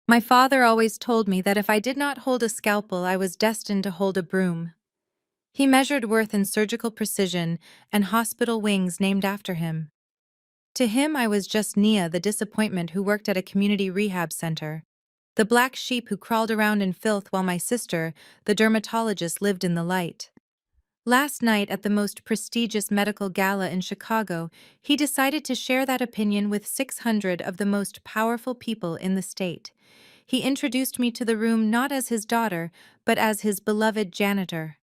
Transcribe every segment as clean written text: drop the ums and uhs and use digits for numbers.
My father always told me that if I did not hold a scalpel, I was destined to hold a broom. He measured worth in surgical precision and hospital wings named after him. To him, I was just Nia, the disappointment who worked at a community rehab center, the black sheep who crawled around in filth while my sister, the dermatologist, lived in the light. Last night, at the most prestigious medical gala in Chicago, he decided to share that opinion with 600 of the most powerful people in the state. He introduced me to the room not as his daughter, but as his beloved janitor.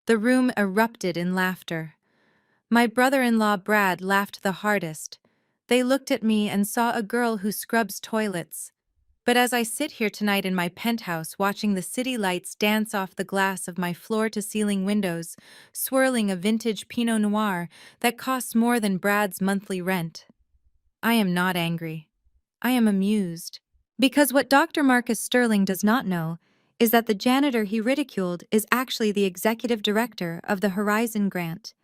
The room erupted in laughter. My brother-in-law Brad laughed the hardest. They looked at me and saw a girl who scrubs toilets. But as I sit here tonight in my penthouse watching the city lights dance off the glass of my floor-to-ceiling windows, swirling a vintage Pinot Noir that costs more than Brad's monthly rent, I am not angry. I am amused. Because what Dr. Marcus Sterling does not know is that the janitor he ridiculed is actually the executive director of the Horizon Grant,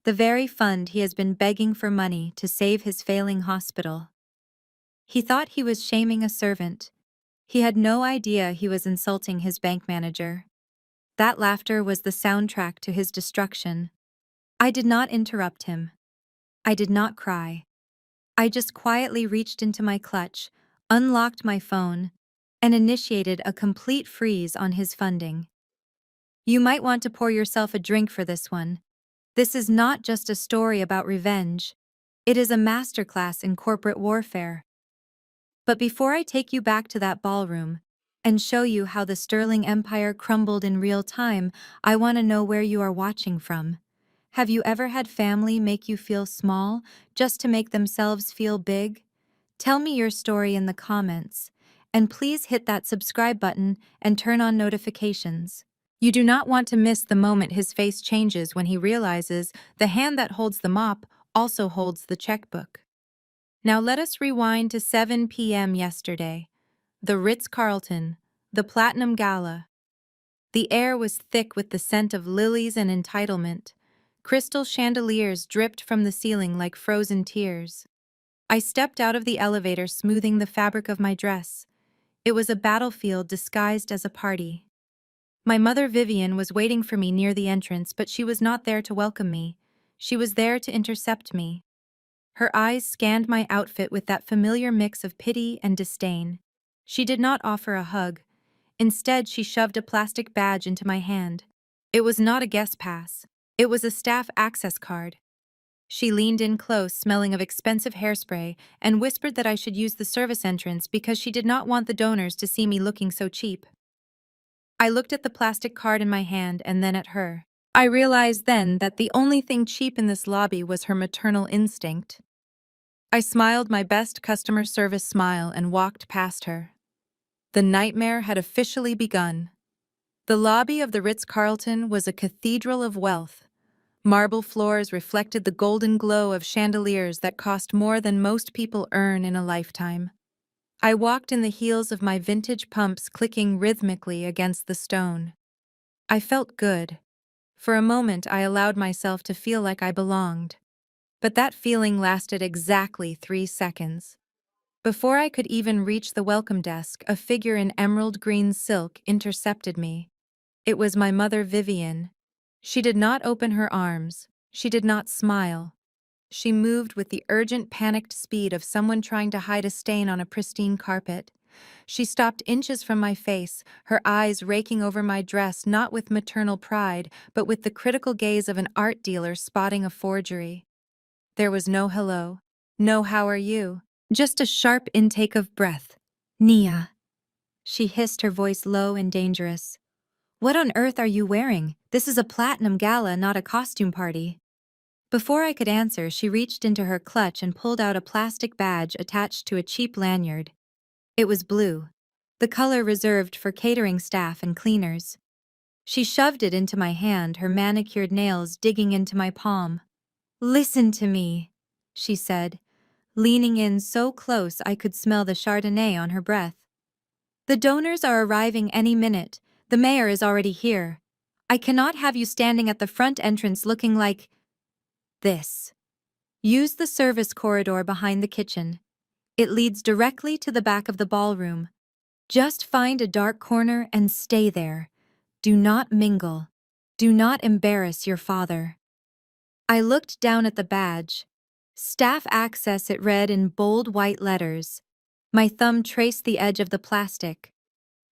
the very fund he has been begging for money to save his failing hospital. He thought he was shaming a servant. He had no idea he was insulting his bank manager. That laughter was the soundtrack to his destruction. I did not interrupt him. I did not cry. I just quietly reached into my clutch, unlocked my phone, and initiated a complete freeze on his funding. You might want to pour yourself a drink for this one. This is not just a story about revenge. It is a masterclass in corporate warfare. But before I take you back to that ballroom and show you how the Sterling Empire crumbled in real time, I want to know where you are watching from. Have you ever had family make you feel small just to make themselves feel big? Tell me your story in the comments, and please hit that subscribe button and turn on notifications. You do not want to miss the moment his face changes when he realizes the hand that holds the mop also holds the checkbook. Now let us rewind to 7 p.m. yesterday. The Ritz-Carlton, the Platinum Gala. The air was thick with the scent of lilies and entitlement. Crystal chandeliers dripped from the ceiling like frozen tears. I stepped out of the elevator, smoothing the fabric of my dress. It was a battlefield disguised as a party. My mother Vivian was waiting for me near the entrance, but she was not there to welcome me. She was there to intercept me. Her eyes scanned my outfit with that familiar mix of pity and disdain. She did not offer a hug. Instead, she shoved a plastic badge into my hand. It was not a guest pass. It was a staff access card. She leaned in close, smelling of expensive hairspray, and whispered that I should use the service entrance because she did not want the donors to see me looking so cheap. I looked at the plastic card in my hand and then at her. I realized then that the only thing cheap in this lobby was her maternal instinct. I smiled my best customer service smile and walked past her. The nightmare had officially begun. The lobby of the Ritz-Carlton was a cathedral of wealth. Marble floors reflected the golden glow of chandeliers that cost more than most people earn in a lifetime. I walked in the heels of my vintage pumps clicking rhythmically against the stone. I felt good. For a moment, I allowed myself to feel like I belonged. But that feeling lasted exactly 3 seconds. Before I could even reach the welcome desk, a figure in emerald green silk intercepted me. It was my mother Vivian. She did not open her arms. She did not smile. She moved with the urgent, panicked speed of someone trying to hide a stain on a pristine carpet. She stopped inches from my face, her eyes raking over my dress not with maternal pride, but with the critical gaze of an art dealer spotting a forgery. There was no hello, no how are you, just a sharp intake of breath. Nia. She hissed, her voice low and dangerous. What on earth are you wearing? This is a platinum gala, not a costume party. Before I could answer, she reached into her clutch and pulled out a plastic badge attached to a cheap lanyard. It was blue, the color reserved for catering staff and cleaners. She shoved it into my hand, her manicured nails digging into my palm. Listen to me, she said, leaning in so close I could smell the Chardonnay on her breath. The donors are arriving any minute. The mayor is already here. I cannot have you standing at the front entrance looking like this. Use the service corridor behind the kitchen. It leads directly to the back of the ballroom. Just find a dark corner and stay there. Do not mingle. Do not embarrass your father. I looked down at the badge. Staff access, it read in bold white letters. My thumb traced the edge of the plastic.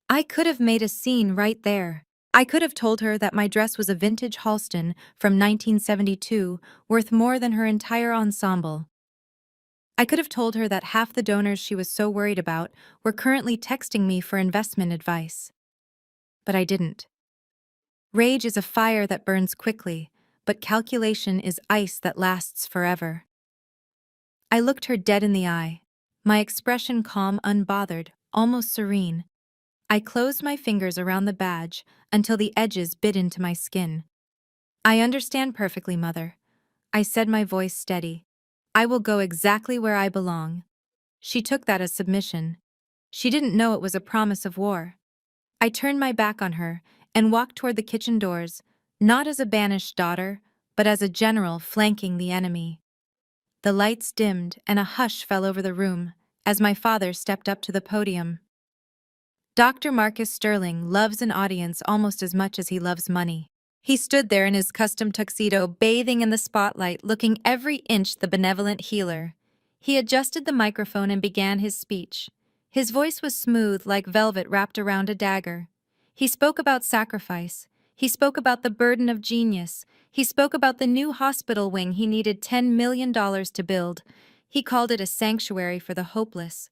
I could have made a scene right there. I could have told her that my dress was a vintage Halston from 1972, worth more than her entire ensemble. I could have told her that half the donors she was so worried about were currently texting me for investment advice. But I didn't. Rage is a fire that burns quickly, but calculation is ice that lasts forever. I looked her dead in the eye, my expression calm, unbothered, almost serene. I closed my fingers around the badge until the edges bit into my skin. I understand perfectly, Mother. I said, my voice steady. I will go exactly where I belong. She took that as submission. She didn't know it was a promise of war. I turned my back on her and walked toward the kitchen doors, not as a banished daughter, but as a general flanking the enemy. The lights dimmed and a hush fell over the room as my father stepped up to the podium. Dr. Marcus Sterling loves an audience almost as much as he loves money. He stood there in his custom tuxedo, bathing in the spotlight, looking every inch the benevolent healer. He adjusted the microphone and began his speech. His voice was smooth, like velvet wrapped around a dagger. He spoke about sacrifice. He spoke about the burden of genius. He spoke about the new hospital wing he needed $10 million to build. He called it a sanctuary for the hopeless.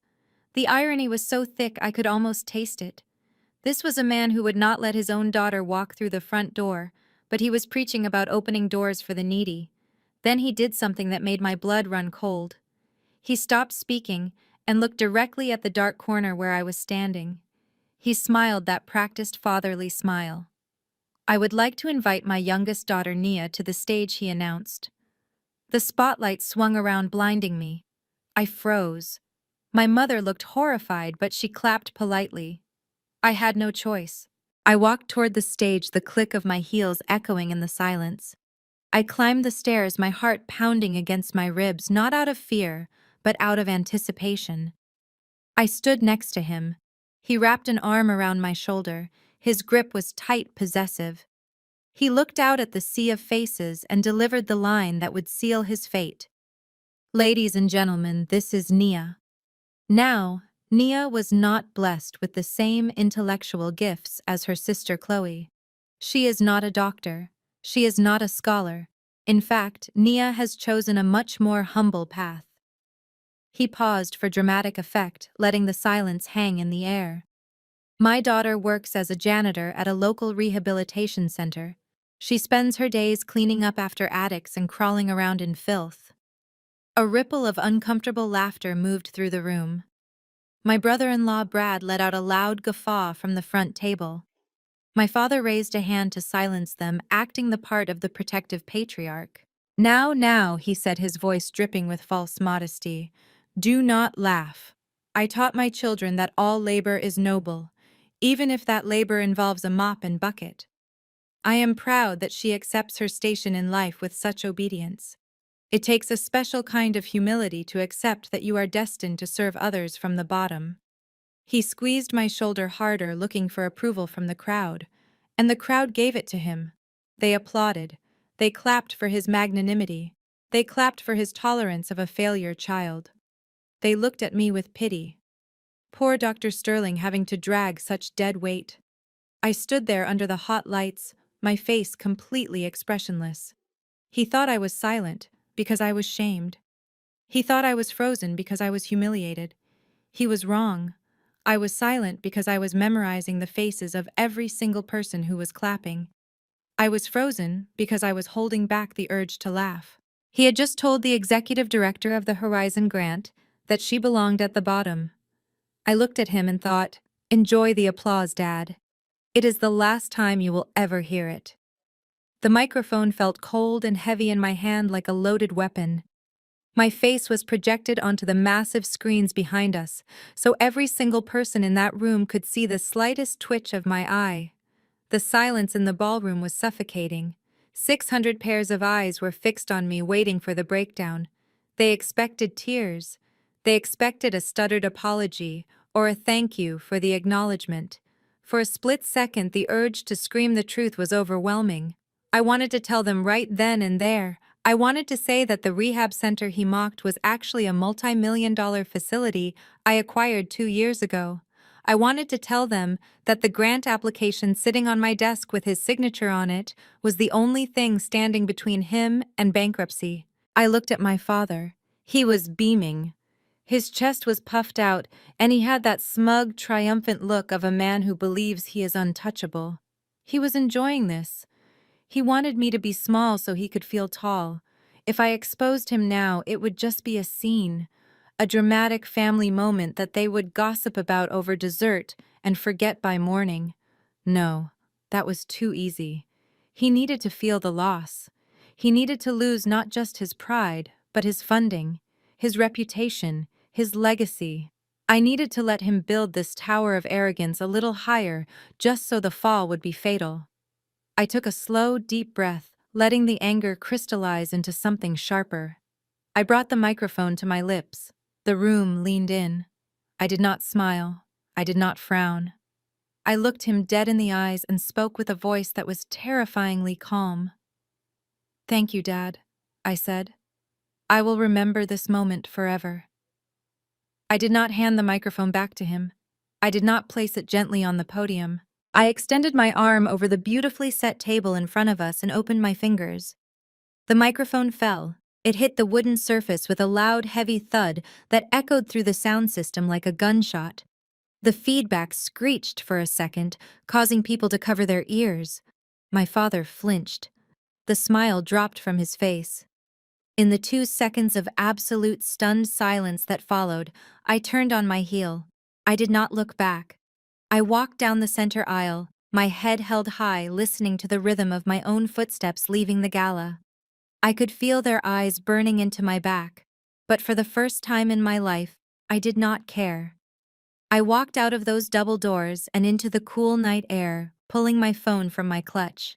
The irony was so thick I could almost taste it. This was a man who would not let his own daughter walk through the front door, but he was preaching about opening doors for the needy. Then he did something that made my blood run cold. He stopped speaking and looked directly at the dark corner where I was standing. He smiled that practiced fatherly smile. I would like to invite my youngest daughter, Nia, to the stage, he announced. The spotlight swung around, blinding me. I froze. My mother looked horrified, but she clapped politely. I had no choice. I walked toward the stage, the click of my heels echoing in the silence. I climbed the stairs, my heart pounding against my ribs, not out of fear, but out of anticipation. I stood next to him. He wrapped an arm around my shoulder. His grip was tight, possessive. He looked out at the sea of faces and delivered the line that would seal his fate. Ladies and gentlemen, this is Nia. Now, Nia was not blessed with the same intellectual gifts as her sister Chloe. She is not a doctor. She is not a scholar. In fact, Nia has chosen a much more humble path. He paused for dramatic effect, letting the silence hang in the air. My daughter works as a janitor at a local rehabilitation center. She spends her days cleaning up after addicts and crawling around in filth. A ripple of uncomfortable laughter moved through the room. My brother-in-law Brad let out a loud guffaw from the front table. My father raised a hand to silence them, acting the part of the protective patriarch. Now, he said, his voice dripping with false modesty. Do not laugh. I taught my children that all labor is noble, even if that labor involves a mop and bucket. I am proud that she accepts her station in life with such obedience. It takes a special kind of humility to accept that you are destined to serve others from the bottom. He squeezed my shoulder harder, looking for approval from the crowd, and the crowd gave it to him. They applauded. They clapped for his magnanimity. They clapped for his tolerance of a failure child. They looked at me with pity. Poor Dr. Sterling having to drag such dead weight. I stood there under the hot lights, my face completely expressionless. He thought I was silent because I was shamed. He thought I was frozen because I was humiliated. He was wrong. I was silent because I was memorizing the faces of every single person who was clapping. I was frozen because I was holding back the urge to laugh. He had just told the executive director of the Horizon Grant that she belonged at the bottom. I looked at him and thought, enjoy the applause, Dad. It is the last time you will ever hear it. The microphone felt cold and heavy in my hand like a loaded weapon. My face was projected onto the massive screens behind us, so every single person in that room could see the slightest twitch of my eye. The silence in the ballroom was suffocating. 600 pairs of eyes were fixed on me, waiting for the breakdown. They expected tears. They expected a stuttered apology, or a thank you for the acknowledgement. For a split second, the urge to scream the truth was overwhelming. I wanted to tell them right then and there. I wanted to say that the rehab center he mocked was actually a multi-million-dollar facility I acquired 2 years ago. I wanted to tell them that the grant application sitting on my desk with his signature on it was the only thing standing between him and bankruptcy. I looked at my father. He was beaming. His chest was puffed out, and he had that smug, triumphant look of a man who believes he is untouchable. He was enjoying this. He wanted me to be small so he could feel tall. If I exposed him now, it would just be a scene, a dramatic family moment that they would gossip about over dessert and forget by morning. No, that was too easy. He needed to feel the loss. He needed to lose not just his pride, but his funding, his reputation, his legacy. I needed to let him build this tower of arrogance a little higher, just so the fall would be fatal. I took a slow, deep breath, letting the anger crystallize into something sharper. I brought the microphone to my lips. The room leaned in. I did not smile. I did not frown. I looked him dead in the eyes and spoke with a voice that was terrifyingly calm. "Thank you, Dad," I said. "I will remember this moment forever." I did not hand the microphone back to him. I did not place it gently on the podium. I extended my arm over the beautifully set table in front of us and opened my fingers. The microphone fell. It hit the wooden surface with a loud, heavy thud that echoed through the sound system like a gunshot. The feedback screeched for a second, causing people to cover their ears. My father flinched. The smile dropped from his face. In the 2 seconds of absolute stunned silence that followed, I turned on my heel. I did not look back. I walked down the center aisle, my head held high, listening to the rhythm of my own footsteps leaving the gala. I could feel their eyes burning into my back, but for the first time in my life, I did not care. I walked out of those double doors and into the cool night air, pulling my phone from my clutch.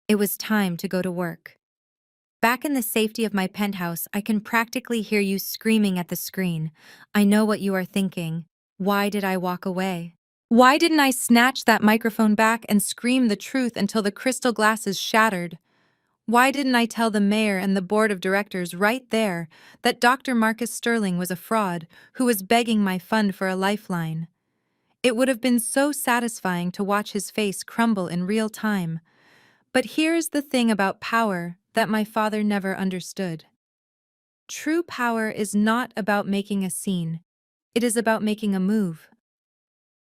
It was time to go to work. Back in the safety of my penthouse, I can practically hear you screaming at the screen. I know what you are thinking. Why did I walk away? Why didn't I snatch that microphone back and scream the truth until the crystal glasses shattered? Why didn't I tell the mayor and the board of directors right there that Dr. Marcus Sterling was a fraud who was begging my fund for a lifeline? It would have been so satisfying to watch his face crumble in real time. But here's the thing about power that my father never understood. True power is not about making a scene. It is about making a move.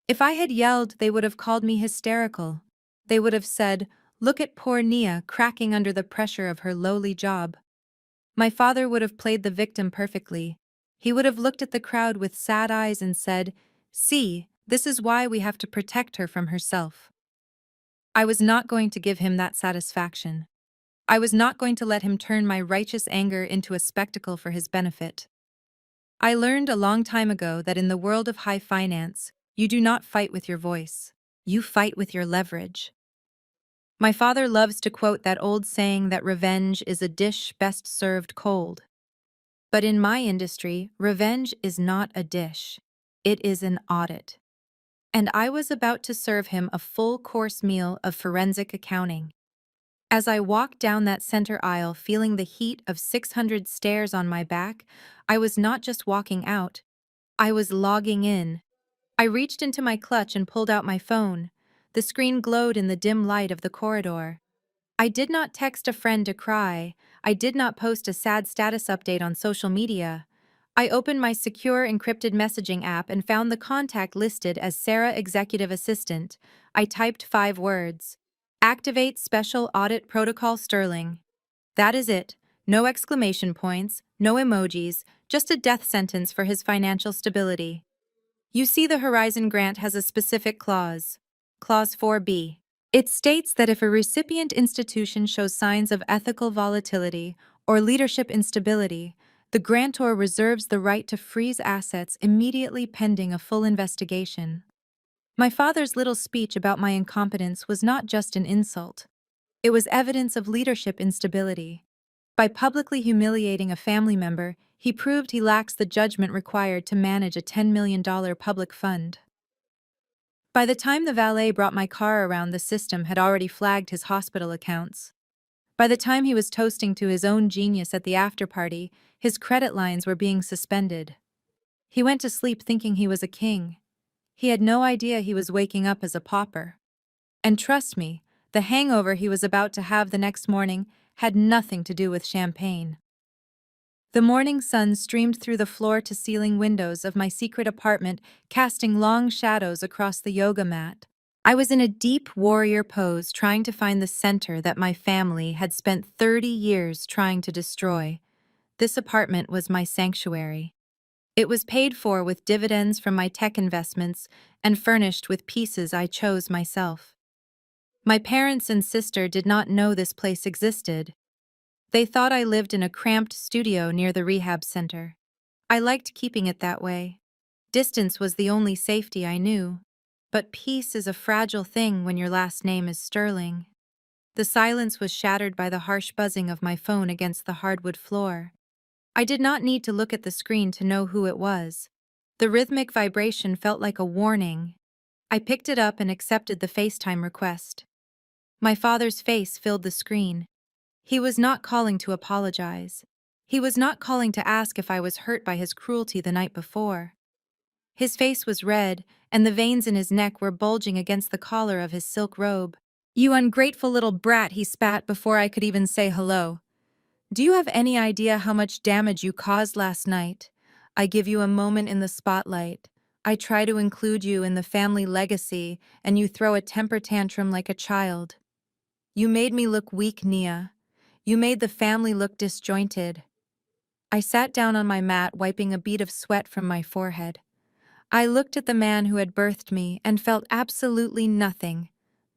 If I had yelled, they would have called me hysterical. They would have said, "Look at poor Nia cracking under the pressure of her lowly job." My father would have played the victim perfectly. He would have looked at the crowd with sad eyes and said, "See, this is why we have to protect her from herself." I was not going to give him that satisfaction. I was not going to let him turn my righteous anger into a spectacle for his benefit. I learned a long time ago that in the world of high finance, you do not fight with your voice. You fight with your leverage. My father loves to quote that old saying that revenge is a dish best served cold. But in my industry, revenge is not a dish. It is an audit. And I was about to serve him a full-course meal of forensic accounting. As I walked down that center aisle feeling the heat of 600 stares on my back, I was not just walking out, I was logging in. I reached into my clutch and pulled out my phone. The screen glowed in the dim light of the corridor. I did not text a friend to cry. I did not post a sad status update on social media. I opened my secure encrypted messaging app and found the contact listed as Sarah Executive Assistant. I typed 5 words. Activate Special Audit Protocol Sterling. That is it. No exclamation points, no emojis, just a death sentence for his financial stability. You see, the Horizon Grant has a specific clause. Clause 4B. It states that if a recipient institution shows signs of ethical volatility or leadership instability, the grantor reserves the right to freeze assets immediately pending a full investigation. My father's little speech about my incompetence was not just an insult. It was evidence of leadership instability. By publicly humiliating a family member, He proved he lacks the judgment required to manage a $10 million public fund. By the time the valet brought my car around, the system had already flagged his hospital accounts. By the time he was toasting to his own genius at the after-party, his credit lines were being suspended. He went to sleep thinking he was a king. He had no idea he was waking up as a pauper. And trust me, the hangover he was about to have the next morning had nothing to do with champagne. The morning sun streamed through the floor-to-ceiling windows of my secret apartment, casting long shadows across the yoga mat. I was in a deep warrior pose, trying to find the center that my family had spent 30 years trying to destroy. This apartment was my sanctuary. It was paid for with dividends from my tech investments and furnished with pieces I chose myself. My parents and sister did not know this place existed. They thought I lived in a cramped studio near the rehab center. I liked keeping it that way. Distance was the only safety I knew. But peace is a fragile thing when your last name is Sterling. The silence was shattered by the harsh buzzing of my phone against the hardwood floor. I did not need to look at the screen to know who it was. The rhythmic vibration felt like a warning. I picked it up and accepted the FaceTime request. My father's face filled the screen. He was not calling to apologize. He was not calling to ask if I was hurt by his cruelty the night before. His face was red, and the veins in his neck were bulging against the collar of his silk robe. "You ungrateful little brat," he spat before I could even say hello. "Do you have any idea how much damage you caused last night? I give you a moment in the spotlight. I try to include you in the family legacy, and you throw a temper tantrum like a child. You made me look weak, Nia. You made the family look disjointed." I sat down on my mat, wiping a bead of sweat from my forehead. I looked at the man who had birthed me and felt absolutely nothing.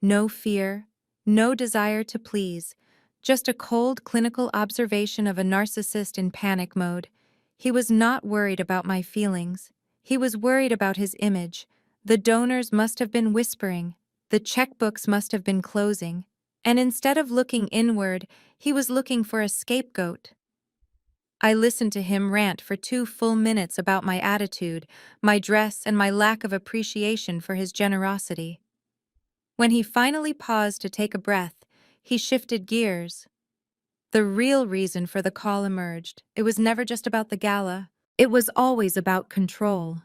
No fear, no desire to please, just a cold clinical observation of a narcissist in panic mode. He was not worried about my feelings. He was worried about his image. The donors must have been whispering. The checkbooks must have been closing. And instead of looking inward, he was looking for a scapegoat. I listened to him rant for 2 full minutes about my attitude, my dress, and my lack of appreciation for his generosity. When he finally paused to take a breath, he shifted gears. The real reason for the call emerged. It was never just about the gala. It was always about control.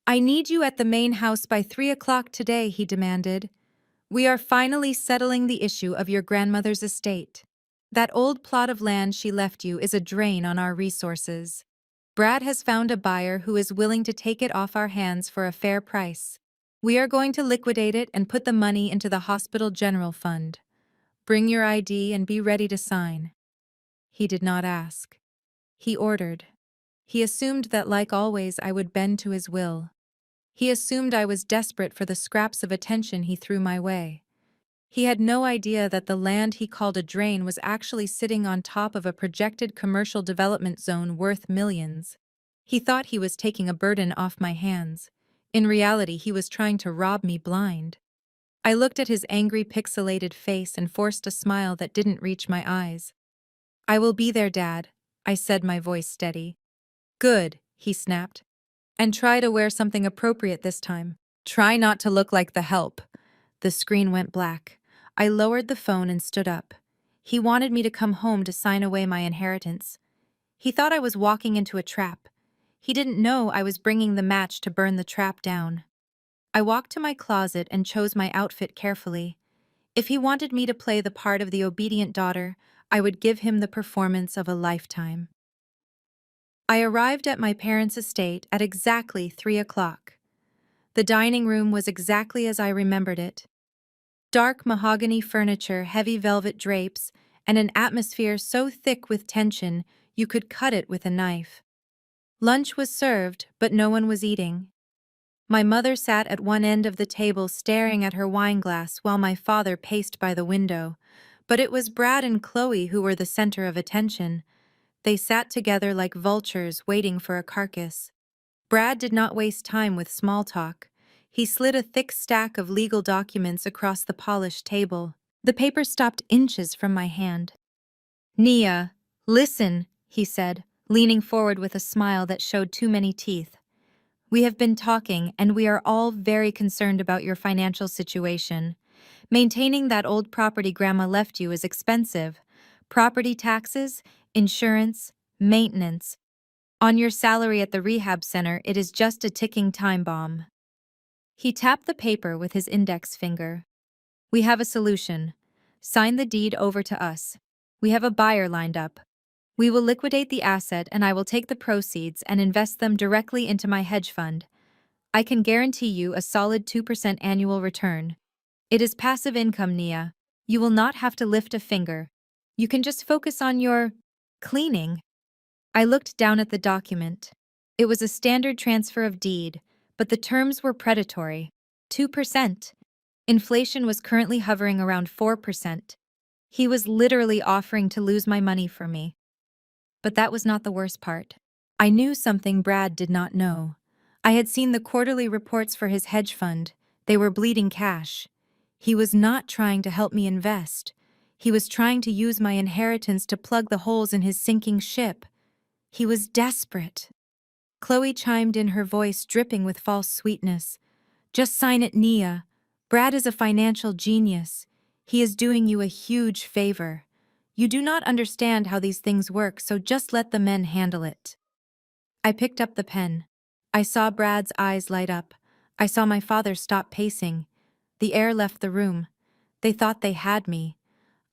"I need you at the main house by 3 o'clock today," he demanded. "We are finally settling the issue of your grandmother's estate. That old plot of land she left you is a drain on our resources. Brad has found a buyer who is willing to take it off our hands for a fair price. We are going to liquidate it and put the money into the hospital general fund. Bring your ID and be ready to sign." He did not ask. He ordered. He assumed that, like always, I would bend to his will. He assumed I was desperate for the scraps of attention he threw my way. He had no idea that the land he called a drain was actually sitting on top of a projected commercial development zone worth millions. He thought he was taking a burden off my hands. In reality, he was trying to rob me blind. I looked at his angry, pixelated face and forced a smile that didn't reach my eyes. "I will be there, Dad," I said, my voice steady. "Good," he snapped. "And try to wear something appropriate this time. Try not to look like the help." The screen went black. I lowered the phone and stood up. He wanted me to come home to sign away my inheritance. He thought I was walking into a trap. He didn't know I was bringing the match to burn the trap down. I walked to my closet and chose my outfit carefully. If he wanted me to play the part of the obedient daughter, I would give him the performance of a lifetime. I arrived at my parents' estate at exactly 3 o'clock. The dining room was exactly as I remembered it. Dark mahogany furniture, heavy velvet drapes, and an atmosphere so thick with tension you could cut it with a knife. Lunch was served, but no one was eating. My mother sat at one end of the table staring at her wineglass while my father paced by the window. But it was Brad and Chloe who were the center of attention. They sat together like vultures waiting for a carcass. Brad did not waste time with small talk. He slid a thick stack of legal documents across the polished table. The paper stopped inches from my hand. "Nia, listen," he said, leaning forward with a smile that showed too many teeth. "We have been talking, and we are all very concerned about your financial situation. Maintaining that old property Grandma left you is expensive. Property taxes, insurance, maintenance. On your salary at the rehab center, it is just a ticking time bomb." He tapped the paper with his index finger. "We have a solution. Sign the deed over to us. We have a buyer lined up. We will liquidate the asset and I will take the proceeds and invest them directly into my hedge fund. I can guarantee you a solid 2% annual return. It is passive income, Nia. You will not have to lift a finger. You can just focus on your cleaning." I looked down at the document. It was a standard transfer of deed, but the terms were predatory. 2%. Inflation was currently hovering around 4%. He was literally offering to lose my money for me. But that was not the worst part. I knew something Brad did not know. I had seen the quarterly reports for his hedge fund. They were bleeding cash. He was not trying to help me invest. He was trying to use my inheritance to plug the holes in his sinking ship. He was desperate. Chloe chimed in, her voice dripping with false sweetness. "Just sign it, Nia. Brad is a financial genius. He is doing you a huge favor. You do not understand how these things work, so just let the men handle it." I picked up the pen. I saw Brad's eyes light up. I saw my father stop pacing. The air left the room. They thought they had me.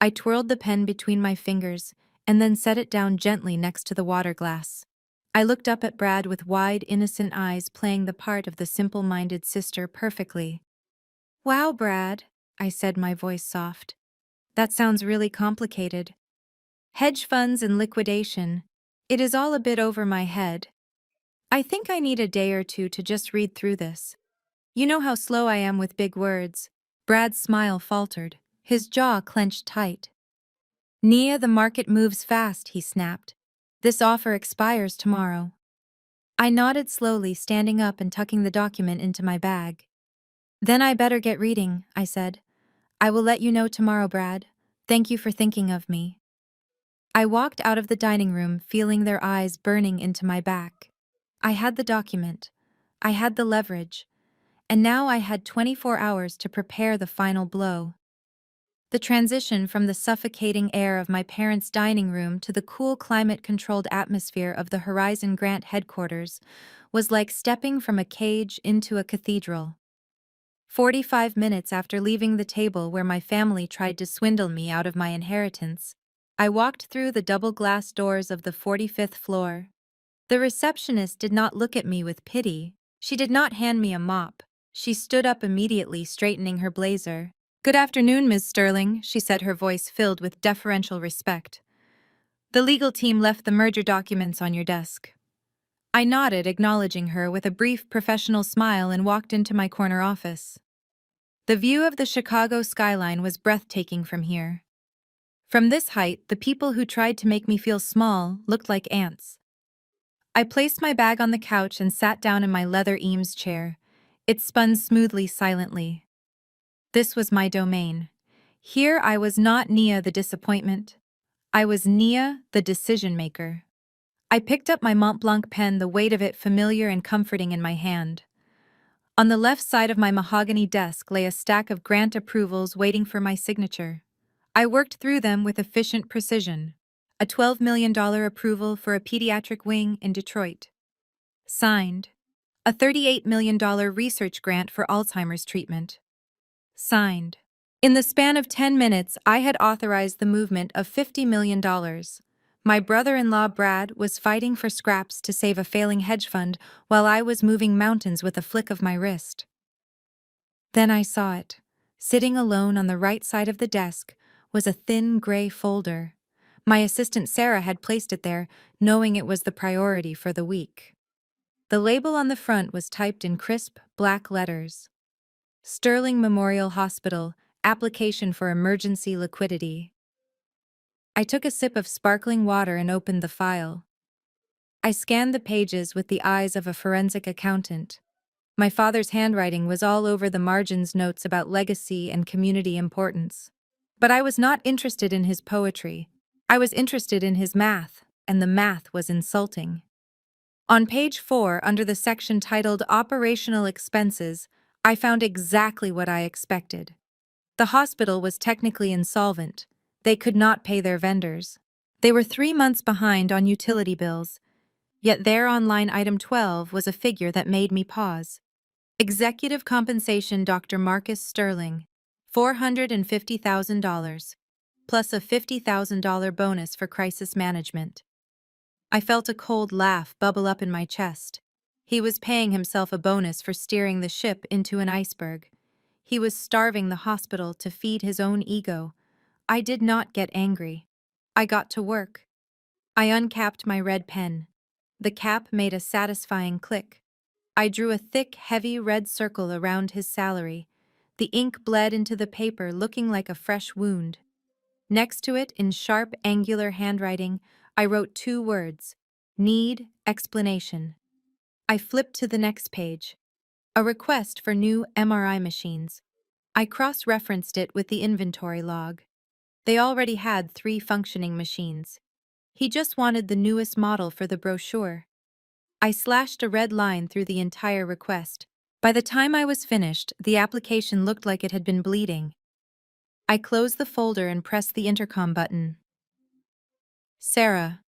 I twirled the pen between my fingers and then set it down gently next to the water glass. I looked up at Brad with wide, innocent eyes playing the part of the simple-minded sister perfectly. "Wow, Brad," I said, my voice soft. "That sounds really complicated. Hedge funds and liquidation. It is all a bit over my head. I think I need a day or two to just read through this. You know how slow I am with big words." Brad's smile faltered. His jaw clenched tight. "Nia, the market moves fast," he snapped. "This offer expires tomorrow." I nodded slowly, standing up and tucking the document into my bag. "Then I better get reading," I said. "I will let you know tomorrow, Brad. Thank you for thinking of me." I walked out of the dining room, feeling their eyes burning into my back. I had the document. I had the leverage. And now I had 24 hours to prepare the final blow. The transition from the suffocating air of my parents' dining room to the cool climate-controlled atmosphere of the Horizon Grant headquarters was like stepping from a cage into a cathedral. 45 minutes after leaving the table where my family tried to swindle me out of my inheritance, I walked through the double-glass doors of the 45th floor. The receptionist did not look at me with pity. She did not hand me a mop. She stood up immediately, straightening her blazer. "Good afternoon, Ms. Sterling," she said, her voice filled with deferential respect. "The legal team left the merger documents on your desk." I nodded, acknowledging her with a brief professional smile, and walked into my corner office. The view of the Chicago skyline was breathtaking from here. From this height, the people who tried to make me feel small looked like ants. I placed my bag on the couch and sat down in my leather Eames chair. It spun smoothly, silently. This was my domain. Here I was not Nia the disappointment. I was Nia the decision-maker. I picked up my Mont Blanc pen, the weight of it familiar and comforting in my hand. On the left side of my mahogany desk lay a stack of grant approvals waiting for my signature. I worked through them with efficient precision. A $12 million approval for a pediatric wing in Detroit. Signed. A $38 million research grant for Alzheimer's treatment. Signed. In the span of 10 minutes, I had authorized the movement of $50 million. My brother-in-law Brad was fighting for scraps to save a failing hedge fund while I was moving mountains with a flick of my wrist. Then I saw it. Sitting alone on the right side of the desk was a thin gray folder. My assistant Sarah had placed it there, knowing it was the priority for the week. The label on the front was typed in crisp, black letters. Sterling Memorial Hospital, application for emergency liquidity. I took a sip of sparkling water and opened the file. I scanned the pages with the eyes of a forensic accountant. My father's handwriting was all over the margins, notes about legacy and community importance. But I was not interested in his poetry. I was interested in his math. and the math was insulting. On page 4, under the section titled Operational Expenses, I found exactly what I expected. The hospital was technically insolvent. They could not pay their vendors. They were 3 months behind on utility bills, yet there on line item 12 was a figure that made me pause. Executive compensation Dr. Marcus Sterling, $450,000, plus a $50,000 bonus for crisis management. I felt a cold laugh bubble up in my chest. He was paying himself a bonus for steering the ship into an iceberg. He was starving the hospital to feed his own ego. I did not get angry. I got to work. I uncapped my red pen. The cap made a satisfying click. I drew a thick, heavy red circle around his salary. The ink bled into the paper looking like a fresh wound. Next to it, in sharp, angular handwriting, I wrote 2 words: need explanation. I flipped to the next page. A request for new MRI machines. I cross-referenced it with the inventory log. They already had 3 functioning machines. He just wanted the newest model for the brochure. I slashed a red line through the entire request. By the time I was finished, the application looked like it had been bleeding. I closed the folder and pressed the intercom button. Sarah,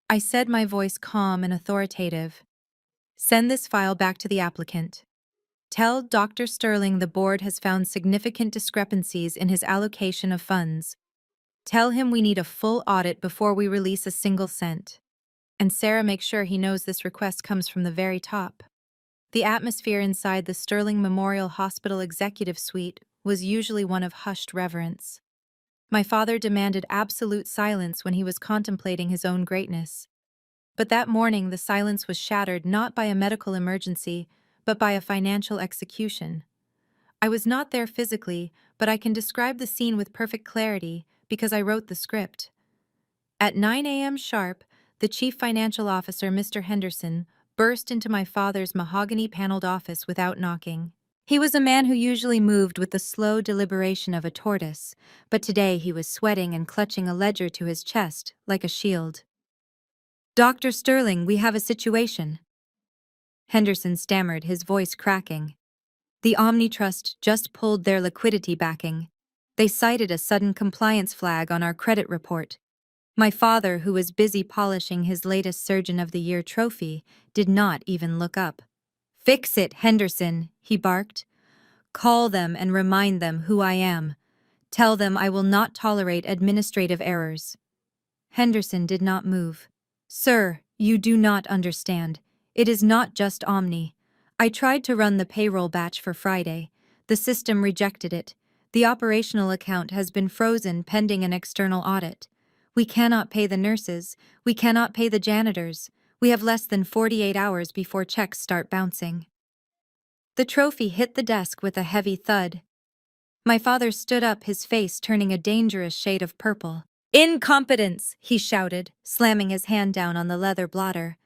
I said, my voice calm and authoritative. Send this file back to the applicant. Tell Dr. Sterling the board has found significant discrepancies in his allocation of funds. Tell him we need a full audit before we release a single cent. And Sarah, make sure he knows this request comes from the very top. The atmosphere inside the Sterling Memorial Hospital Executive Suite was usually one of hushed reverence. My father demanded absolute silence when he was contemplating his own greatness. But that morning the silence was shattered not by a medical emergency, but by a financial execution. I was not there physically, but I can describe the scene with perfect clarity because I wrote the script. At 9 a.m. sharp, the chief financial officer, Mr. Henderson, burst into my father's mahogany-paneled office without knocking. He was a man who usually moved with the slow deliberation of a tortoise, but today he was sweating and clutching a ledger to his chest like a shield. Dr. Sterling, we have a situation. Henderson stammered, his voice cracking. The Omnitrust just pulled their liquidity backing. They cited a sudden compliance flag on our credit report. My father, who was busy polishing his latest Surgeon of the Year trophy, did not even look up. Fix it, Henderson, he barked. Call them and remind them who I am. Tell them I will not tolerate administrative errors. Henderson did not move. Sir, you do not understand. It is not just Omni. I tried to run the payroll batch for Friday. The system rejected it. The operational account has been frozen pending an external audit. We cannot pay the nurses. We cannot pay the janitors. We have less than 48 hours before checks start bouncing. The trophy hit the desk with a heavy thud. My father stood up, his face turning a dangerous shade of purple. Incompetence, he shouted, slamming his hand down on the leather blotter.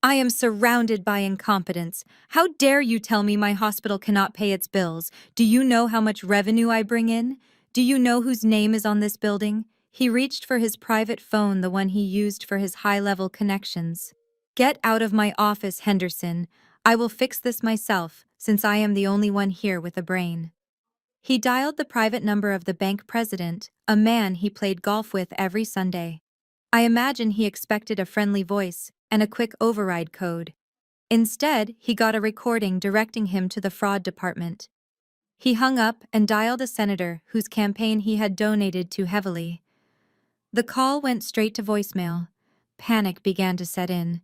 I am surrounded by incompetence. How dare you tell me my hospital cannot pay its bills? Do you know how much revenue I bring in? Do you know whose name is on this building? He reached for his private phone, the one he used for his high-level connections. Get out of my office, Henderson. I will fix this myself, since I am the only one here with a brain. He dialed the private number of the bank president, a man he played golf with every Sunday. I imagine he expected a friendly voice and a quick override code. Instead, he got a recording directing him to the fraud department. He hung up and dialed a senator whose campaign he had donated to heavily. The call went straight to voicemail. Panic began to set in.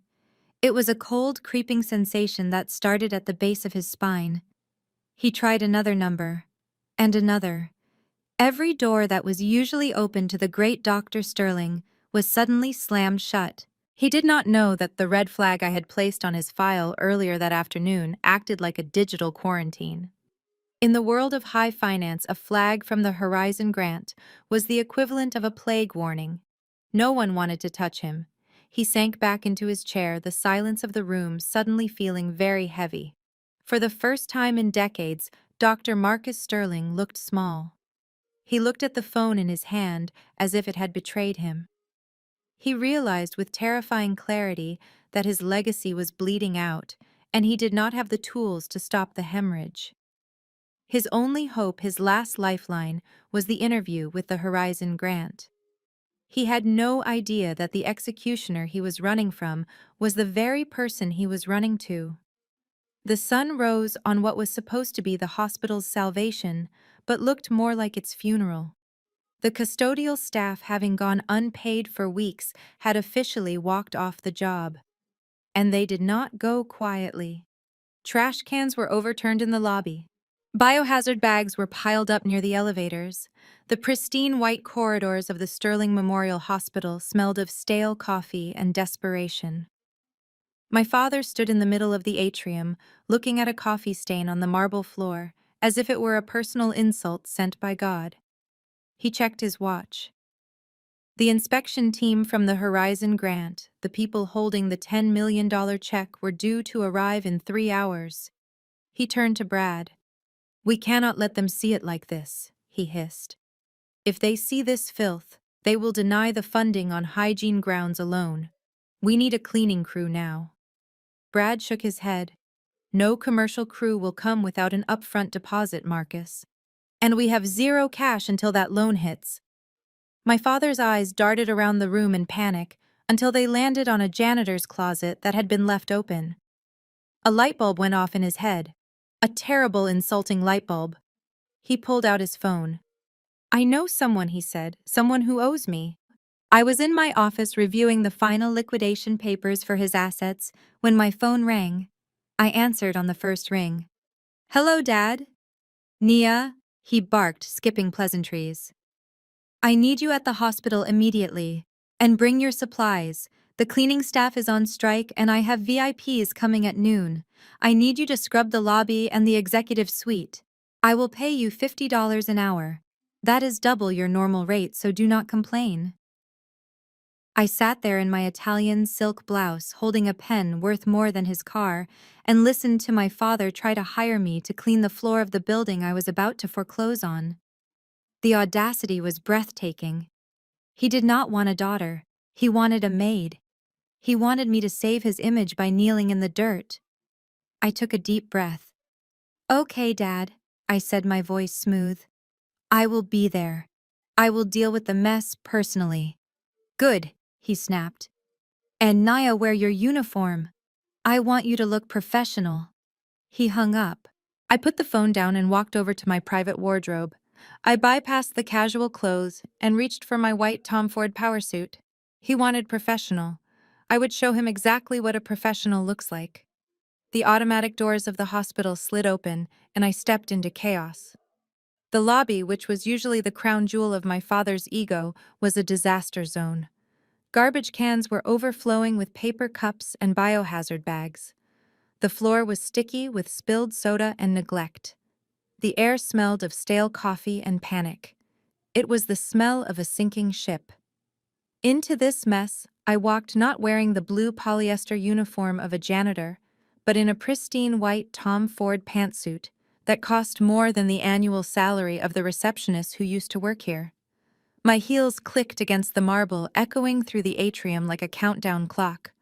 It was a cold, creeping sensation that started at the base of his spine. He tried another number, and another. Every door that was usually open to the great Dr. Sterling was suddenly slammed shut. He did not know that the red flag I had placed on his file earlier that afternoon acted like a digital quarantine. In the world of high finance, a flag from the Horizon Grant was the equivalent of a plague warning. No one wanted to touch him. He sank back into his chair, the silence of the room suddenly feeling very heavy. For the first time in decades, Dr. Marcus Sterling looked small. He looked at the phone in his hand as if it had betrayed him. He realized with terrifying clarity that his legacy was bleeding out, and he did not have the tools to stop the hemorrhage. His only hope, his last lifeline, was the interview with the Horizon Grant. He had no idea that the executioner he was running from was the very person he was running to. The sun rose on what was supposed to be the hospital's salvation, but looked more like its funeral. The custodial staff, having gone unpaid for weeks, had officially walked off the job. And they did not go quietly. Trash cans were overturned in the lobby. Biohazard bags were piled up near the elevators. The pristine white corridors of the Sterling Memorial Hospital smelled of stale coffee and desperation. My father stood in the middle of the atrium, looking at a coffee stain on the marble floor, as if it were a personal insult sent by God. He checked his watch. The inspection team from the Horizon Grant, the people holding the $10 million check, were due to arrive in 3 hours. He turned to Brad. "We cannot let them see it like this," he hissed. "If they see this filth, they will deny the funding on hygiene grounds alone. We need a cleaning crew now." Brad shook his head. "No commercial crew will come without an upfront deposit, Marcus. And we have zero cash until that loan hits." My father's eyes darted around the room in panic until they landed on a janitor's closet that had been left open. A light bulb went off in his head. A terrible, insulting light bulb. He pulled out his phone. "I know someone," he said, "someone who owes me." I was in my office reviewing the final liquidation papers for his assets when my phone rang. I answered on the first ring. "Hello, Dad." "Nia," he barked, skipping pleasantries. "I need you at the hospital immediately. And bring your supplies. The cleaning staff is on strike and I have VIPs coming at noon. I need you to scrub the lobby and the executive suite. I will pay you $50 an hour. That is double your normal rate, so do not complain." I sat there in my Italian silk blouse, holding a pen worth more than his car, and listened to my father try to hire me to clean the floor of the building I was about to foreclose on. The audacity was breathtaking. He did not want a daughter. He wanted a maid. He wanted me to save his image by kneeling in the dirt. I took a deep breath. "Okay, Dad," I said, my voice smooth. "I will be there. I will deal with the mess personally." "Good," he snapped. "And Naya, wear your uniform. I want you to look professional." He hung up. I put the phone down and walked over to my private wardrobe. I bypassed the casual clothes and reached for my white Tom Ford power suit. He wanted professional. I would show him exactly what a professional looks like. The automatic doors of the hospital slid open, and I stepped into chaos. The lobby, which was usually the crown jewel of my father's ego, was a disaster zone. Garbage cans were overflowing with paper cups and biohazard bags. The floor was sticky with spilled soda and neglect. The air smelled of stale coffee and panic. It was the smell of a sinking ship. Into this mess, I walked not wearing the blue polyester uniform of a janitor, but in a pristine white Tom Ford pantsuit that cost more than the annual salary of the receptionist who used to work here. My heels clicked against the marble, echoing through the atrium like a countdown clock.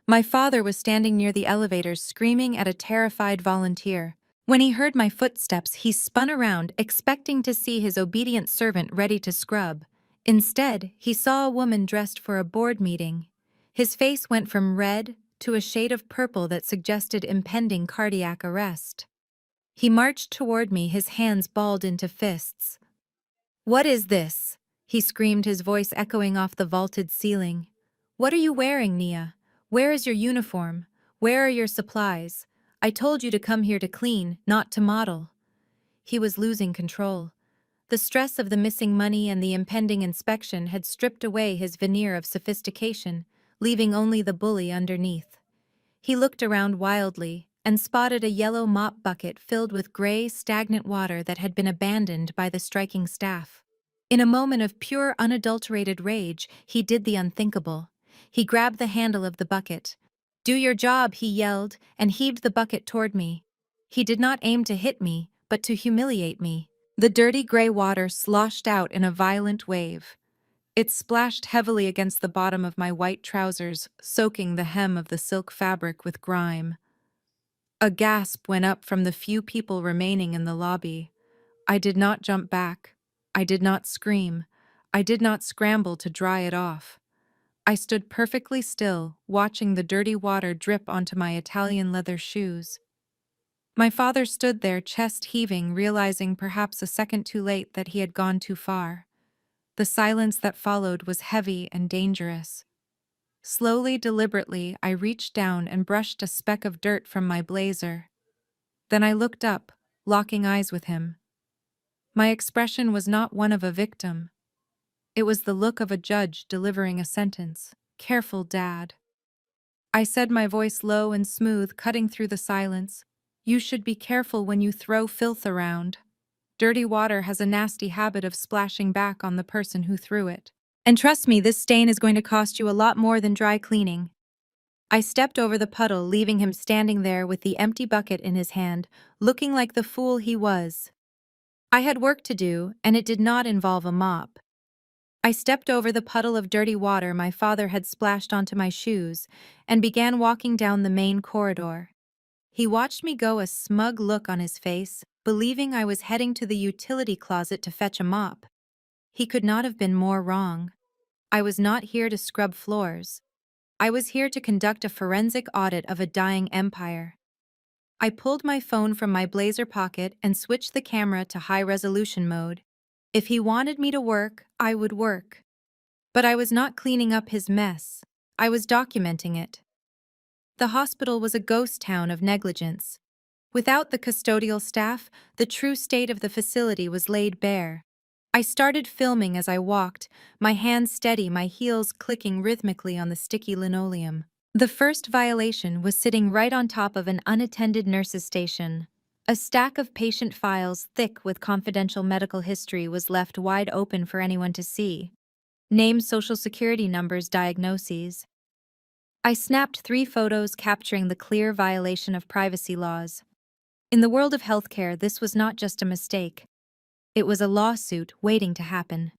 My father was standing near the elevators, screaming at a terrified volunteer. When he heard my footsteps, he spun around, expecting to see his obedient servant ready to scrub. Instead, he saw a woman dressed for a board meeting. His face went from red to a shade of purple that suggested impending cardiac arrest. He marched toward me, his hands balled into fists. "What is this?" he screamed, his voice echoing off the vaulted ceiling. "What are you wearing, Nia? Where is your uniform? Where are your supplies? I told you to come here to clean, not to model." He was losing control. The stress of the missing money and the impending inspection had stripped away his veneer of sophistication, leaving only the bully underneath. He looked around wildly and spotted a yellow mop bucket filled with gray, stagnant water that had been abandoned by the striking staff. In a moment of pure, unadulterated rage, he did the unthinkable. He grabbed the handle of the bucket. "Do your job," he yelled, and heaved the bucket toward me. He did not aim to hit me, but to humiliate me. The dirty gray water sloshed out in a violent wave. It splashed heavily against the bottom of my white trousers, soaking the hem of the silk fabric with grime. A gasp went up from the few people remaining in the lobby. I did not jump back. I did not scream. I did not scramble to dry it off. I stood perfectly still, watching the dirty water drip onto my Italian leather shoes. My father stood there, chest heaving, realizing perhaps a second too late that he had gone too far. The silence that followed was heavy and dangerous. Slowly, deliberately, I reached down and brushed a speck of dirt from my blazer. Then I looked up, locking eyes with him. My expression was not one of a victim. It was the look of a judge delivering a sentence. "Careful, Dad." I said, my voice low and smooth, cutting through the silence. "You should be careful when you throw filth around. Dirty water has a nasty habit of splashing back on the person who threw it. And trust me, this stain is going to cost you a lot more than dry cleaning." I stepped over the puddle, leaving him standing there with the empty bucket in his hand, looking like the fool he was. I had work to do, and it did not involve a mop. I stepped over the puddle of dirty water my father had splashed onto my shoes and began walking down the main corridor. He watched me go, a smug look on his face, believing I was heading to the utility closet to fetch a mop. He could not have been more wrong. I was not here to scrub floors. I was here to conduct a forensic audit of a dying empire. I pulled my phone from my blazer pocket and switched the camera to high-resolution mode. If he wanted me to work, I would work. But I was not cleaning up his mess. I was documenting it. The hospital was a ghost town of negligence. Without the custodial staff, the true state of the facility was laid bare. I started filming as I walked, my hands steady, my heels clicking rhythmically on the sticky linoleum. The first violation was sitting right on top of an unattended nurse's station. A stack of patient files thick with confidential medical history was left wide open for anyone to see. Names, social security numbers, diagnoses. I snapped 3 photos capturing the clear violation of privacy laws. In the world of healthcare, this was not just a mistake. It was a lawsuit waiting to happen.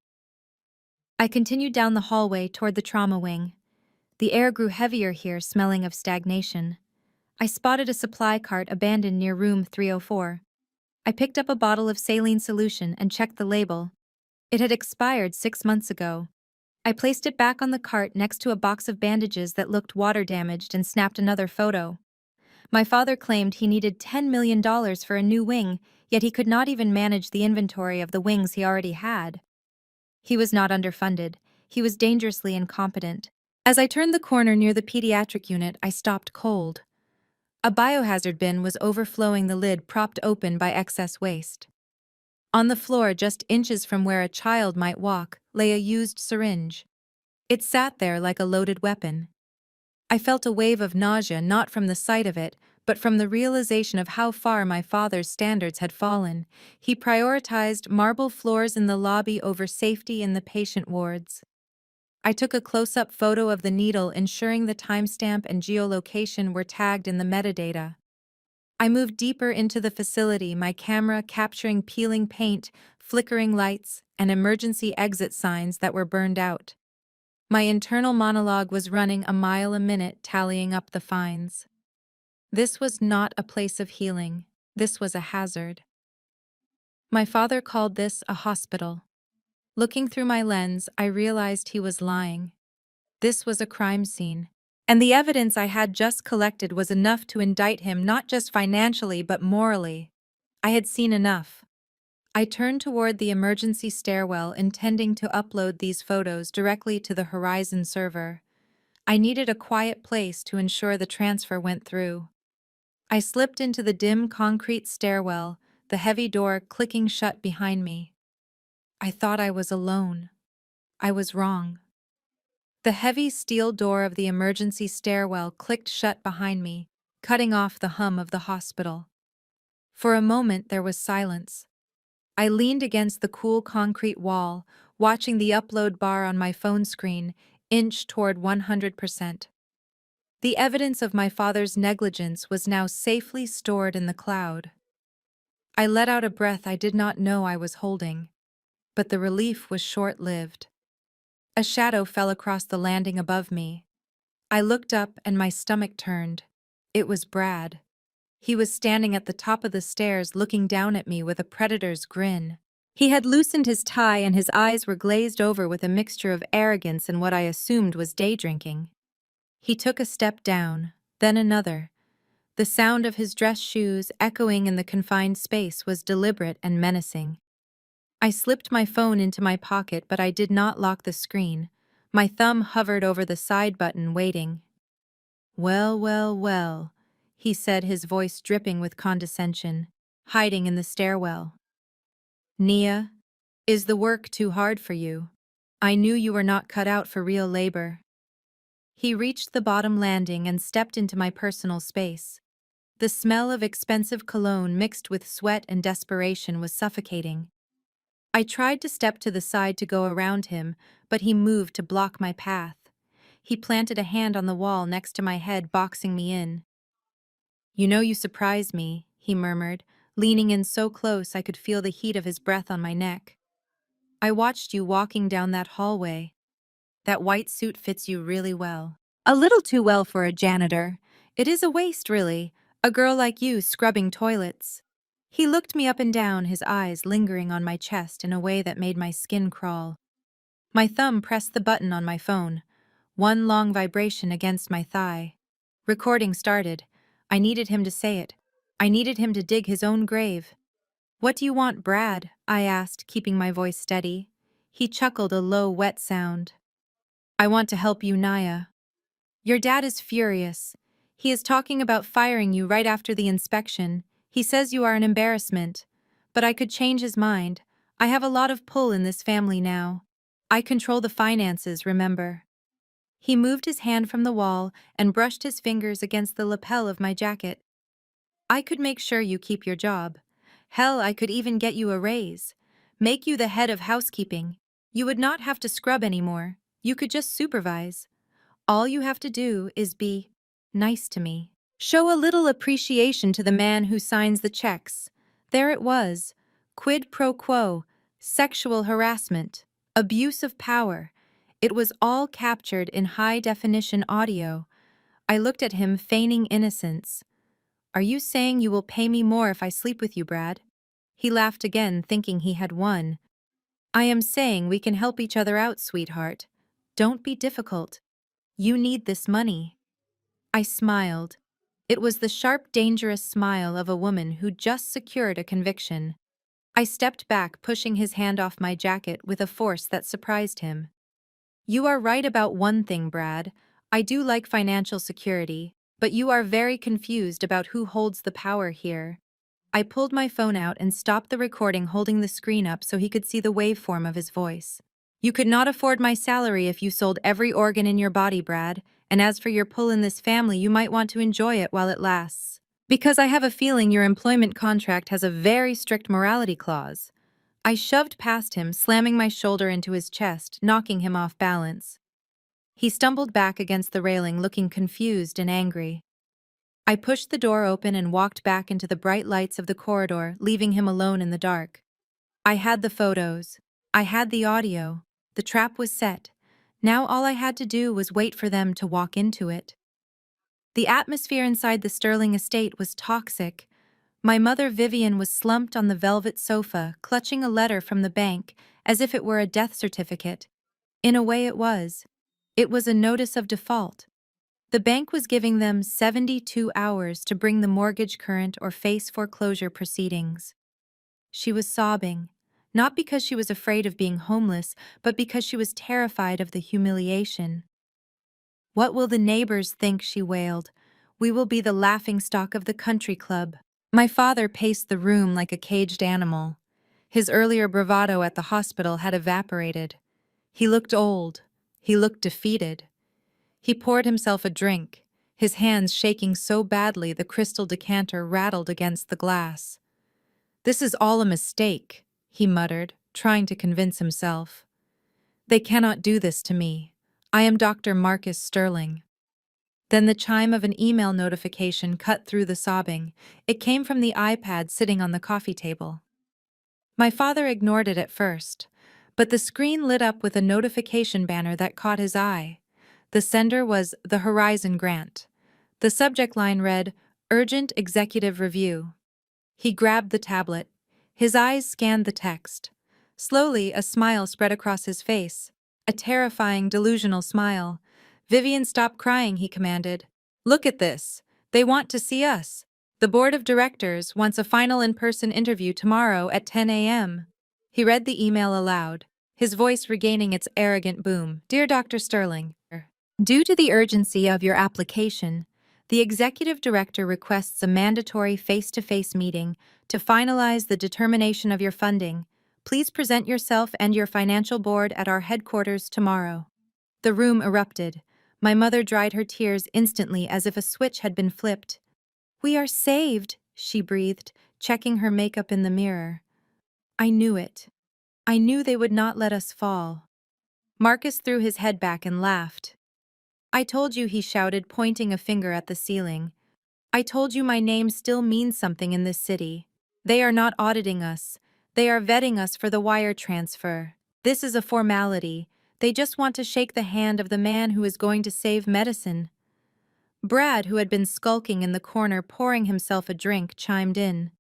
I continued down the hallway toward the trauma wing. The air grew heavier here, smelling of stagnation. I spotted a supply cart abandoned near room 304. I picked up a bottle of saline solution and checked the label. It had expired 6 months ago. I placed it back on the cart next to a box of bandages that looked water-damaged and snapped another photo. My father claimed he needed $10 million for a new wing, yet he could not even manage the inventory of the wings he already had. He was not underfunded. He was dangerously incompetent. As I turned the corner near the pediatric unit, I stopped cold. A biohazard bin was overflowing, the lid propped open by excess waste. On the floor, just inches from where a child might walk, lay a used syringe. It sat there like a loaded weapon. I felt a wave of nausea, not from the sight of it, but from the realization of how far my father's standards had fallen. He prioritized marble floors in the lobby over safety in the patient wards. I took a close-up photo of the needle, ensuring the timestamp and geolocation were tagged in the metadata. I moved deeper into the facility, my camera capturing peeling paint, flickering lights, and emergency exit signs that were burned out. My internal monologue was running a mile a minute, tallying up the fines. This was not a place of healing. This was a hazard. My father called this a hospital. Looking through my lens, I realized he was lying. This was a crime scene. And the evidence I had just collected was enough to indict him, not just financially but morally. I had seen enough. I turned toward the emergency stairwell, intending to upload these photos directly to the Horizon server. I needed a quiet place to ensure the transfer went through. I slipped into the dim concrete stairwell, the heavy door clicking shut behind me. I thought I was alone. I was wrong. The heavy steel door of the emergency stairwell clicked shut behind me, cutting off the hum of the hospital. For a moment there was silence. I leaned against the cool concrete wall, watching the upload bar on my phone screen inch toward 100%. The evidence of my father's negligence was now safely stored in the cloud. I let out a breath I did not know I was holding, but the relief was short-lived. A shadow fell across the landing above me. I looked up and my stomach turned. It was Brad. He was standing at the top of the stairs looking down at me with a predator's grin. He had loosened his tie and his eyes were glazed over with a mixture of arrogance and what I assumed was day drinking. He took a step down, then another. The sound of his dress shoes echoing in the confined space was deliberate and menacing. I slipped my phone into my pocket, but I did not lock the screen. My thumb hovered over the side button, waiting. "Well, well, well," he said, his voice dripping with condescension, hiding in the stairwell. "Nia, is the work too hard for you? I knew you were not cut out for real labor." He reached the bottom landing and stepped into my personal space. The smell of expensive cologne mixed with sweat and desperation was suffocating. I tried to step to the side to go around him, but he moved to block my path. He planted a hand on the wall next to my head, boxing me in. "You know you surprise me," he murmured, leaning in so close I could feel the heat of his breath on my neck. "I watched you walking down that hallway. That white suit fits you really well. A little too well for a janitor. It is a waste, really, a girl like you scrubbing toilets." He looked me up and down, his eyes lingering on my chest in a way that made my skin crawl. My thumb pressed the button on my phone. One long vibration against my thigh. Recording started. I needed him to say it. I needed him to dig his own grave. "What do you want, Brad?" I asked, keeping my voice steady. He chuckled, a low, wet sound. "I want to help you, Naya. Your dad is furious. He is talking about firing you right after the inspection. He says you are an embarrassment. But I could change his mind. I have a lot of pull in this family now. I control the finances, remember." He moved his hand from the wall and brushed his fingers against the lapel of my jacket. "I could make sure you keep your job. Hell, I could even get you a raise. Make you the head of housekeeping. You would not have to scrub anymore. You could just supervise. All you have to do is be nice to me. Show a little appreciation to the man who signs the checks." There it was. Quid pro quo, sexual harassment, abuse of power. It was all captured in high-definition audio. I looked at him, feigning innocence. "Are you saying you will pay me more if I sleep with you, Brad?" He laughed again, thinking he had won. "I am saying we can help each other out, sweetheart. Don't be difficult. You need this money." I smiled. It was the sharp, dangerous smile of a woman who just secured a conviction. I stepped back, pushing his hand off my jacket with a force that surprised him. "You are right about one thing, Brad. I do like financial security, but you are very confused about who holds the power here." I pulled my phone out and stopped the recording, holding the screen up so he could see the waveform of his voice. "You could not afford my salary if you sold every organ in your body, Brad, and as for your pull in this family, you might want to enjoy it while it lasts. Because I have a feeling your employment contract has a very strict morality clause." I shoved past him, slamming my shoulder into his chest, knocking him off balance. He stumbled back against the railing, looking confused and angry. I pushed the door open and walked back into the bright lights of the corridor, leaving him alone in the dark. I had the photos. I had the audio. The trap was set. Now all I had to do was wait for them to walk into it. The atmosphere inside the Sterling estate was toxic. My mother Vivian was slumped on the velvet sofa, clutching a letter from the bank as if it were a death certificate. In a way it was. It was a notice of default. The bank was giving them 72 hours to bring the mortgage current or face foreclosure proceedings. She was sobbing, not because she was afraid of being homeless, but because she was terrified of the humiliation. "What will the neighbors think?" she wailed. "We will be the laughingstock of the country club." My father paced the room like a caged animal. His earlier bravado at the hospital had evaporated. He looked old. He looked defeated. He poured himself a drink, his hands shaking so badly the crystal decanter rattled against the glass. "This is all a mistake," he muttered, trying to convince himself. "They cannot do this to me. I am Dr. Marcus Sterling." Then the chime of an email notification cut through the sobbing. It came from the iPad sitting on the coffee table. My father ignored it at first, but the screen lit up with a notification banner that caught his eye. The sender was the Horizon Grant. The subject line read, Urgent Executive Review. He grabbed the tablet. His eyes scanned the text. Slowly, a smile spread across his face. A terrifying, delusional smile. Vivian, stop crying, he commanded. Look at this. They want to see us. The board of directors wants a final in-person interview tomorrow at 10 a.m. He read the email aloud, his voice regaining its arrogant boom. Dear Dr. Sterling, due to the urgency of your application, the executive director requests a mandatory face-to-face meeting to finalize the determination of your funding. Please present yourself and your financial board at our headquarters tomorrow. The room erupted. My mother dried her tears instantly as if a switch had been flipped. We are saved, she breathed, checking her makeup in the mirror. I knew it. I knew they would not let us fall. Marcus threw his head back and laughed. I told you, he shouted, pointing a finger at the ceiling. I told you my name still means something in this city. They are not auditing us. They are vetting us for the wire transfer. This is a formality. They just want to shake the hand of the man who is going to save medicine. Brad, who had been skulking in the corner pouring himself a drink, chimed in.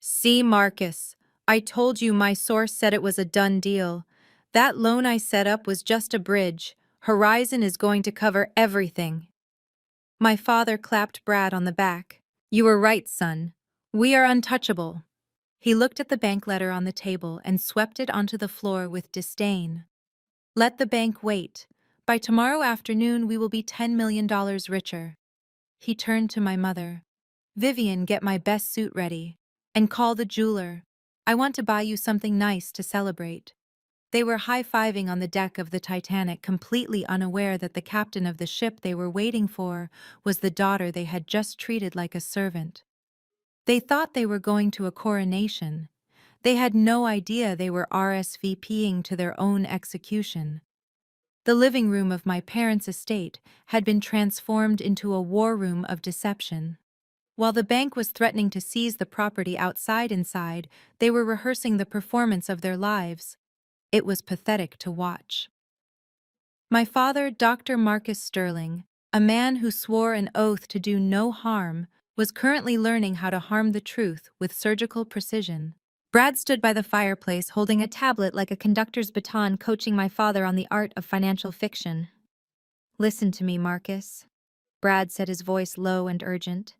See, Marcus, I told you my source said it was a done deal. That loan I set up was just a bridge. Horizon is going to cover everything. My father clapped Brad on the back. You were right, son. We are untouchable. He looked at the bank letter on the table and swept it onto the floor with disdain. Let the bank wait. By tomorrow afternoon we will be $10 million richer. He turned to my mother. Vivian, get my best suit ready. And call the jeweler. I want to buy you something nice to celebrate. They were high-fiving on the deck of the Titanic, completely unaware that the captain of the ship they were waiting for was the daughter they had just treated like a servant. They thought they were going to a coronation. They had no idea they were RSVPing to their own execution. The living room of my parents' estate had been transformed into a war room of deception. While the bank was threatening to seize the property inside, they were rehearsing the performance of their lives. It was pathetic to watch. My father, Dr. Marcus Sterling, a man who swore an oath to do no harm, was currently learning how to harm the truth with surgical precision. Brad stood by the fireplace holding a tablet like a conductor's baton, coaching my father on the art of financial fiction. Listen to me, Marcus. Brad said, his voice low and urgent.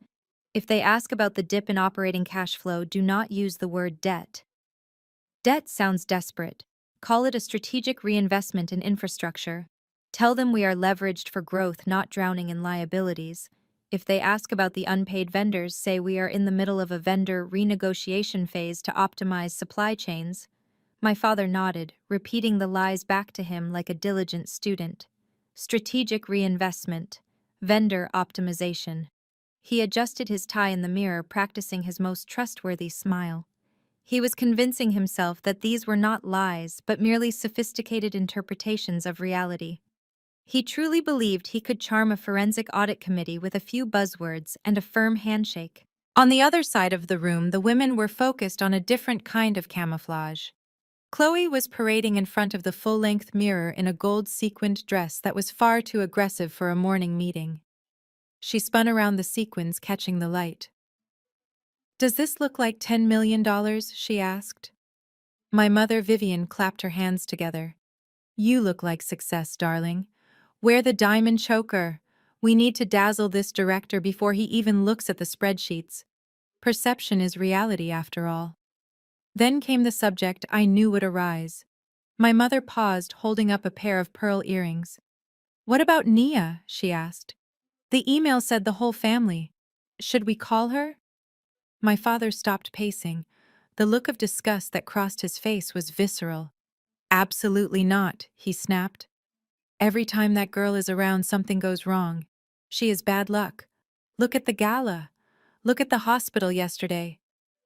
If they ask about the dip in operating cash flow, do not use the word debt. Debt sounds desperate. Call it a strategic reinvestment in infrastructure. Tell them we are leveraged for growth, not drowning in liabilities. If they ask about the unpaid vendors, say we are in the middle of a vendor renegotiation phase to optimize supply chains. My father nodded, repeating the lies back to him like a diligent student. Strategic reinvestment. Vendor optimization. He adjusted his tie in the mirror, practicing his most trustworthy smile. He was convincing himself that these were not lies, but merely sophisticated interpretations of reality. He truly believed he could charm a forensic audit committee with a few buzzwords and a firm handshake. On the other side of the room, the women were focused on a different kind of camouflage. Chloe was parading in front of the full-length mirror in a gold-sequined dress that was far too aggressive for a morning meeting. She spun around the sequins, catching the light. Does this look like $10 million? She asked. My mother, Vivian, clapped her hands together. You look like success, darling. Wear the diamond choker. We need to dazzle this director before he even looks at the spreadsheets. Perception is reality, after all. Then came the subject I knew would arise. My mother paused, holding up a pair of pearl earrings. What about Nia? She asked. The email said the whole family. Should we call her? My father stopped pacing. The look of disgust that crossed his face was visceral. Absolutely not, he snapped. Every time that girl is around, something goes wrong. She is bad luck. Look at the gala. Look at the hospital yesterday.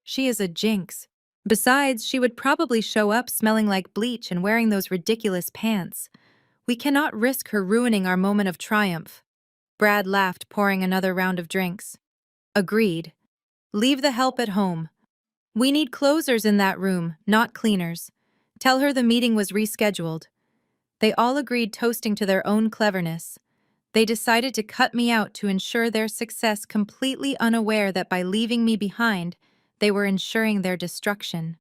She is a jinx. Besides, she would probably show up smelling like bleach and wearing those ridiculous pants. We cannot risk her ruining our moment of triumph. Brad laughed, pouring another round of drinks. Agreed. Leave the help at home. We need closers in that room, not cleaners. Tell her the meeting was rescheduled. They all agreed, toasting to their own cleverness. They decided to cut me out to ensure their success, completely unaware that by leaving me behind, they were ensuring their destruction.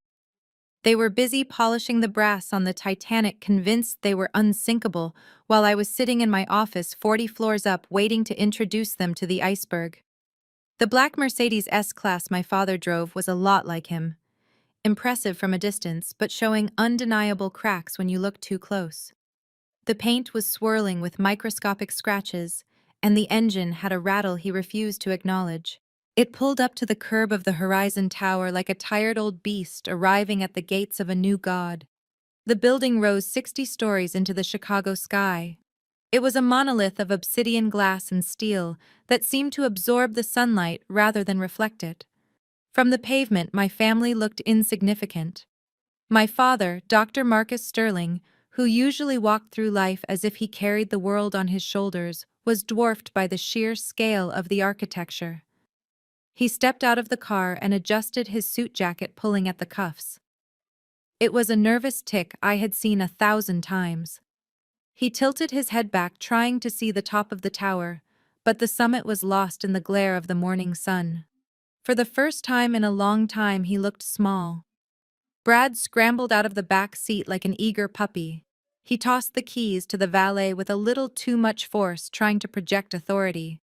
They were busy polishing the brass on the Titanic, convinced they were unsinkable, while I was sitting in my office 40 floors up waiting to introduce them to the iceberg. The black Mercedes S-Class my father drove was a lot like him. Impressive from a distance, but showing undeniable cracks when you looked too close. The paint was swirling with microscopic scratches, and the engine had a rattle he refused to acknowledge. It pulled up to the curb of the Horizon Tower like a tired old beast arriving at the gates of a new god. The building rose 60 stories into the Chicago sky. It was a monolith of obsidian glass and steel that seemed to absorb the sunlight rather than reflect it. From the pavement, my family looked insignificant. My father, Dr. Marcus Sterling, who usually walked through life as if he carried the world on his shoulders, was dwarfed by the sheer scale of the architecture. He stepped out of the car and adjusted his suit jacket, pulling at the cuffs. It was a nervous tic I had seen 1,000 times. He tilted his head back, trying to see the top of the tower, but the summit was lost in the glare of the morning sun. For the first time in a long time, he looked small. Brad scrambled out of the back seat like an eager puppy. He tossed the keys to the valet with a little too much force, trying to project authority.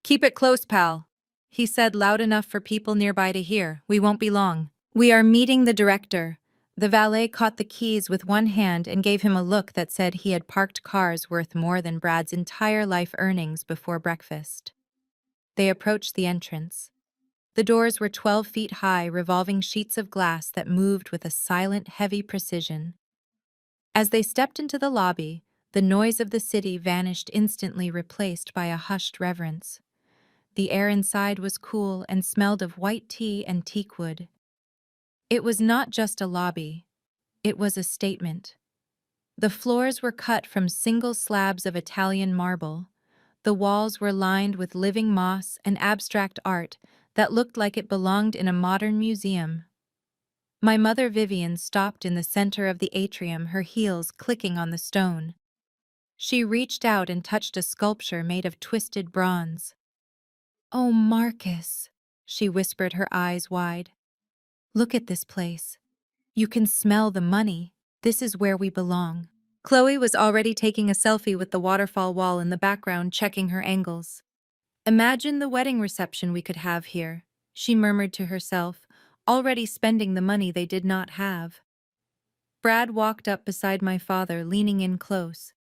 "Keep it close, pal," he said loud enough for people nearby to hear. "We won't be long. We are meeting the director." The valet caught the keys with one hand and gave him a look that said he had parked cars worth more than Brad's entire life earnings before breakfast. They approached the entrance. The doors were 12 feet high, revolving sheets of glass that moved with a silent, heavy precision. As they stepped into the lobby, the noise of the city vanished, instantly replaced by a hushed reverence. The air inside was cool and smelled of white tea and teakwood. It was not just a lobby. It was a statement. The floors were cut from single slabs of Italian marble. The walls were lined with living moss and abstract art that looked like it belonged in a modern museum. My mother Vivian stopped in the center of the atrium, her heels clicking on the stone. She reached out and touched a sculpture made of twisted bronze. "Oh, Marcus," she whispered, her eyes wide. "Look at this place. You can smell the money. This is where we belong." Chloe was already taking a selfie with the waterfall wall in the background, checking her angles. "Imagine the wedding reception we could have here," she murmured to herself, already spending the money they did not have. Brad walked up beside my father, leaning in close.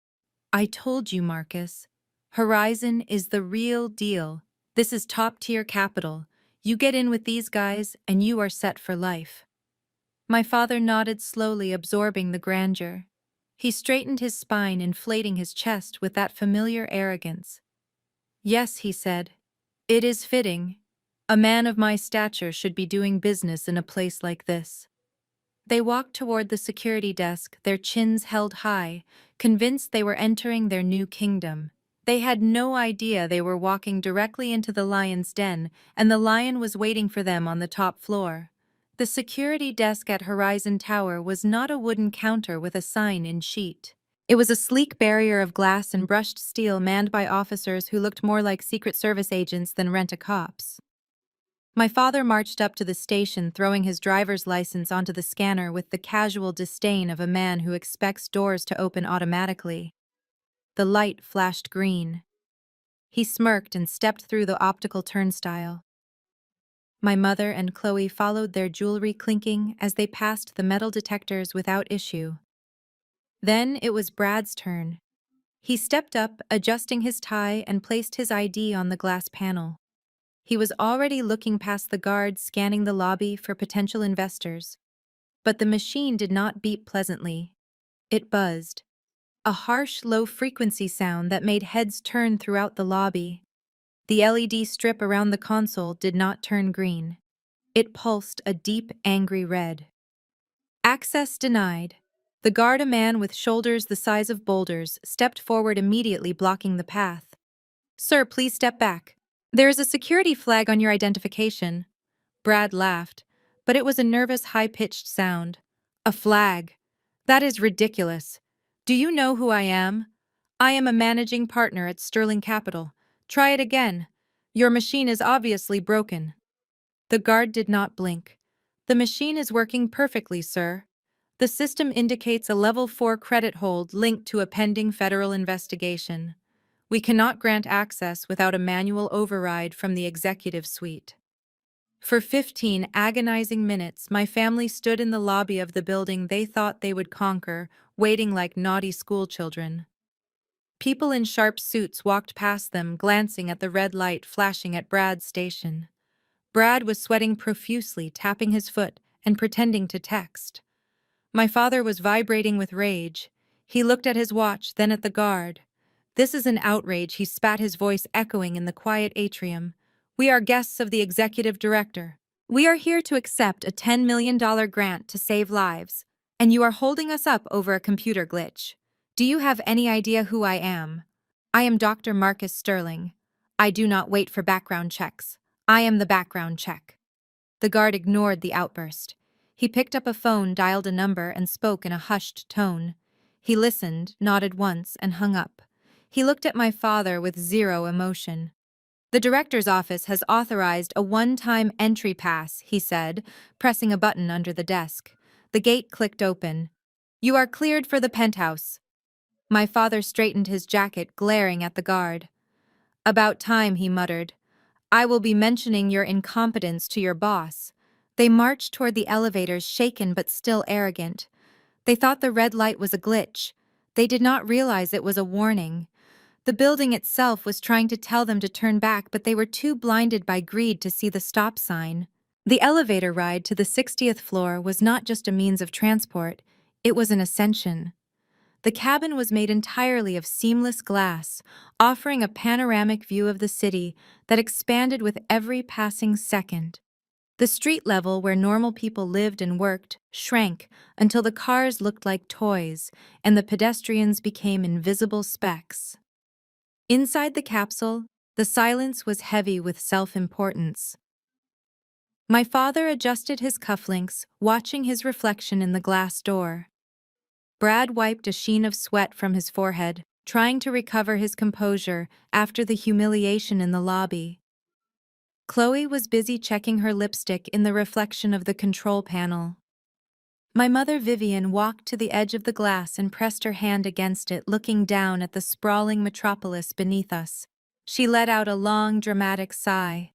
"I told you, Marcus. Horizon is the real deal. This is top-tier capital. You get in with these guys, and you are set for life." My father nodded slowly, absorbing the grandeur. He straightened his spine, inflating his chest with that familiar arrogance. "Yes," he said. "It is fitting. A man of my stature should be doing business in a place like this." They walked toward the security desk, their chins held high, convinced they were entering their new kingdom. They had no idea they were walking directly into the lion's den, and the lion was waiting for them on the top floor. The security desk at Horizon Tower was not a wooden counter with a sign in sheet. It was a sleek barrier of glass and brushed steel manned by officers who looked more like Secret Service agents than rent-a-cops. My father marched up to the station, throwing his driver's license onto the scanner with the casual disdain of a man who expects doors to open automatically. The light flashed green. He smirked and stepped through the optical turnstile. My mother and Chloe followed, their jewelry clinking as they passed the metal detectors without issue. Then it was Brad's turn. He stepped up, adjusting his tie, and placed his ID on the glass panel. He was already looking past the guards, scanning the lobby for potential investors. But the machine did not beep pleasantly. It buzzed. A harsh, low-frequency sound that made heads turn throughout the lobby. The LED strip around the console did not turn green. It pulsed a deep, angry red. "Access denied." The guard, a man with shoulders the size of boulders, stepped forward, immediately blocking the path. "Sir, please step back. There is a security flag on your identification." Brad laughed, but it was a nervous, high-pitched sound. "A flag. That is ridiculous. Do you know who I am? I am a managing partner at Sterling Capital. Try it again. Your machine is obviously broken. The guard did not blink. The machine is working perfectly, sir. The system indicates a level 4 credit hold linked to a pending federal investigation. We cannot grant access without a manual override from the executive suite. For 15 agonizing minutes, my family stood in the lobby of the building they thought they would conquer, waiting like naughty schoolchildren. People in sharp suits walked past them, glancing at the red light flashing at Brad's station. Brad was sweating profusely, tapping his foot and pretending to text. My father was vibrating with rage. He looked at his watch, then at the guard. This is an outrage, he spat, his voice echoing in the quiet atrium. We are guests of the executive director. We are here to accept a $10 million grant to save lives, and you are holding us up over a computer glitch. Do you have any idea who I am? I am Dr. Marcus Sterling. I do not wait for background checks. I am the background check. The guard ignored the outburst. He picked up a phone, dialed a number, and spoke in a hushed tone. He listened, nodded once, and hung up. He looked at my father with zero emotion. The director's office has authorized a one-time entry pass, he said, pressing a button under the desk. The gate clicked open. You are cleared for the penthouse. My father straightened his jacket, glaring at the guard. About time, he muttered. I will be mentioning your incompetence to your boss. They marched toward the elevators, shaken but still arrogant. They thought the red light was a glitch. They did not realize it was a warning. The building itself was trying to tell them to turn back, but they were too blinded by greed to see the stop sign. The elevator ride to the 60th floor was not just a means of transport, it was an ascension. The cabin was made entirely of seamless glass, offering a panoramic view of the city that expanded with every passing second. The street level where normal people lived and worked shrank until the cars looked like toys and the pedestrians became invisible specks. Inside the capsule, the silence was heavy with self-importance. My father adjusted his cufflinks, watching his reflection in the glass door. Brad wiped a sheen of sweat from his forehead, trying to recover his composure after the humiliation in the lobby. Chloe was busy checking her lipstick in the reflection of the control panel. My mother Vivian walked to the edge of the glass and pressed her hand against it, looking down at the sprawling metropolis beneath us. She let out a long, dramatic sigh.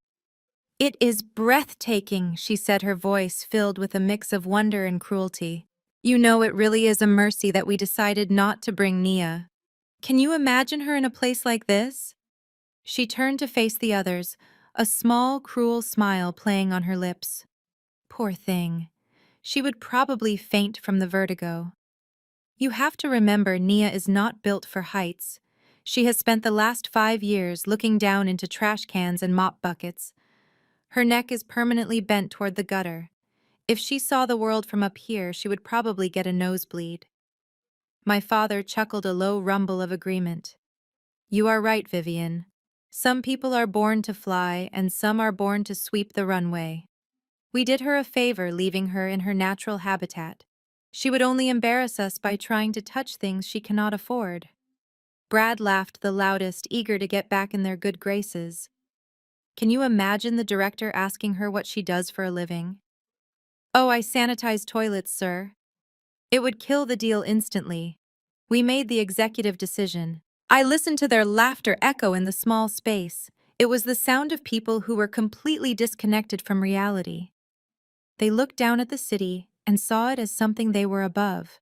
It is breathtaking, she said, her voice filled with a mix of wonder and cruelty. You know, it really is a mercy that we decided not to bring Nia. Can you imagine her in a place like this? She turned to face the others, a small, cruel smile playing on her lips. Poor thing. She would probably faint from the vertigo. You have to remember, Nia is not built for heights. She has spent the last 5 years looking down into trash cans and mop buckets. Her neck is permanently bent toward the gutter. If she saw the world from up here, she would probably get a nosebleed. My father chuckled a low rumble of agreement. You are right, Vivian. Some people are born to fly, and some are born to sweep the runway. We did her a favor leaving her in her natural habitat. She would only embarrass us by trying to touch things she cannot afford. Brad laughed the loudest, eager to get back in their good graces. Can you imagine the director asking her what she does for a living? Oh, I sanitize toilets, sir. It would kill the deal instantly. We made the executive decision. I listened to their laughter echo in the small space. It was the sound of people who were completely disconnected from reality. They looked down at the city and saw it as something they were above.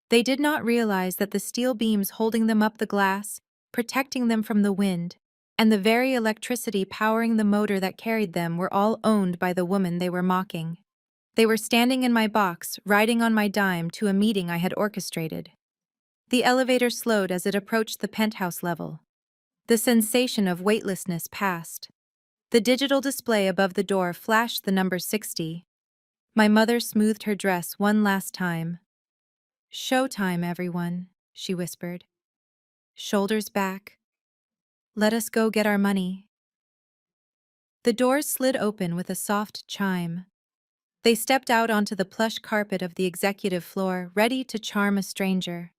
They did not realize that the steel beams holding them up the glass, protecting them from the wind, and the very electricity powering the motor that carried them were all owned by the woman they were mocking. They were standing in my box, riding on my dime to a meeting I had orchestrated. The elevator slowed as it approached the penthouse level. The sensation of weightlessness passed. The digital display above the door flashed the number 60. My mother smoothed her dress one last time. Showtime, everyone, she whispered. Shoulders back. Let us go get our money. The doors slid open with a soft chime. They stepped out onto the plush carpet of the executive floor, ready to charm a stranger.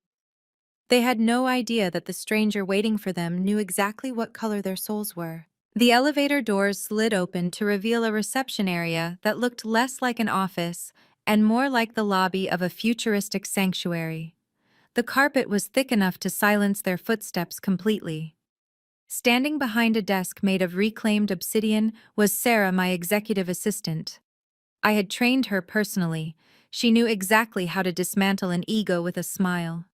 They had no idea that the stranger waiting for them knew exactly what color their souls were. The elevator doors slid open to reveal a reception area that looked less like an office and more like the lobby of a futuristic sanctuary. The carpet was thick enough to silence their footsteps completely. Standing behind a desk made of reclaimed obsidian was Sarah, my executive assistant. I had trained her personally. She knew exactly how to dismantle an ego with a smile.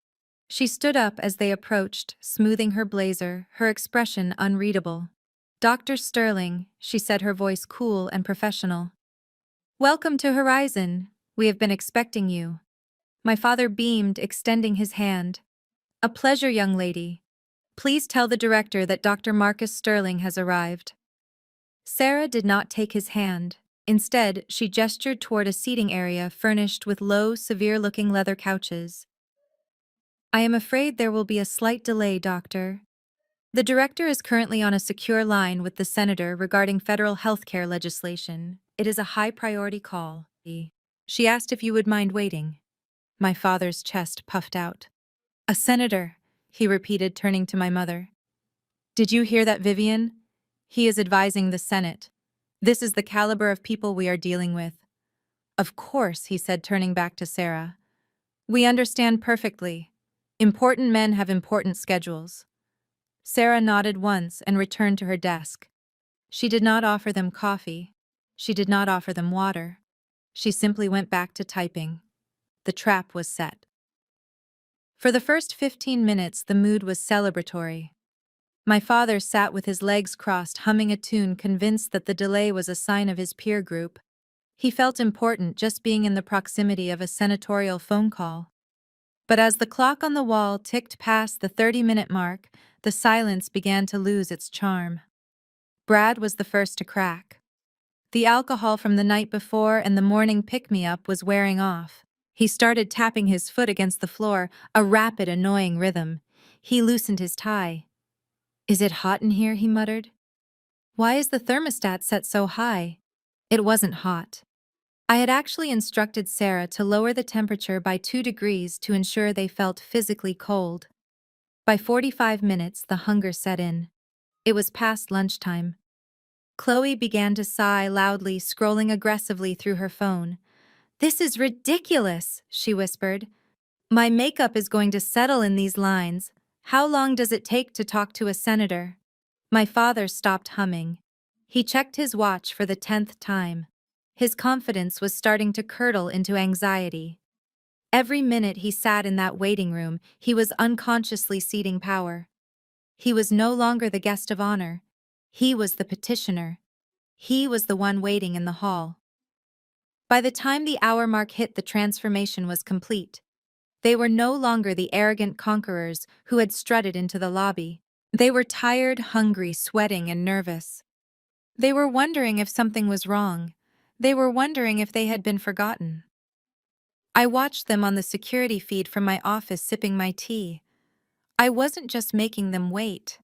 She stood up as they approached, smoothing her blazer, her expression unreadable. "Dr. Sterling," she said, her voice cool and professional. "Welcome to Horizon. We have been expecting you." My father beamed, extending his hand. "A pleasure, young lady. Please tell the director that Dr. Marcus Sterling has arrived." Sarah did not take his hand. Instead, she gestured toward a seating area furnished with low, severe-looking leather couches. "I am afraid there will be a slight delay, Doctor. The director is currently on a secure line with the senator regarding federal health care legislation. It is a high-priority call." She asked if you would mind waiting. My father's chest puffed out. "A senator," he repeated, turning to my mother. "Did you hear that, Vivian? He is advising the Senate. This is the caliber of people we are dealing with." "Of course," he said, turning back to Sarah. "We understand perfectly. Important men have important schedules." Sarah nodded once and returned to her desk. She did not offer them coffee. She did not offer them water. She simply went back to typing. The trap was set. For the first 15 minutes, the mood was celebratory. My father sat with his legs crossed, humming a tune, convinced that the delay was a sign of his peer group. He felt important just being in the proximity of a senatorial phone call. But as the clock on the wall ticked past the 30-minute mark, the silence began to lose its charm. Brad was the first to crack. The alcohol from the night before and the morning pick-me-up was wearing off. He started tapping his foot against the floor, a rapid, annoying rhythm. He loosened his tie. "Is it hot in here?" he muttered. "Why is the thermostat set so high?" It wasn't hot. I had actually instructed Sarah to lower the temperature by 2 degrees to ensure they felt physically cold. By 45 minutes, the hunger set in. It was past lunchtime. Chloe began to sigh loudly, scrolling aggressively through her phone. "This is ridiculous," she whispered. "My makeup is going to settle in these lines. How long does it take to talk to a senator?" My father stopped humming. He checked his watch for the 10th time. His confidence was starting to curdle into anxiety. Every minute he sat in that waiting room, he was unconsciously ceding power. He was no longer the guest of honor. He was the petitioner. He was the one waiting in the hall. By the time the hour mark hit, the transformation was complete. They were no longer the arrogant conquerors who had strutted into the lobby. They were tired, hungry, sweating, and nervous. They were wondering if something was wrong. They were wondering if they had been forgotten. I watched them on the security feed from my office, sipping my tea. I wasn't just making them wait.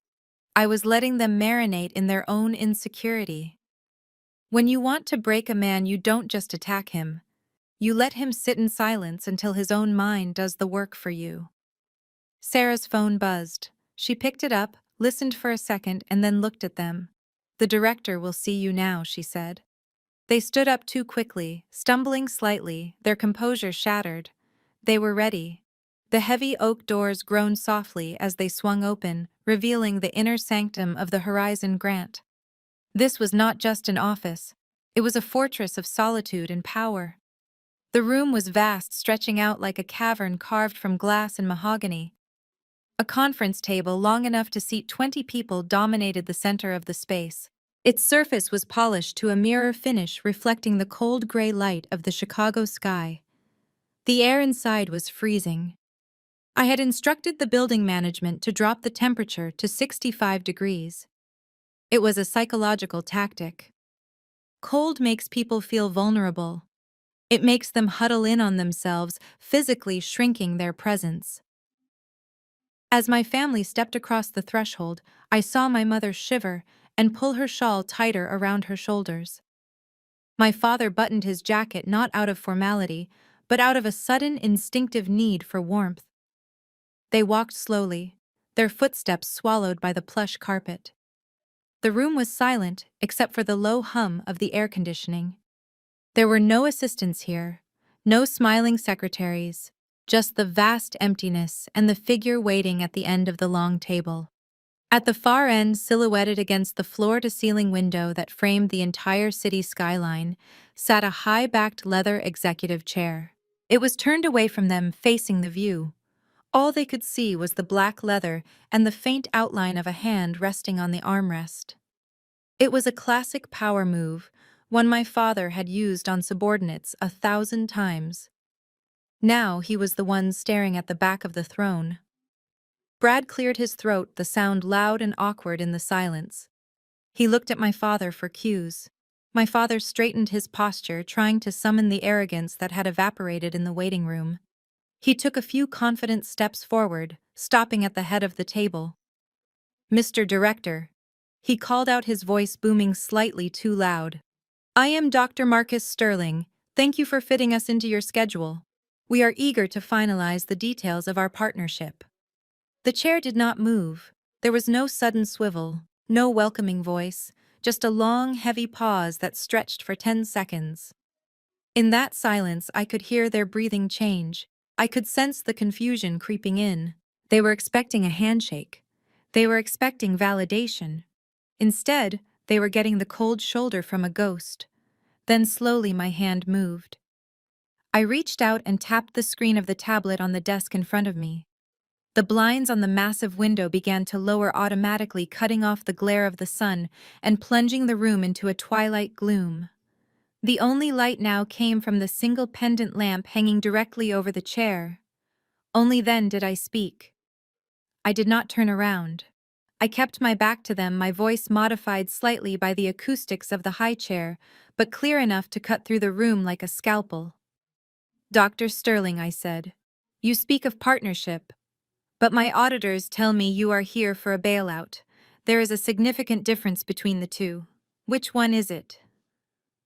I was letting them marinate in their own insecurity. When you want to break a man, you don't just attack him. You let him sit in silence until his own mind does the work for you. Sarah's phone buzzed. She picked it up, listened for a second, and then looked at them. "The director will see you now," she said. They stood up too quickly, stumbling slightly, their composure shattered. They were ready. The heavy oak doors groaned softly as they swung open, revealing the inner sanctum of the Horizon Grant. This was not just an office. It was a fortress of solitude and power. The room was vast, stretching out like a cavern carved from glass and mahogany. A conference table long enough to seat 20 people dominated the center of the space. Its surface was polished to a mirror finish, reflecting the cold gray light of the Chicago sky. The air inside was freezing. I had instructed the building management to drop the temperature to 65 degrees. It was a psychological tactic. Cold makes people feel vulnerable. It makes them huddle in on themselves, physically shrinking their presence. As my family stepped across the threshold, I saw my mother shiver and pull her shawl tighter around her shoulders. My father buttoned his jacket not out of formality, but out of a sudden instinctive need for warmth. They walked slowly, their footsteps swallowed by the plush carpet. The room was silent except for the low hum of the air conditioning. There were no assistants here, no smiling secretaries, just the vast emptiness and the figure waiting at the end of the long table. At the far end, silhouetted against the floor-to-ceiling window that framed the entire city skyline, sat a high-backed leather executive chair. It was turned away from them, facing the view. All they could see was the black leather and the faint outline of a hand resting on the armrest. It was a classic power move, one my father had used on subordinates 1,000 times. Now he was the one staring at the back of the throne. Brad cleared his throat, the sound loud and awkward in the silence. He looked at my father for cues. My father straightened his posture, trying to summon the arrogance that had evaporated in the waiting room. He took a few confident steps forward, stopping at the head of the table. "Mr. Director," he called out, his voice booming slightly too loud. "I am Dr. Marcus Sterling. Thank you for fitting us into your schedule. We are eager to finalize the details of our partnership." The chair did not move. There was no sudden swivel, no welcoming voice, just a long, heavy pause that stretched for 10 seconds. In that silence, I could hear their breathing change. I could sense the confusion creeping in. They were expecting a handshake. They were expecting validation. Instead, they were getting the cold shoulder from a ghost. Then slowly my hand moved. I reached out and tapped the screen of the tablet on the desk in front of me. The blinds on the massive window began to lower automatically, cutting off the glare of the sun and plunging the room into a twilight gloom. The only light now came from the single pendant lamp hanging directly over the chair. Only then did I speak. I did not turn around. I kept my back to them, my voice modified slightly by the acoustics of the high chair, but clear enough to cut through the room like a scalpel. "Dr. Sterling," I said, "you speak of partnership, but my auditors tell me you are here for a bailout. There is a significant difference between the two. Which one is it?"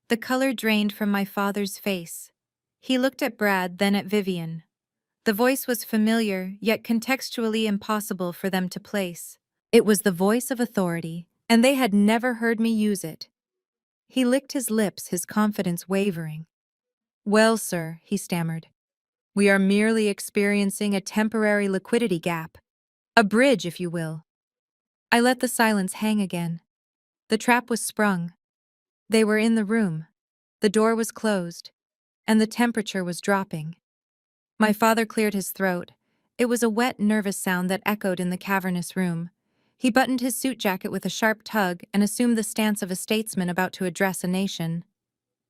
The color drained from my father's face. He looked at Brad, then at Vivian. The voice was familiar, yet contextually impossible for them to place. It was the voice of authority, and they had never heard me use it. He licked his lips, his confidence wavering. "Well, sir," he stammered, "we are merely experiencing a temporary liquidity gap. A bridge, if you will." I let the silence hang again. The trap was sprung. They were in the room. The door was closed, and the temperature was dropping. My father cleared his throat. It was a wet, nervous sound that echoed in the cavernous room. He buttoned his suit jacket with a sharp tug and assumed the stance of a statesman about to address a nation.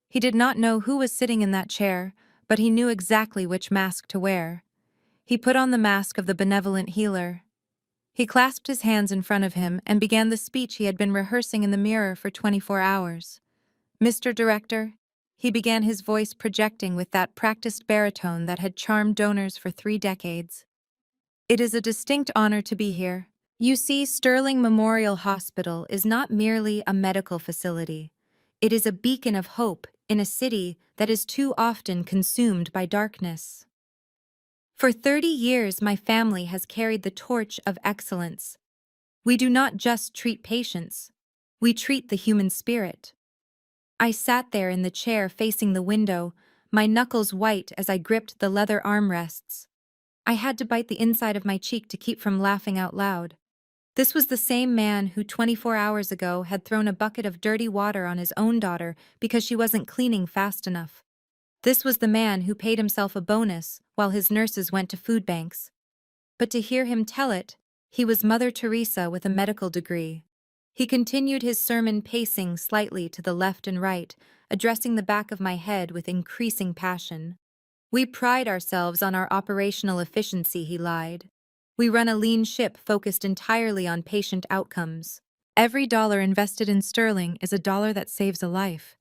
He did not know who was sitting in that chair, but he knew exactly which mask to wear. He put on the mask of the benevolent healer. He clasped his hands in front of him and began the speech he had been rehearsing in the mirror for 24 hours. "Mr. Director," he began, his voice projecting with that practiced baritone that had charmed donors for 3 decades. "It is a distinct honor to be here. You see, Sterling Memorial Hospital is not merely a medical facility. It is a beacon of hope in a city that is too often consumed by darkness. For 30 years, my family has carried the torch of excellence. We do not just treat patients. We treat the human spirit." I sat there in the chair facing the window, my knuckles white as I gripped the leather armrests. I had to bite the inside of my cheek to keep from laughing out loud. This was the same man who 24 hours ago had thrown a bucket of dirty water on his own daughter because she wasn't cleaning fast enough. This was the man who paid himself a bonus while his nurses went to food banks. But to hear him tell it, he was Mother Teresa with a medical degree. He continued his sermon, pacing slightly to the left and right, addressing the back of my head with increasing passion. "We pride ourselves on our operational efficiency," he lied. "We run a lean ship focused entirely on patient outcomes. Every dollar invested in Sterling is a dollar that saves a life.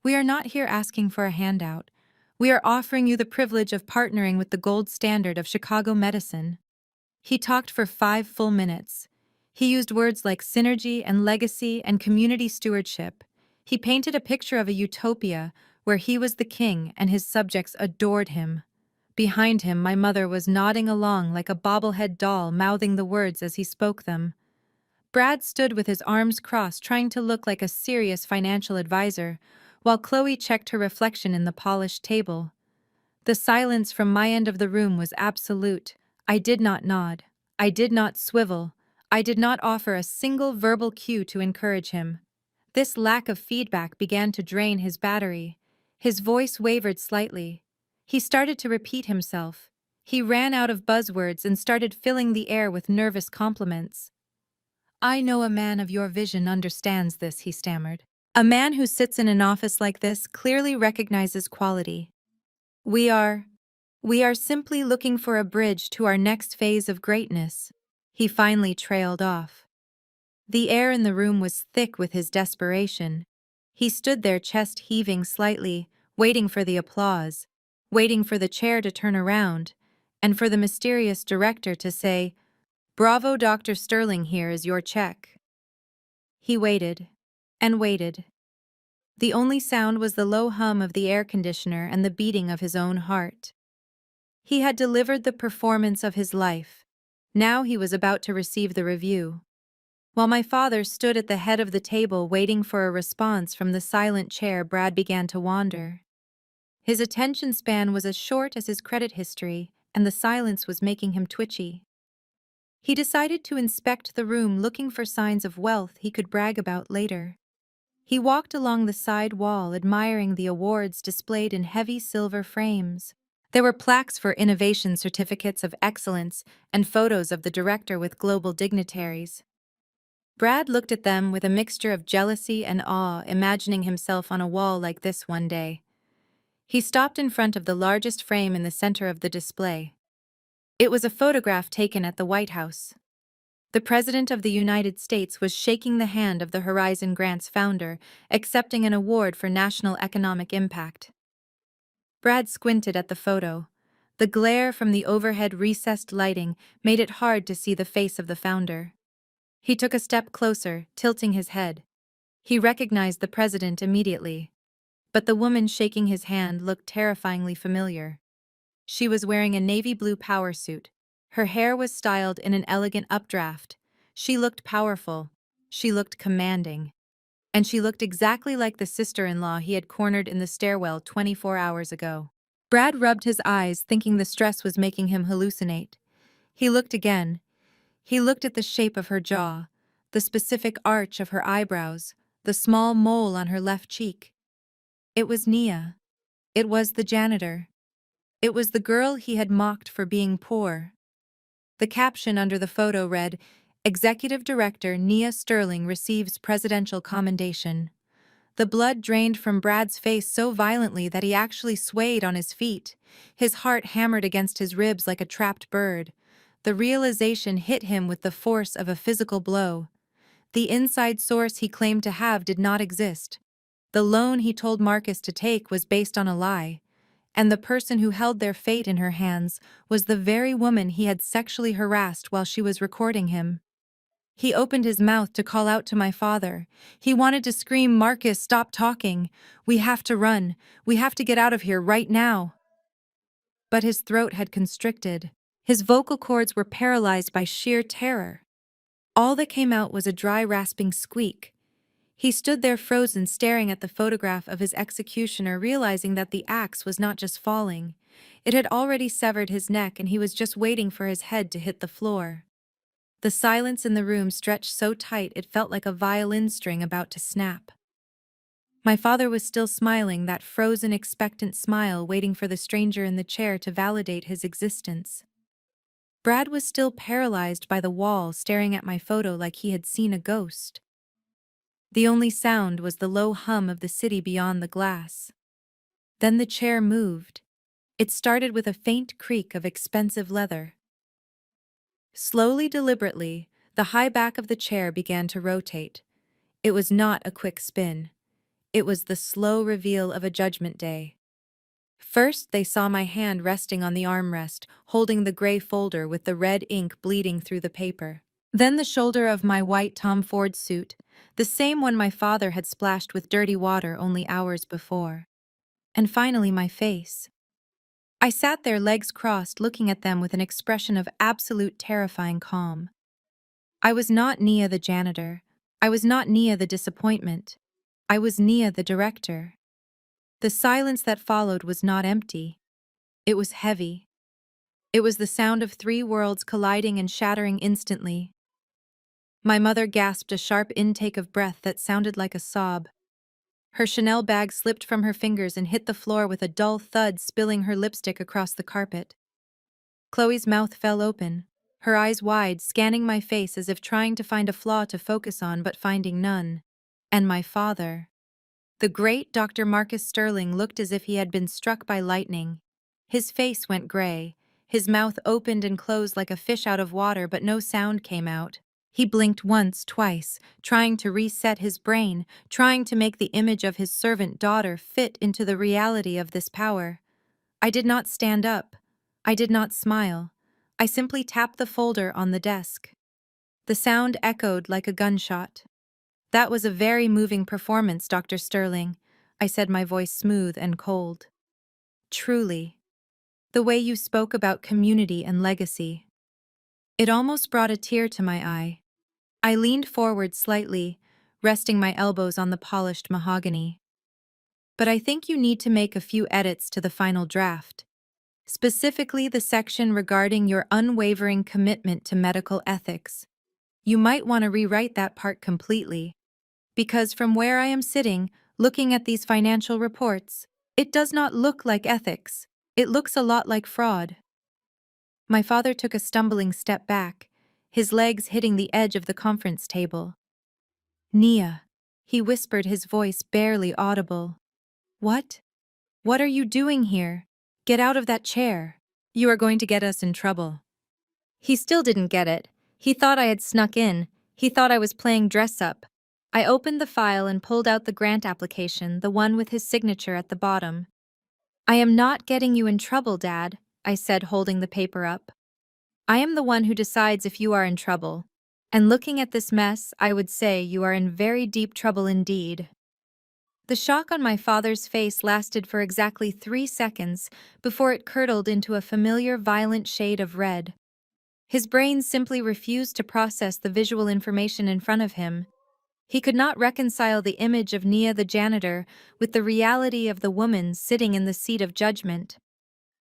We are not here asking for a handout. We are offering you the privilege of partnering with the gold standard of Chicago medicine." He talked for 5 full minutes. He used words like synergy and legacy and community stewardship. He painted a picture of a utopia where he was the king and his subjects adored him. Behind him, my mother was nodding along like a bobblehead doll, mouthing the words as he spoke them. Brad stood with his arms crossed, trying to look like a serious financial advisor, while Chloe checked her reflection in the polished table. The silence from my end of the room was absolute. I did not nod. I did not swivel. I did not offer a single verbal cue to encourage him. This lack of feedback began to drain his battery. His voice wavered slightly. He started to repeat himself. He ran out of buzzwords and started filling the air with nervous compliments. "I know a man of your vision understands this," he stammered. "A man who sits in an office like this clearly recognizes quality. We are simply looking for a bridge to our next phase of greatness." He finally trailed off. The air in the room was thick with his desperation. He stood there, chest heaving slightly, waiting for the applause, waiting for the chair to turn around, and for the mysterious director to say, "Bravo, Dr. Sterling, here is your check." He waited, and waited. The only sound was the low hum of the air conditioner and the beating of his own heart. He had delivered the performance of his life. Now he was about to receive the review. While my father stood at the head of the table waiting for a response from the silent chair, Brad began to wander. His attention span was as short as his credit history, and the silence was making him twitchy. He decided to inspect the room, looking for signs of wealth he could brag about later. He walked along the side wall, admiring the awards displayed in heavy silver frames. There were plaques for innovation, certificates of excellence, and photos of the director with global dignitaries. Brad looked at them with a mixture of jealousy and awe, imagining himself on a wall like this one day. He stopped in front of the largest frame in the center of the display. It was a photograph taken at the White House. The President of the United States was shaking the hand of the Horizon Grant's founder, accepting an award for national economic impact. Brad squinted at the photo. The glare from the overhead recessed lighting made it hard to see the face of the founder. He took a step closer, tilting his head. He recognized the president immediately. But the woman shaking his hand looked terrifyingly familiar. She was wearing a navy blue power suit. Her hair was styled in an elegant updraft. She looked powerful. She looked commanding. And she looked exactly like the sister-in-law he had cornered in the stairwell 24 hours ago. Brad rubbed his eyes, thinking the stress was making him hallucinate. He looked again. He looked at the shape of her jaw, the specific arch of her eyebrows, the small mole on her left cheek. It was Nia. It was the janitor. It was the girl he had mocked for being poor. The caption under the photo read, "Executive Director Nia Sterling receives presidential commendation." The blood drained from Brad's face so violently that he actually swayed on his feet. His heart hammered against his ribs like a trapped bird. The realization hit him with the force of a physical blow. The inside source he claimed to have did not exist. The loan he told Marcus to take was based on a lie. And the person who held their fate in her hands was the very woman he had sexually harassed while she was recording him. He opened his mouth to call out to my father. He wanted to scream, "Marcus, stop talking. We have to run. We have to get out of here right now." But his throat had constricted. His vocal cords were paralyzed by sheer terror. All that came out was a dry, rasping squeak. He stood there frozen, staring at the photograph of his executioner, realizing that the axe was not just falling. It had already severed his neck, and he was just waiting for his head to hit the floor. The silence in the room stretched so tight it felt like a violin string about to snap. My father was still smiling, that frozen, expectant smile, waiting for the stranger in the chair to validate his existence. Brad was still paralyzed by the wall, staring at my photo like he had seen a ghost. The only sound was the low hum of the city beyond the glass. Then the chair moved. It started with a faint creak of expensive leather. Slowly, deliberately, the high back of the chair began to rotate. It was not a quick spin. It was the slow reveal of a judgment day. First, they saw my hand resting on the armrest, holding the gray folder with the red ink bleeding through the paper. Then the shoulder of my white Tom Ford suit, the same one my father had splashed with dirty water only hours before. And finally my face. I sat there, legs crossed, looking at them with an expression of absolute terrifying calm. I was not Nia the janitor. I was not Nia the disappointment. I was Nia the director. The silence that followed was not empty. It was heavy. It was the sound of three worlds colliding and shattering instantly. My mother gasped a sharp intake of breath that sounded like a sob. Her Chanel bag slipped from her fingers and hit the floor with a dull thud, spilling her lipstick across the carpet. Chloe's mouth fell open, her eyes wide, scanning my face as if trying to find a flaw to focus on but finding none. And my father. The great Dr. Marcus Sterling looked as if he had been struck by lightning. His face went gray, his mouth opened and closed like a fish out of water, but no sound came out. He blinked once, twice, trying to reset his brain, trying to make the image of his servant daughter fit into the reality of this power. I did not stand up. I did not smile. I simply tapped the folder on the desk. The sound echoed like a gunshot. "That was a very moving performance, Dr. Sterling," I said, my voice smooth and cold. "Truly. The way you spoke about community and legacy. It almost brought a tear to my eye." I leaned forward slightly, resting my elbows on the polished mahogany. "But I think you need to make a few edits to the final draft. Specifically the section regarding your unwavering commitment to medical ethics. You might want to rewrite that part completely. Because from where I am sitting, looking at these financial reports, it does not look like ethics. It looks a lot like fraud." My father took a stumbling step back, his legs hitting the edge of the conference table. "Nia," he whispered, his voice barely audible. "What? What are you doing here? Get out of that chair. You are going to get us in trouble." He still didn't get it. He thought I had snuck in. He thought I was playing dress-up. I opened the file and pulled out the grant application, the one with his signature at the bottom. "I am not getting you in trouble, Dad," I said, holding the paper up. "I am the one who decides if you are in trouble. And looking at this mess, I would say you are in very deep trouble indeed." The shock on my father's face lasted for exactly 3 seconds before it curdled into a familiar violent shade of red. His brain simply refused to process the visual information in front of him. He could not reconcile the image of Nia the janitor with the reality of the woman sitting in the seat of judgment.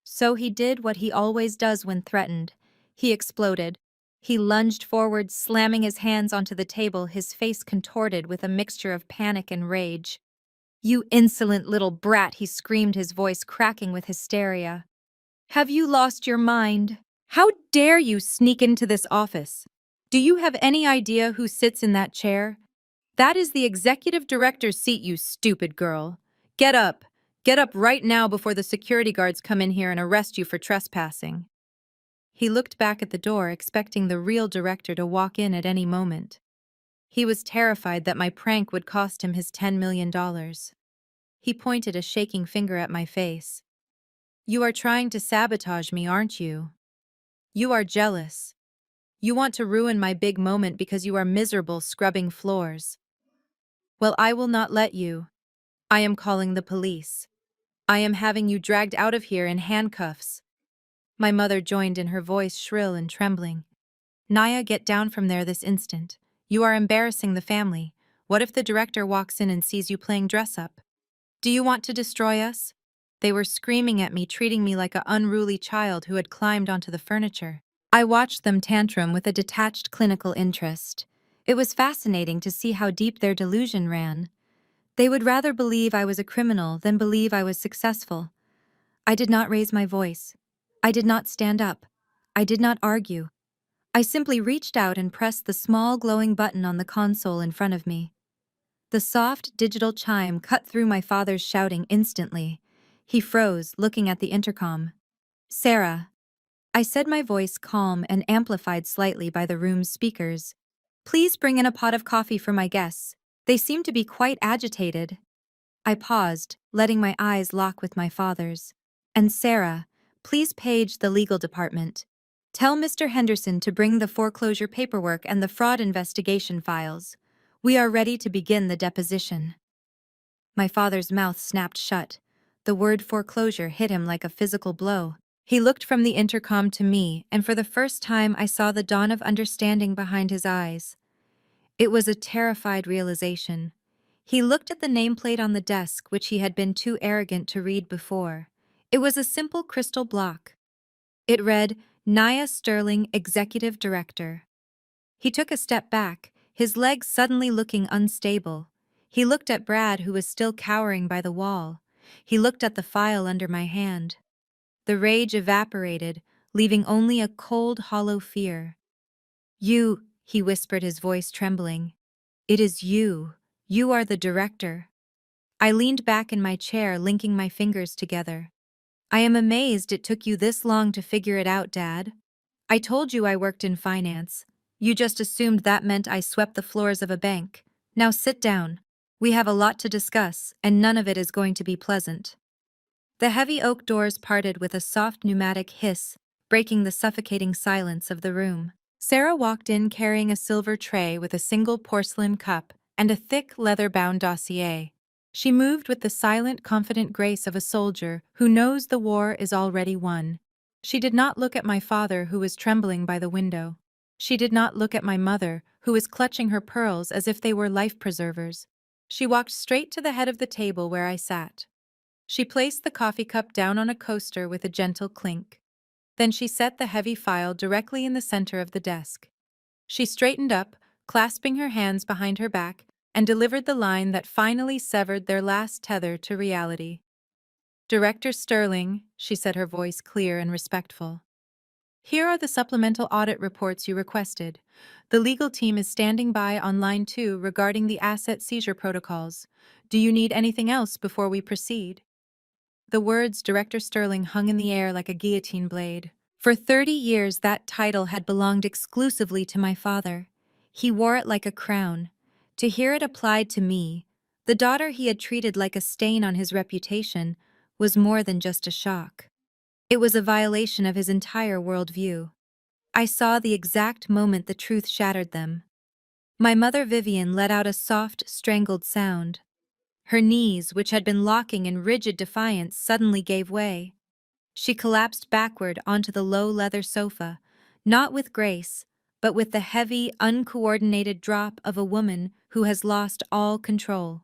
So he did what he always does when threatened. He exploded. He lunged forward, slamming his hands onto the table, his face contorted with a mixture of panic and rage. "You insolent little brat," he screamed, his voice cracking with hysteria. "Have you lost your mind? How dare you sneak into this office? Do you have any idea who sits in that chair? That is the executive director's seat, you stupid girl. Get up. Get up right now before the security guards come in here and arrest you for trespassing." He looked back at the door, expecting the real director to walk in at any moment. He was terrified that my prank would cost him his $10 million. He pointed a shaking finger at my face. "You are trying to sabotage me, aren't you? You are jealous. You want to ruin my big moment because you are miserable scrubbing floors. Well, I will not let you. I am calling the police. I am having you dragged out of here in handcuffs." My mother joined in, her voice shrill and trembling. "Nia, get down from there this instant. You are embarrassing the family. What if the director walks in and sees you playing dress-up? Do you want to destroy us?" They were screaming at me, treating me like an unruly child who had climbed onto the furniture. I watched them tantrum with a detached clinical interest. It was fascinating to see how deep their delusion ran. They would rather believe I was a criminal than believe I was successful. I did not raise my voice. I did not stand up. I did not argue. I simply reached out and pressed the small glowing button on the console in front of me. The soft digital chime cut through my father's shouting instantly. He froze, looking at the intercom. "Sarah," I said, my voice calm and amplified slightly by the room's speakers. "Please bring in a pot of coffee for my guests. They seem to be quite agitated." I paused, letting my eyes lock with my father's. "And Sarah, please page the legal department. Tell Mr. Henderson to bring the foreclosure paperwork and the fraud investigation files. We are ready to begin the deposition. My father's mouth snapped shut. The word foreclosure hit him like a physical blow. He looked from the intercom to me, and for the first time I saw the dawn of understanding behind his eyes. It was a terrified realization. He looked at the nameplate on the desk, which he had been too arrogant to read before. It was a simple crystal block. It read, Nia Sterling, Executive Director. He took a step back, his legs suddenly looking unstable. He looked at Brad, who was still cowering by the wall. He looked at the file under my hand. The rage evaporated, leaving only a cold, hollow fear. You, he whispered, his voice trembling. It is you. You are the director. I leaned back in my chair, linking my fingers together. I am amazed it took you this long to figure it out, Dad. I told you I worked in finance. You just assumed that meant I swept the floors of a bank. Now sit down. We have a lot to discuss, and none of it is going to be pleasant. The heavy oak doors parted with a soft pneumatic hiss, breaking the suffocating silence of the room. Sarah walked in carrying a silver tray with a single porcelain cup and a thick, leather-bound dossier. She moved with the silent, confident grace of a soldier who knows the war is already won. She did not look at my father, who was trembling by the window. She did not look at my mother, who was clutching her pearls as if they were life preservers. She walked straight to the head of the table where I sat. She placed the coffee cup down on a coaster with a gentle clink. Then she set the heavy file directly in the center of the desk. She straightened up, clasping her hands behind her back, and delivered the line that finally severed their last tether to reality. Director Sterling, she said, her voice clear and respectful. Here are the supplemental audit reports you requested. The legal team is standing by on line 2 regarding the asset seizure protocols. Do you need anything else before we proceed? The words Director Sterling hung in the air like a guillotine blade. For 30 years that title had belonged exclusively to my father. He wore it like a crown. To hear it applied to me, the daughter he had treated like a stain on his reputation, was more than just a shock. It was a violation of his entire worldview. I saw the exact moment the truth shattered them. My mother Vivian let out a soft, strangled sound. Her knees, which had been locking in rigid defiance, suddenly gave way. She collapsed backward onto the low leather sofa, not with grace, but with the heavy, uncoordinated drop of a woman who has lost all control.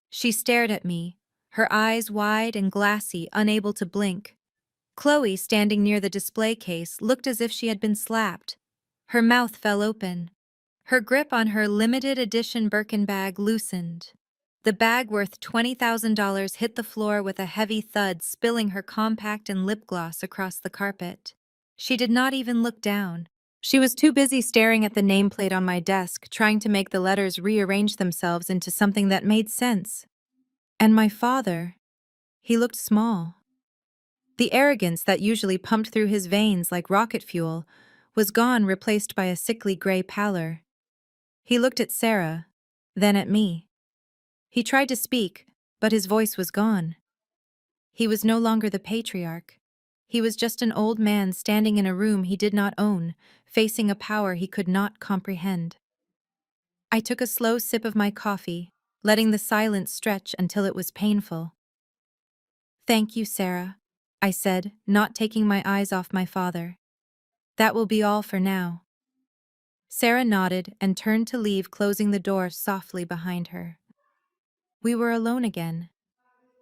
She stared at me, her eyes wide and glassy, unable to blink. Chloe, standing near the display case, looked as if she had been slapped. Her mouth fell open. Her grip on her limited edition Birkin bag loosened. The bag worth $20,000 hit the floor with a heavy thud, spilling her compact and lip gloss across the carpet. She did not even look down. She was too busy staring at the nameplate on my desk, trying to make the letters rearrange themselves into something that made sense. And my father, he looked small. The arrogance that usually pumped through his veins like rocket fuel was gone, replaced by a sickly gray pallor. He looked at Sarah, then at me. He tried to speak, but his voice was gone. He was no longer the patriarch. He was just an old man standing in a room he did not own, facing a power he could not comprehend. I took a slow sip of my coffee, letting the silence stretch until it was painful. Thank you, Sarah, I said, not taking my eyes off my father. That will be all for now. Sarah nodded and turned to leave, closing the door softly behind her. We were alone again.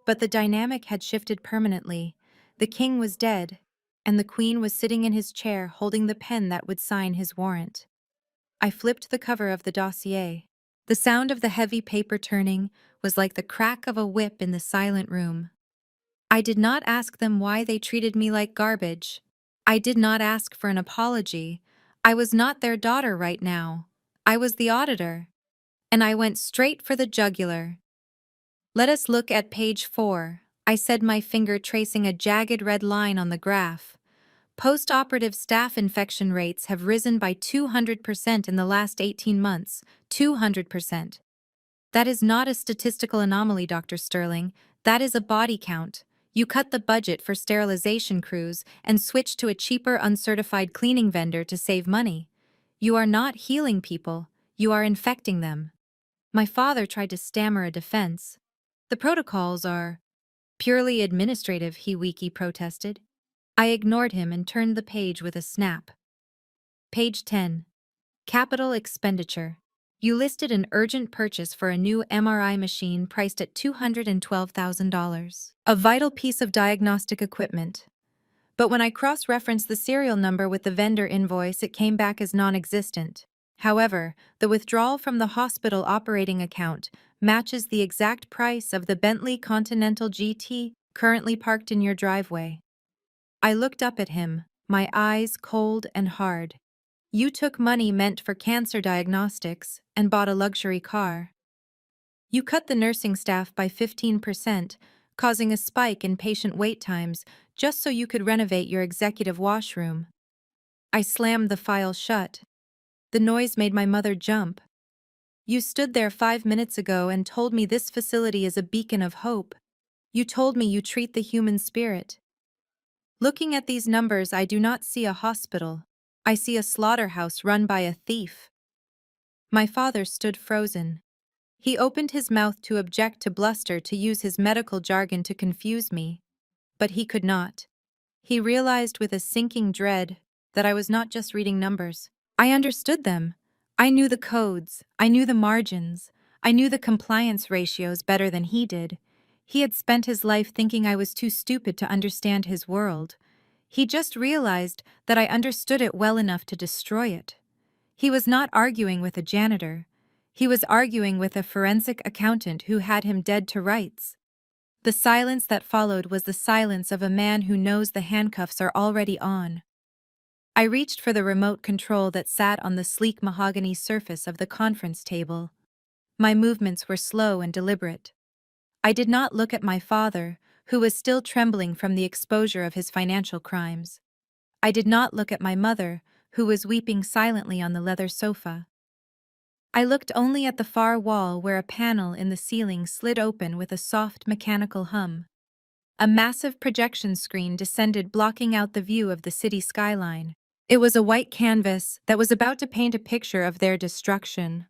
But the dynamic had shifted permanently. The king was dead, and the queen was sitting in his chair holding the pen that would sign his warrant. I flipped the cover of the dossier. The sound of the heavy paper turning was like the crack of a whip in the silent room. I did not ask them why they treated me like garbage. I did not ask for an apology. I was not their daughter right now. I was the auditor. And I went straight for the jugular. Let us look at page 4, I said, my finger tracing a jagged red line on the graph. Post-operative staph infection rates have risen by 200% in the last 18 months. 200%. That is not a statistical anomaly, Dr. Sterling. That is a body count. You cut the budget for sterilization crews and switched to a cheaper uncertified cleaning vendor to save money. You are not healing people, you are infecting them. My father tried to stammer a defense. The protocols are purely administrative, he weakly protested. I ignored him and turned the page with a snap. Page 10. Capital expenditure. You listed an urgent purchase for a new MRI machine priced at $212,000. A vital piece of diagnostic equipment. But when I cross-referenced the serial number with the vendor invoice, it came back as non-existent. However, the withdrawal from the hospital operating account matches the exact price of the Bentley Continental GT currently parked in your driveway. I looked up at him, my eyes cold and hard. You took money meant for cancer diagnostics and bought a luxury car. You cut the nursing staff by 15%, causing a spike in patient wait times just so you could renovate your executive washroom. I slammed the file shut. The noise made my mother jump. You stood there 5 minutes ago and told me this facility is a beacon of hope. You told me you treat the human spirit. Looking at these numbers, I do not see a hospital. I see a slaughterhouse run by a thief. My father stood frozen. He opened his mouth to object, to bluster, to use his medical jargon to confuse me. But he could not. He realized with a sinking dread that I was not just reading numbers. I understood them. I knew the codes. I knew the margins. I knew the compliance ratios better than he did. He had spent his life thinking I was too stupid to understand his world. He just realized that I understood it well enough to destroy it. He was not arguing with a janitor. He was arguing with a forensic accountant who had him dead to rights. The silence that followed was the silence of a man who knows the handcuffs are already on. I reached for the remote control that sat on the sleek mahogany surface of the conference table. My movements were slow and deliberate. I did not look at my father, who was still trembling from the exposure of his financial crimes. I did not look at my mother, who was weeping silently on the leather sofa. I looked only at the far wall where a panel in the ceiling slid open with a soft mechanical hum. A massive projection screen descended, blocking out the view of the city skyline. It was a white canvas that was about to paint a picture of their destruction.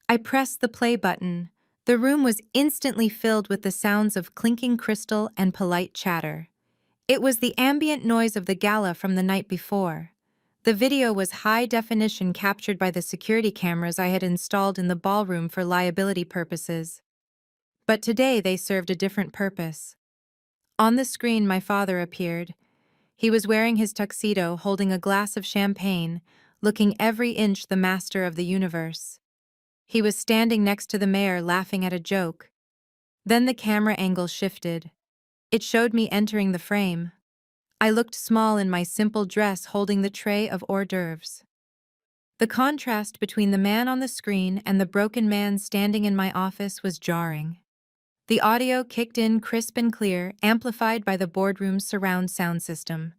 I pressed the play button. The room was instantly filled with the sounds of clinking crystal and polite chatter. It was the ambient noise of the gala from the night before. The video was high definition, captured by the security cameras I had installed in the ballroom for liability purposes. But today they served a different purpose. On the screen, my father appeared. He was wearing his tuxedo, holding a glass of champagne, looking every inch the master of the universe. He was standing next to the mayor, laughing at a joke. Then the camera angle shifted. It showed me entering the frame. I looked small in my simple dress, holding the tray of hors d'oeuvres. The contrast between the man on the screen and the broken man standing in my office was jarring. The audio kicked in crisp and clear, amplified by the boardroom's surround sound system.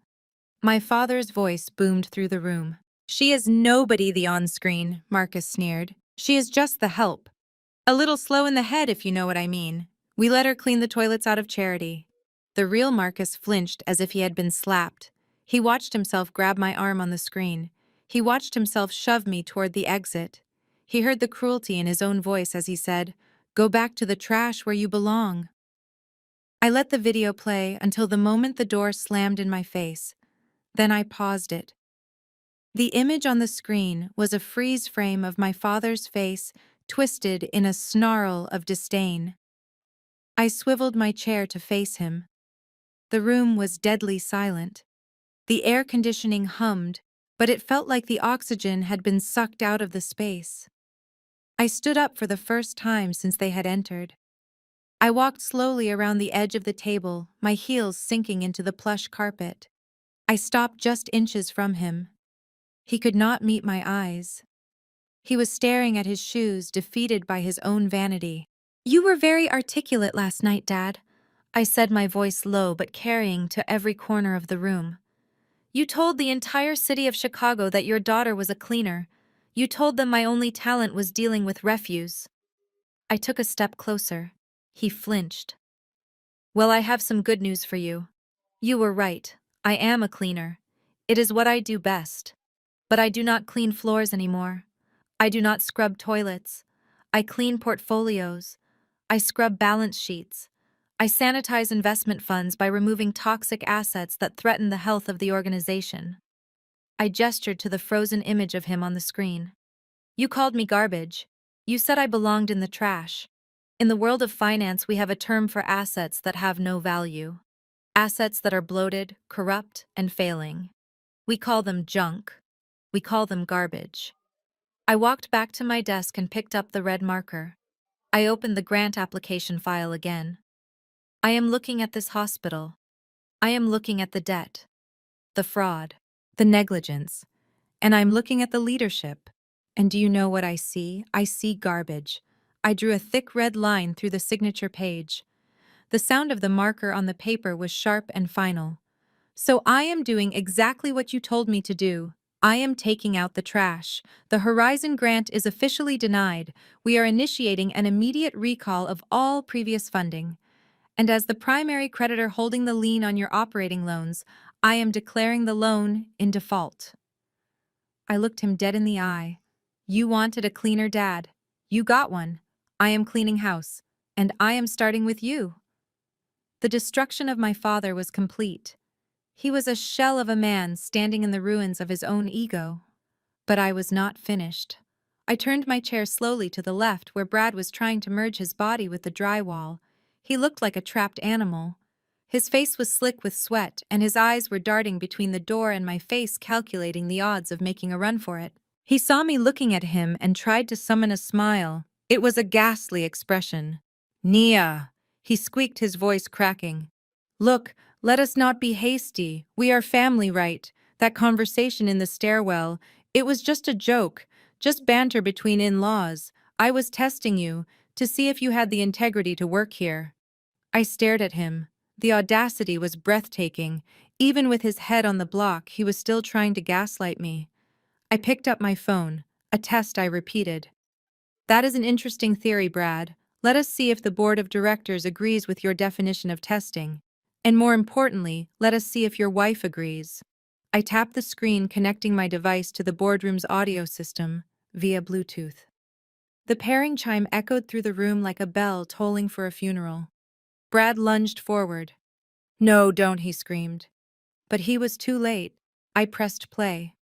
My father's voice boomed through the room. "She is nobody, the on-screen," Marcus sneered. "She is just the help. A little slow in the head, if you know what I mean. We let her clean the toilets out of charity." The real Marcus flinched as if he had been slapped. He watched himself grab my arm on the screen. He watched himself shove me toward the exit. He heard the cruelty in his own voice as he said, "Go back to the trash where you belong." I let the video play until the moment the door slammed in my face. Then I paused it. The image on the screen was a freeze frame of my father's face, twisted in a snarl of disdain. I swiveled my chair to face him. The room was deadly silent. The air conditioning hummed, but it felt like the oxygen had been sucked out of the space. I stood up for the first time since they had entered. I walked slowly around the edge of the table, my heels sinking into the plush carpet. I stopped just inches from him. He could not meet my eyes. He was staring at his shoes, defeated by his own vanity. "You were very articulate last night, Dad," I said, my voice low but carrying to every corner of the room. "You told the entire city of Chicago that your daughter was a cleaner. You told them my only talent was dealing with refuse." I took a step closer. He flinched. Well, I have some good news for you. You were right. I am a cleaner. It is what I do best. But I do not clean floors anymore. I do not scrub toilets. I clean portfolios. I scrub balance sheets. I sanitize investment funds by removing toxic assets that threaten the health of the organization. I gestured to the frozen image of him on the screen. You called me garbage. You said I belonged in the trash. In the world of finance, we have a term for assets that have no value. Assets that are bloated, corrupt, and failing. We call them junk. We call them garbage. I walked back to my desk and picked up the red marker. I opened the grant application file again. I am looking at this hospital. I am looking at the debt, the fraud, the negligence, and I'm looking at the leadership. And do you know what I see? I see garbage. I drew a thick red line through the signature page. The sound of the marker on the paper was sharp and final. So I am doing exactly what you told me to do. I am taking out the trash. The Horizon grant is officially denied. We are initiating an immediate recall of all previous funding. And as the primary creditor holding the lien on your operating loans, I am declaring the loan in default. I looked him dead in the eye. You wanted a cleaner dad. You got one. I am cleaning house. And I am starting with you. The destruction of my father was complete. He was a shell of a man standing in the ruins of his own ego. But I was not finished. I turned my chair slowly to the left where Brad was trying to merge his body with the drywall. He looked like a trapped animal. His face was slick with sweat, and his eyes were darting between the door and my face, calculating the odds of making a run for it. He saw me looking at him and tried to summon a smile. It was a ghastly expression. Nia, he squeaked, his voice cracking. Look, let us not be hasty. We are family, right? That conversation in the stairwell, it was just a joke, just banter between in-laws. I was testing you, to see if you had the integrity to work here. I stared at him. The audacity was breathtaking. Even with his head on the block, he was still trying to gaslight me. I picked up my phone. A test, I repeated. That is an interesting theory, Brad. Let us see if the board of directors agrees with your definition of testing. And more importantly, let us see if your wife agrees. I tapped the screen connecting my device to the boardroom's audio system via Bluetooth. The pairing chime echoed through the room like a bell tolling for a funeral. Brad lunged forward. No, don't, he screamed. But he was too late. I pressed play.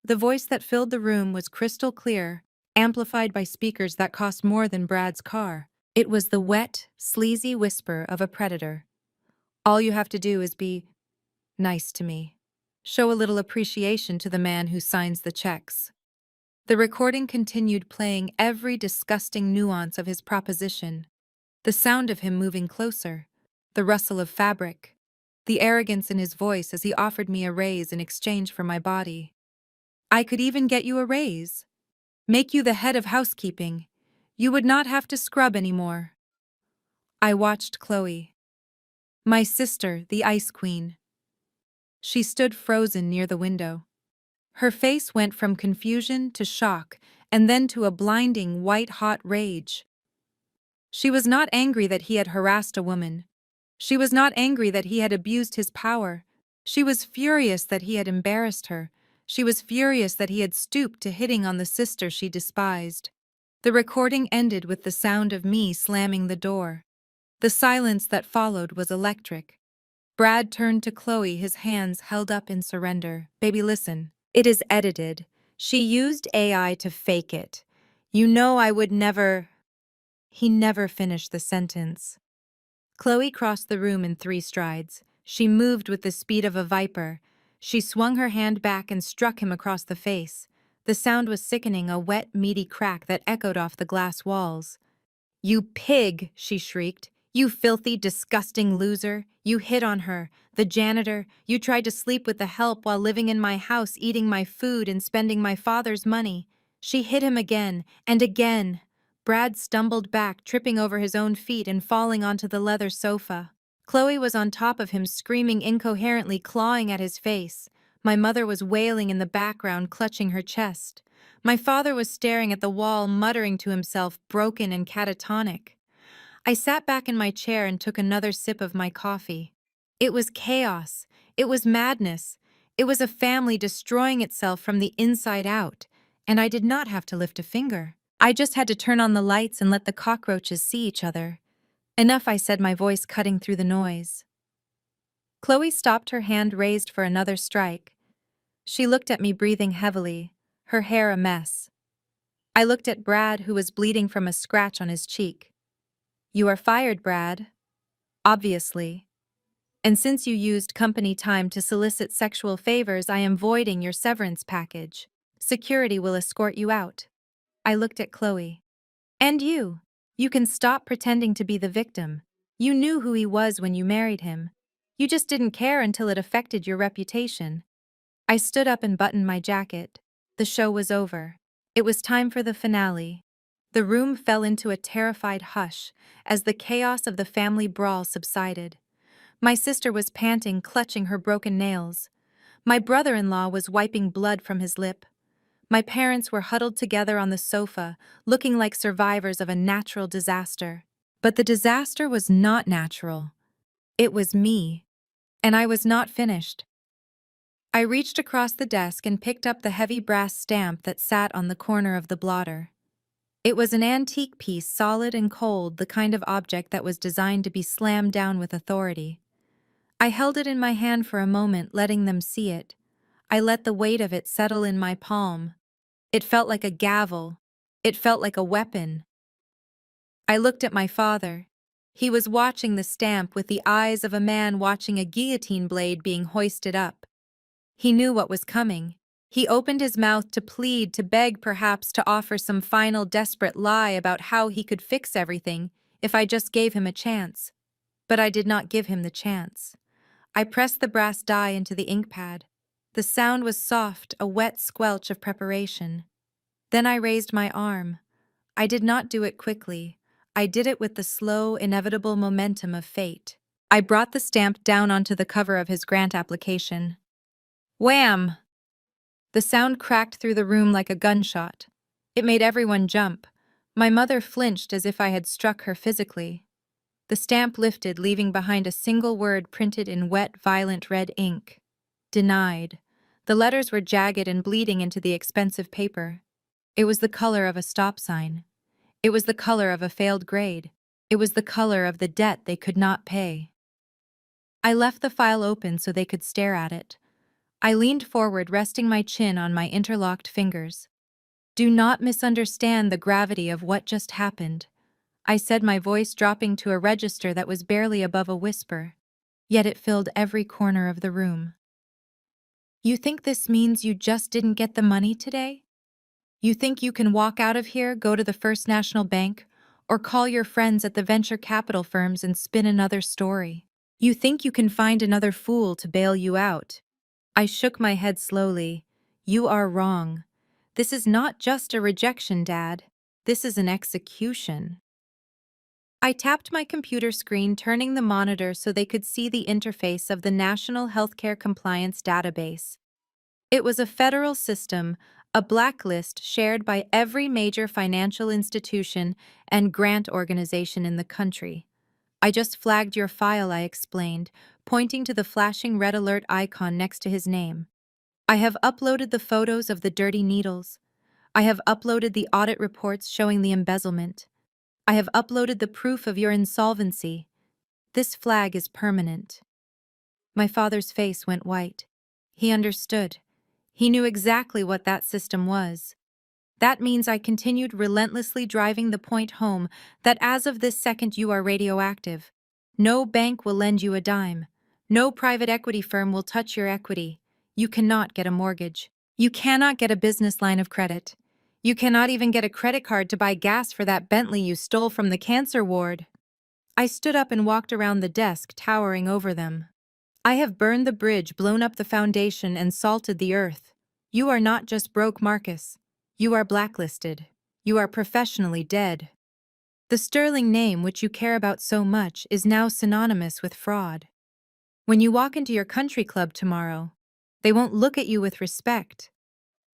The voice that filled the room was crystal clear, amplified by speakers that cost more than Brad's car. It was the wet, sleazy whisper of a predator. All you have to do is be nice to me. Show a little appreciation to the man who signs the checks. The recording continued, playing every disgusting nuance of his proposition. The sound of him moving closer, the rustle of fabric, the arrogance in his voice as he offered me a raise in exchange for my body. I could even get you a raise. Make you the head of housekeeping. You would not have to scrub anymore. I watched Chloe. My sister, the Ice Queen. She stood frozen near the window. Her face went from confusion to shock, and then to a blinding, white-hot rage. She was not angry that he had harassed a woman. She was not angry that he had abused his power. She was furious that he had embarrassed her. She was furious that he had stooped to hitting on the sister she despised. The recording ended with the sound of me slamming the door. The silence that followed was electric. Brad turned to Chloe, his hands held up in surrender. Baby, listen. It is edited. She used AI to fake it. You know I would never... He never finished the sentence. Chloe crossed the room in 3 strides. She moved with the speed of a viper. She swung her hand back and struck him across the face. The sound was sickening, a wet, meaty crack that echoed off the glass walls. You pig, she shrieked. You filthy, disgusting loser. You hit on her, the janitor. You tried to sleep with the help while living in my house, eating my food and spending my father's money. She hit him again and again. Brad stumbled back, tripping over his own feet and falling onto the leather sofa. Chloe was on top of him, screaming incoherently, clawing at his face. My mother was wailing in the background, clutching her chest. My father was staring at the wall, muttering to himself, broken and catatonic. I sat back in my chair and took another sip of my coffee. It was chaos. It was madness. It was a family destroying itself from the inside out, and I did not have to lift a finger. I just had to turn on the lights and let the cockroaches see each other. Enough, I said, my voice cutting through the noise. Chloe stopped, her hand raised for another strike. She looked at me, breathing heavily, her hair a mess. I looked at Brad, who was bleeding from a scratch on his cheek. You are fired, Brad. Obviously. And since you used company time to solicit sexual favors, I am voiding your severance package. Security will escort you out. I looked at Chloe. And you. You can stop pretending to be the victim. You knew who he was when you married him. You just didn't care until it affected your reputation. I stood up and buttoned my jacket. The show was over. It was time for the finale. The room fell into a terrified hush as the chaos of the family brawl subsided. My sister was panting, clutching her broken nails. My brother-in-law was wiping blood from his lip. My parents were huddled together on the sofa, looking like survivors of a natural disaster. But the disaster was not natural. It was me. And I was not finished. I reached across the desk and picked up the heavy brass stamp that sat on the corner of the blotter. It was an antique piece, solid and cold, the kind of object that was designed to be slammed down with authority. I held it in my hand for a moment, letting them see it. I let the weight of it settle in my palm. It felt like a gavel. It felt like a weapon. I looked at my father. He was watching the stamp with the eyes of a man watching a guillotine blade being hoisted up. He knew what was coming. He opened his mouth to plead, to beg, perhaps to offer some final desperate lie about how he could fix everything if I just gave him a chance. But I did not give him the chance. I pressed the brass die into the ink pad. The sound was soft, a wet squelch of preparation. Then I raised my arm. I did not do it quickly. I did it with the slow, inevitable momentum of fate. I brought the stamp down onto the cover of his grant application. Wham! The sound cracked through the room like a gunshot. It made everyone jump. My mother flinched as if I had struck her physically. The stamp lifted, leaving behind a single word printed in wet, violent red ink. Denied. The letters were jagged and bleeding into the expensive paper. It was the color of a stop sign. It was the color of a failed grade. It was the color of the debt they could not pay. I left the file open so they could stare at it. I leaned forward, resting my chin on my interlocked fingers. Do not misunderstand the gravity of what just happened, I said, my voice dropping to a register that was barely above a whisper. Yet it filled every corner of the room. You think this means you just didn't get the money today? You think you can walk out of here, go to the First National Bank, or call your friends at the venture capital firms and spin another story? You think you can find another fool to bail you out? I shook my head slowly. You are wrong. This is not just a rejection, Dad. This is an execution. I tapped my computer screen, turning the monitor so they could see the interface of the National Healthcare Compliance Database. It was a federal system, a blacklist shared by every major financial institution and grant organization in the country. I just flagged your file, I explained, pointing to the flashing red alert icon next to his name. I have uploaded the photos of the dirty needles. I have uploaded the audit reports showing the embezzlement. I have uploaded the proof of your insolvency. This flag is permanent. My father's face went white. He understood. He knew exactly what that system was. That means I continued relentlessly driving the point home that as of this second you are radioactive. No bank will lend you a dime. No private equity firm will touch your equity. You cannot get a mortgage. You cannot get a business line of credit. You cannot even get a credit card to buy gas for that Bentley you stole from the cancer ward. I stood up and walked around the desk, towering over them. I have burned the bridge, blown up the foundation, and salted the earth. You are not just broke, Marcus. You are blacklisted. You are professionally dead. The sterling name which you care about so much is now synonymous with fraud. When you walk into your country club tomorrow, they won't look at you with respect.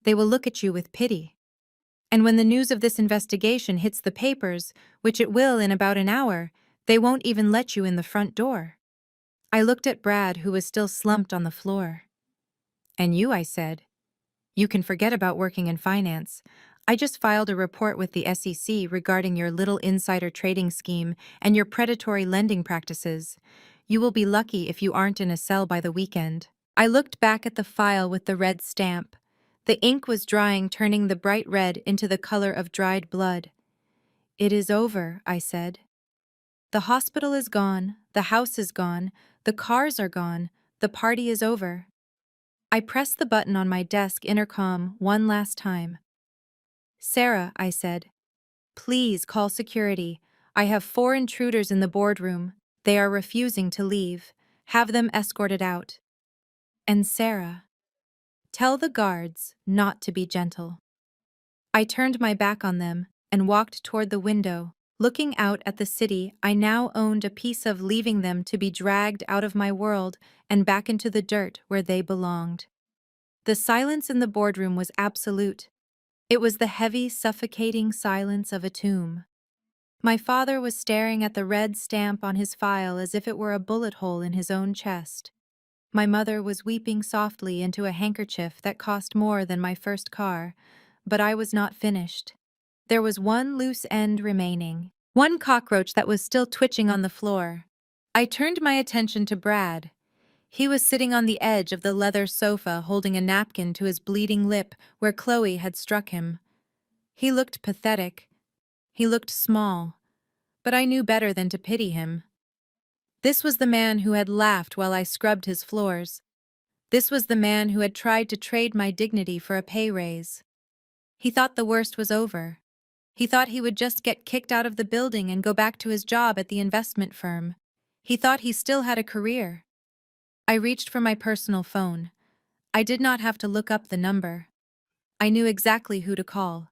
They will look at you with pity. And when the news of this investigation hits the papers, which it will in about an hour, they won't even let you in the front door." I looked at Brad, who was still slumped on the floor. "And you," I said. "You can forget about working in finance. I just filed a report with the SEC regarding your little insider trading scheme and your predatory lending practices. You will be lucky if you aren't in a cell by the weekend." I looked back at the file with the red stamp. The ink was drying, turning the bright red into the color of dried blood. "It is over," I said. "The hospital is gone, the house is gone, the cars are gone, the party is over." I pressed the button on my desk intercom one last time. "Sarah," I said, "please call security. I have 4 intruders in the boardroom. They are refusing to leave. Have them escorted out." And Sarah, "Tell the guards not to be gentle." I turned my back on them and walked toward the window, looking out at the city I now owned a piece of, leaving them to be dragged out of my world and back into the dirt where they belonged. The silence in the boardroom was absolute. It was the heavy, suffocating silence of a tomb. My father was staring at the red stamp on his file as if it were a bullet hole in his own chest. My mother was weeping softly into a handkerchief that cost more than my first car, but I was not finished. There was one loose end remaining, one cockroach that was still twitching on the floor. I turned my attention to Brad. He was sitting on the edge of the leather sofa, holding a napkin to his bleeding lip where Chloe had struck him. He looked pathetic. He looked small. But I knew better than to pity him. This was the man who had laughed while I scrubbed his floors. This was the man who had tried to trade my dignity for a pay raise. He thought the worst was over. He thought he would just get kicked out of the building and go back to his job at the investment firm. He thought he still had a career. I reached for my personal phone. I did not have to look up the number. I knew exactly who to call.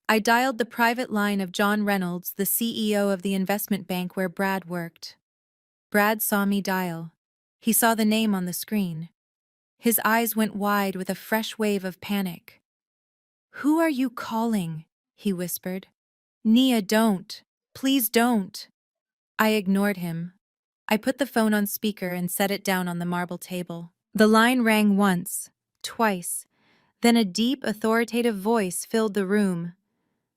I dialed the private line of John Reynolds, the CEO of the investment bank where Brad worked. Brad saw me dial. He saw the name on the screen. His eyes went wide with a fresh wave of panic. "Who are you calling?" he whispered. "Nia, don't. Please don't." I ignored him. I put the phone on speaker and set it down on the marble table. The line rang once, twice, then a deep, authoritative voice filled the room.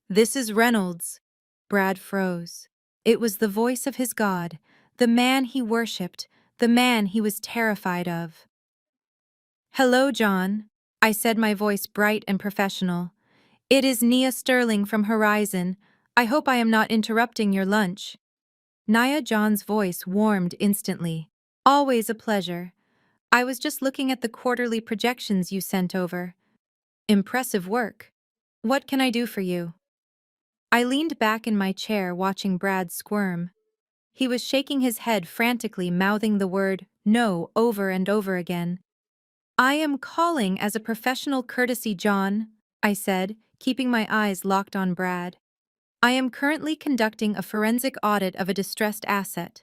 "This is Reynolds." Brad froze. It was the voice of his God, the man he worshipped, the man he was terrified of. "Hello, John," I said, my voice bright and professional. "It is Nia Sterling from Horizon. I hope I am not interrupting your lunch." Nia John's voice warmed instantly. "Always a pleasure. I was just looking at the quarterly projections you sent over. Impressive work. What can I do for you?" I leaned back in my chair, watching Brad squirm. He was shaking his head frantically, mouthing the word "no" over and over again. "I am calling as a professional courtesy, John," I said, keeping my eyes locked on Brad. "I am currently conducting a forensic audit of a distressed asset,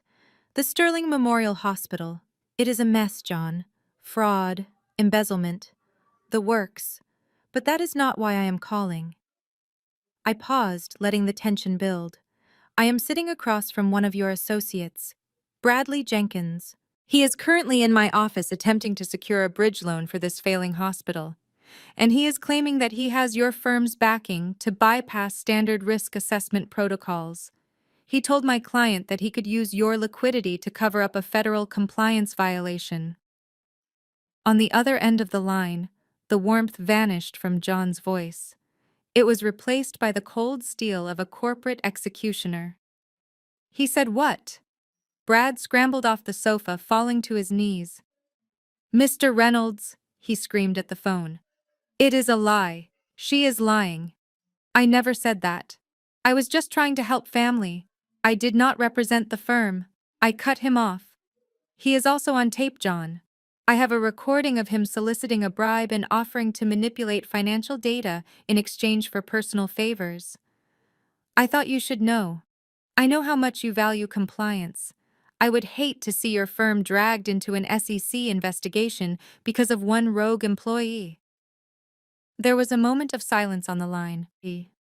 the Sterling Memorial Hospital. It is a mess, John. Fraud, embezzlement, the works. But that is not why I am calling." I paused, letting the tension build. "I am sitting across from one of your associates, Bradley Jenkins. He is currently in my office attempting to secure a bridge loan for this failing hospital, and he is claiming that he has your firm's backing to bypass standard risk assessment protocols. He told my client that he could use your liquidity to cover up a federal compliance violation." On the other end of the line, the warmth vanished from John's voice. It was replaced by the cold steel of a corporate executioner. "He said what?" Brad scrambled off the sofa, falling to his knees. "Mr. Reynolds," he screamed at the phone. "It is a lie. She is lying. I never said that. I was just trying to help family. I did not represent the firm." I cut him off. "He is also on tape, John. I have a recording of him soliciting a bribe and offering to manipulate financial data in exchange for personal favors. I thought you should know. I know how much you value compliance. I would hate to see your firm dragged into an SEC investigation because of one rogue employee." There was a moment of silence on the line.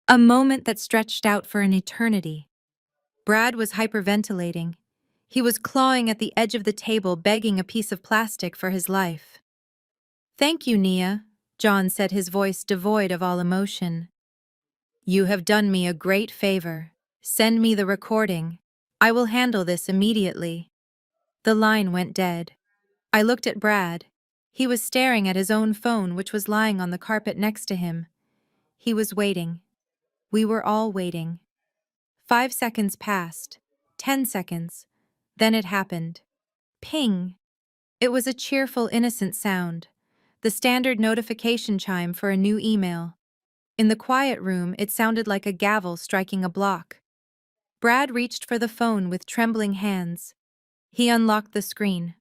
A moment that stretched out for an eternity. Brad was hyperventilating. He was clawing at the edge of the table, begging a piece of plastic for his life. "Thank you, Nia," John said, his voice devoid of all emotion. "You have done me a great favor. Send me the recording. I will handle this immediately." The line went dead. I looked at Brad. He was staring at his own phone, which was lying on the carpet next to him. He was waiting. We were all waiting. 5 seconds passed. 10 seconds. Then it happened. Ping! It was a cheerful, innocent sound. The standard notification chime for a new email. In the quiet room, it sounded like a gavel striking a block. Brad reached for the phone with trembling hands. He unlocked the screen.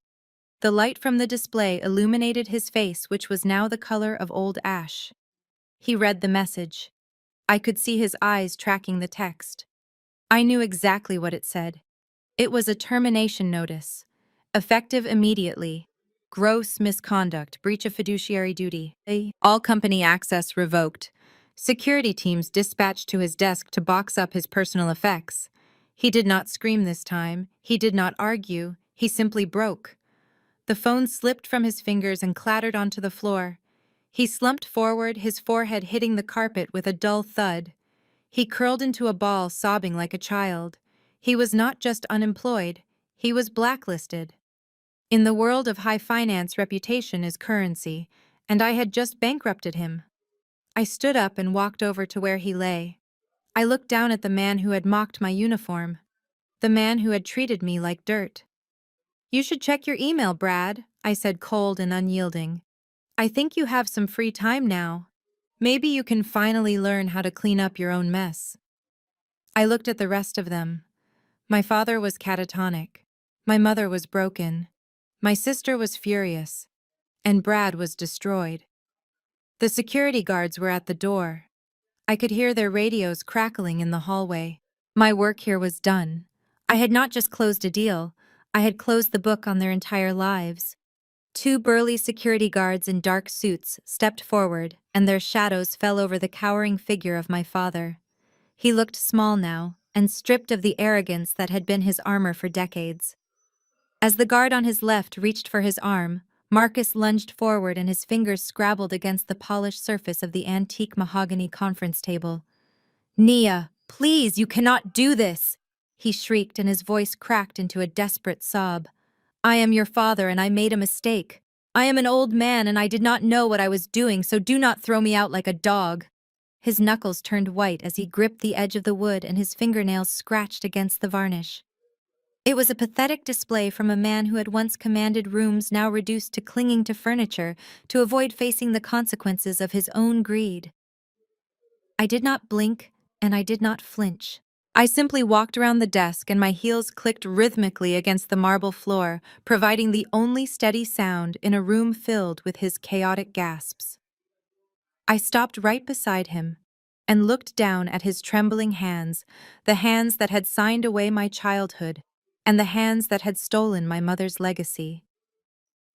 The light from the display illuminated his face, which was now the color of old ash. He read the message. I could see his eyes tracking the text. I knew exactly what it said. It was a termination notice. Effective immediately. Gross misconduct, breach of fiduciary duty. All company access revoked. Security teams dispatched to his desk to box up his personal effects. He did not scream this time. He did not argue. He simply broke. The phone slipped from his fingers and clattered onto the floor. He slumped forward, his forehead hitting the carpet with a dull thud. He curled into a ball, sobbing like a child. He was not just unemployed, he was blacklisted. In the world of high finance, reputation is currency, and I had just bankrupted him. I stood up and walked over to where he lay. I looked down at the man who had mocked my uniform, the man who had treated me like dirt. "You should check your email, Brad," I said, cold and unyielding. "I think you have some free time now. Maybe you can finally learn how to clean up your own mess." I looked at the rest of them. My father was catatonic. My mother was broken. My sister was furious. And Brad was destroyed. The security guards were at the door. I could hear their radios crackling in the hallway. My work here was done. I had not just closed a deal, I had closed the book on their entire lives. 2 burly security guards in dark suits stepped forward, and their shadows fell over the cowering figure of my father. He looked small now, and stripped of the arrogance that had been his armor for decades. As the guard on his left reached for his arm, Marcus lunged forward and his fingers scrabbled against the polished surface of the antique mahogany conference table. "Nia, please, you cannot do this!" he shrieked, and his voice cracked into a desperate sob. "I am your father and I made a mistake. I am an old man and I did not know what I was doing, so do not throw me out like a dog." His knuckles turned white as he gripped the edge of the wood and his fingernails scratched against the varnish. It was a pathetic display from a man who had once commanded rooms now reduced to clinging to furniture to avoid facing the consequences of his own greed. I did not blink and I did not flinch. I simply walked around the desk and my heels clicked rhythmically against the marble floor, providing the only steady sound in a room filled with his chaotic gasps. I stopped right beside him and looked down at his trembling hands, the hands that had signed away my childhood and the hands that had stolen my mother's legacy.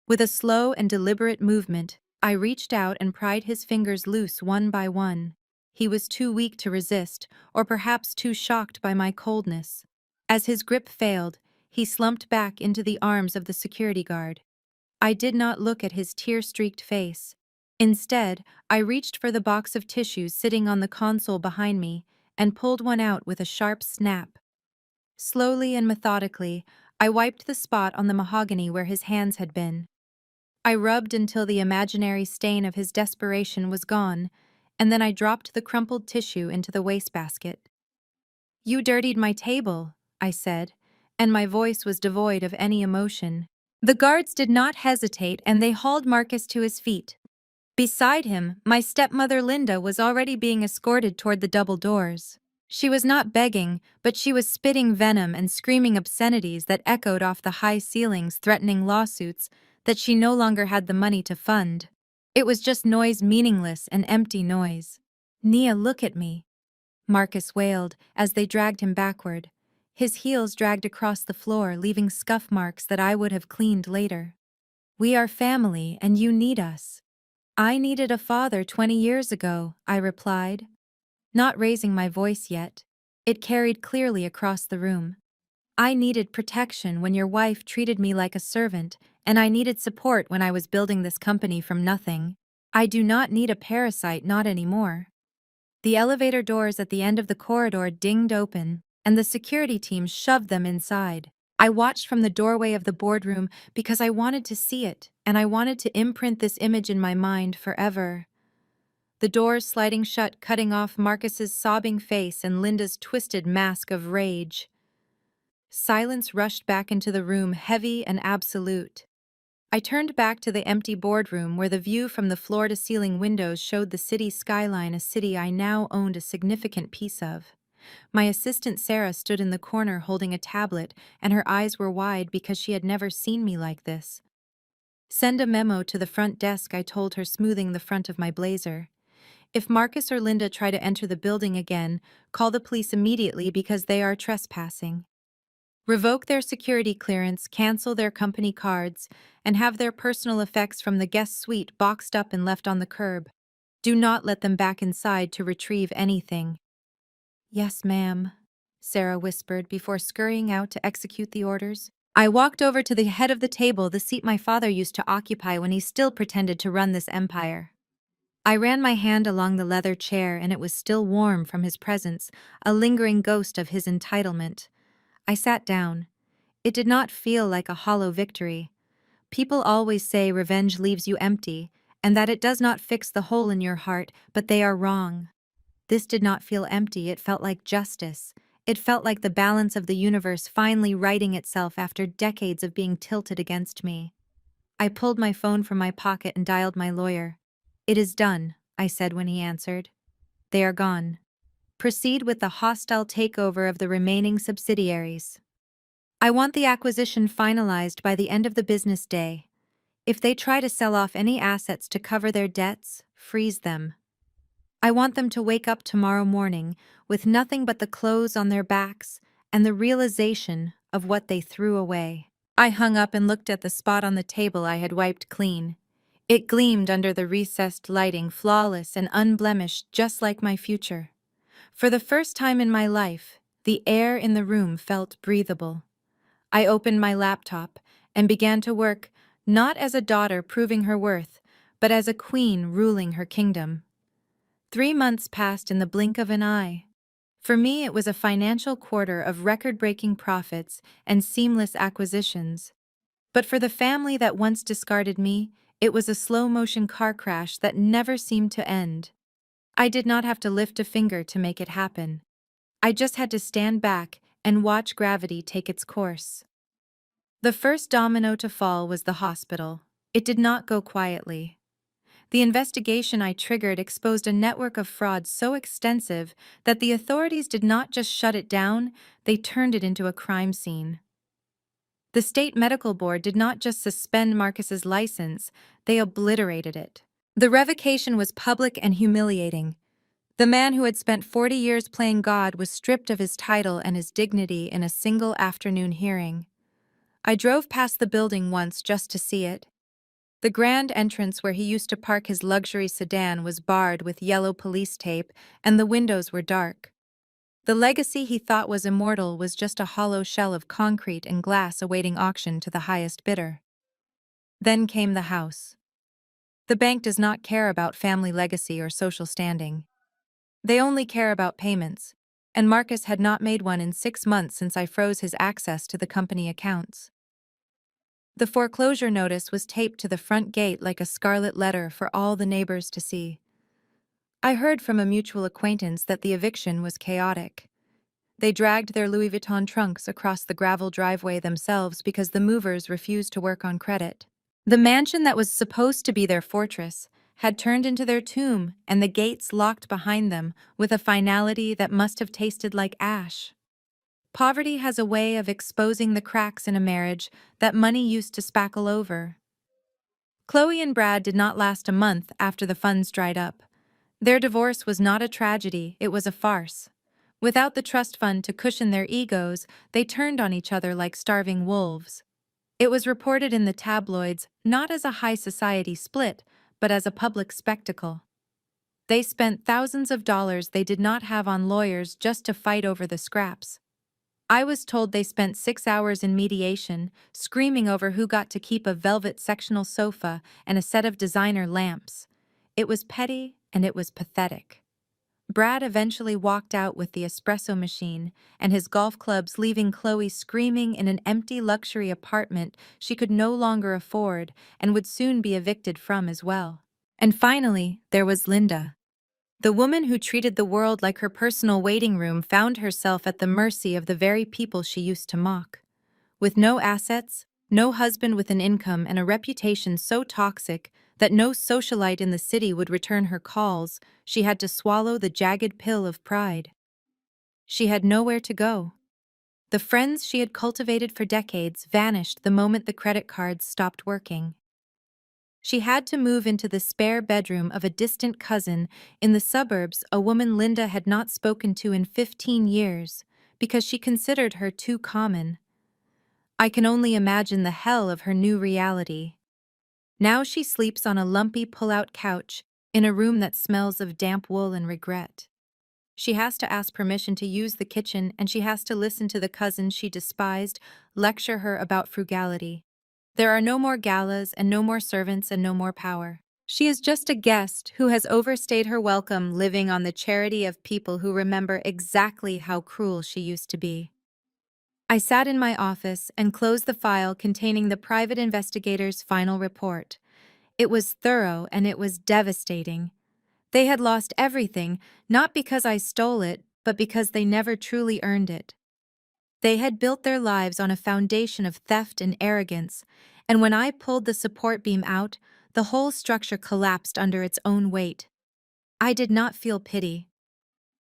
With a slow and deliberate movement, I reached out and pried his fingers loose one by one. He was too weak to resist, or perhaps too shocked by my coldness. As his grip failed, he slumped back into the arms of the security guard. I did not look at his tear-streaked face. Instead, I reached for the box of tissues sitting on the console behind me and pulled one out with a sharp snap. Slowly and methodically, I wiped the spot on the mahogany where his hands had been. I rubbed until the imaginary stain of his desperation was gone, and then I dropped the crumpled tissue into the wastebasket. "You dirtied my table," I said, and my voice was devoid of any emotion. The guards did not hesitate and they hauled Marcus to his feet. Beside him, my stepmother Linda was already being escorted toward the double doors. She was not begging, but she was spitting venom and screaming obscenities that echoed off the high ceilings, threatening lawsuits that she no longer had the money to fund. It was just noise, meaningless and empty noise. "Nia, look at me," Marcus wailed as they dragged him backward. His heels dragged across the floor, leaving scuff marks that I would have cleaned later. "We are family and you need us." I needed a father 20 years ago, I replied, not raising my voice yet. It carried clearly across the room. I needed protection when your wife treated me like a servant, and I needed support when I was building this company from nothing. I do not need a parasite, not anymore. The elevator doors at the end of the corridor dinged open, and the security team shoved them inside. I watched from the doorway of the boardroom because I wanted to see it, and I wanted to imprint this image in my mind forever. The doors sliding shut, cutting off Marcus's sobbing face and Linda's twisted mask of rage. Silence rushed back into the room, heavy and absolute. I turned back to the empty boardroom where the view from the floor-to-ceiling windows showed the city skyline, a city I now owned a significant piece of. My assistant Sarah stood in the corner holding a tablet, and her eyes were wide because she had never seen me like this. Send a memo to the front desk, I told her, smoothing the front of my blazer. If Marcus or Linda try to enter the building again, call the police immediately because they are trespassing. Revoke their security clearance, cancel their company cards, and have their personal effects from the guest suite boxed up and left on the curb. Do not let them back inside to retrieve anything. Yes, ma'am, Sarah whispered before scurrying out to execute the orders. I walked over to the head of the table, the seat my father used to occupy when he still pretended to run this empire. I ran my hand along the leather chair, and it was still warm from his presence, a lingering ghost of his entitlement. I sat down. It did not feel like a hollow victory. People always say revenge leaves you empty, and that it does not fix the hole in your heart, but they are wrong. This did not feel empty, it felt like justice. It felt like the balance of the universe finally righting itself after decades of being tilted against me. I pulled my phone from my pocket and dialed my lawyer. It is done, I said when he answered. They are gone. Proceed with the hostile takeover of the remaining subsidiaries. I want the acquisition finalized by the end of the business day. If they try to sell off any assets to cover their debts, freeze them. I want them to wake up tomorrow morning with nothing but the clothes on their backs and the realization of what they threw away. I hung up and looked at the spot on the table I had wiped clean. It gleamed under the recessed lighting, flawless and unblemished, just like my future. For the first time in my life, the air in the room felt breathable. I opened my laptop and began to work, not as a daughter proving her worth, but as a queen ruling her kingdom. 3 months passed in the blink of an eye. For me, it was a financial quarter of record-breaking profits and seamless acquisitions. But for the family that once discarded me, it was a slow-motion car crash that never seemed to end. I did not have to lift a finger to make it happen. I just had to stand back and watch gravity take its course. The first domino to fall was the hospital. It did not go quietly. The investigation I triggered exposed a network of fraud so extensive that the authorities did not just shut it down, they turned it into a crime scene. The state medical board did not just suspend Marcus's license, they obliterated it. The revocation was public and humiliating. The man who had spent 40 years playing God was stripped of his title and his dignity in a single afternoon hearing. I drove past the building once just to see it. The grand entrance where he used to park his luxury sedan was barred with yellow police tape, and the windows were dark. The legacy he thought was immortal was just a hollow shell of concrete and glass awaiting auction to the highest bidder. Then came the house. The bank does not care about family legacy or social standing. They only care about payments, and Marcus had not made one in 6 months since I froze his access to the company accounts. The foreclosure notice was taped to the front gate like a scarlet letter for all the neighbors to see. I heard from a mutual acquaintance that the eviction was chaotic. They dragged their Louis Vuitton trunks across the gravel driveway themselves because the movers refused to work on credit. The mansion that was supposed to be their fortress had turned into their tomb, and the gates locked behind them with a finality that must have tasted like ash. Poverty has a way of exposing the cracks in a marriage that money used to spackle over. Chloe and Brad did not last a month after the funds dried up. Their divorce was not a tragedy, it was a farce. Without the trust fund to cushion their egos, they turned on each other like starving wolves. It was reported in the tabloids not as a high society split, but as a public spectacle. They spent thousands of dollars they did not have on lawyers just to fight over the scraps. I was told they spent 6 hours in mediation, screaming over who got to keep a velvet sectional sofa and a set of designer lamps. It was petty and it was pathetic. Brad eventually walked out with the espresso machine and his golf clubs, leaving Chloe screaming in an empty luxury apartment she could no longer afford and would soon be evicted from as well. And finally, there was Linda. The woman who treated the world like her personal waiting room found herself at the mercy of the very people she used to mock. With no assets, no husband with an income, and a reputation so toxic that no socialite in the city would return her calls, she had to swallow the jagged pill of pride. She had nowhere to go. The friends she had cultivated for decades vanished the moment the credit cards stopped working. She had to move into the spare bedroom of a distant cousin in the suburbs, a woman Linda had not spoken to in 15 years, because she considered her too common. I can only imagine the hell of her new reality. Now she sleeps on a lumpy pull-out couch in a room that smells of damp wool and regret. She has to ask permission to use the kitchen, and she has to listen to the cousin she despised lecture her about frugality. There are no more galas and no more servants and no more power. She is just a guest who has overstayed her welcome, living on the charity of people who remember exactly how cruel she used to be. I sat in my office and closed the file containing the private investigator's final report. It was thorough and it was devastating. They had lost everything, not because I stole it, but because they never truly earned it. They had built their lives on a foundation of theft and arrogance, and when I pulled the support beam out, the whole structure collapsed under its own weight. I did not feel pity.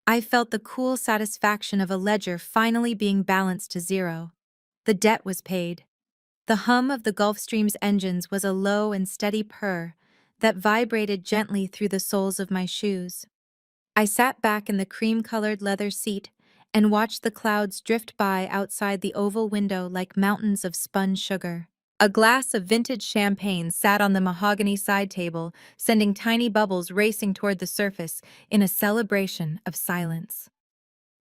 I felt the cool satisfaction of a ledger finally being balanced to zero. The debt was paid. The hum of the Gulfstream's engines was a low and steady purr that vibrated gently through the soles of my shoes. I sat back in the cream-colored leather seat and watched the clouds drift by outside the oval window like mountains of spun sugar. A glass of vintage champagne sat on the mahogany side table, sending tiny bubbles racing toward the surface in a celebration of silence.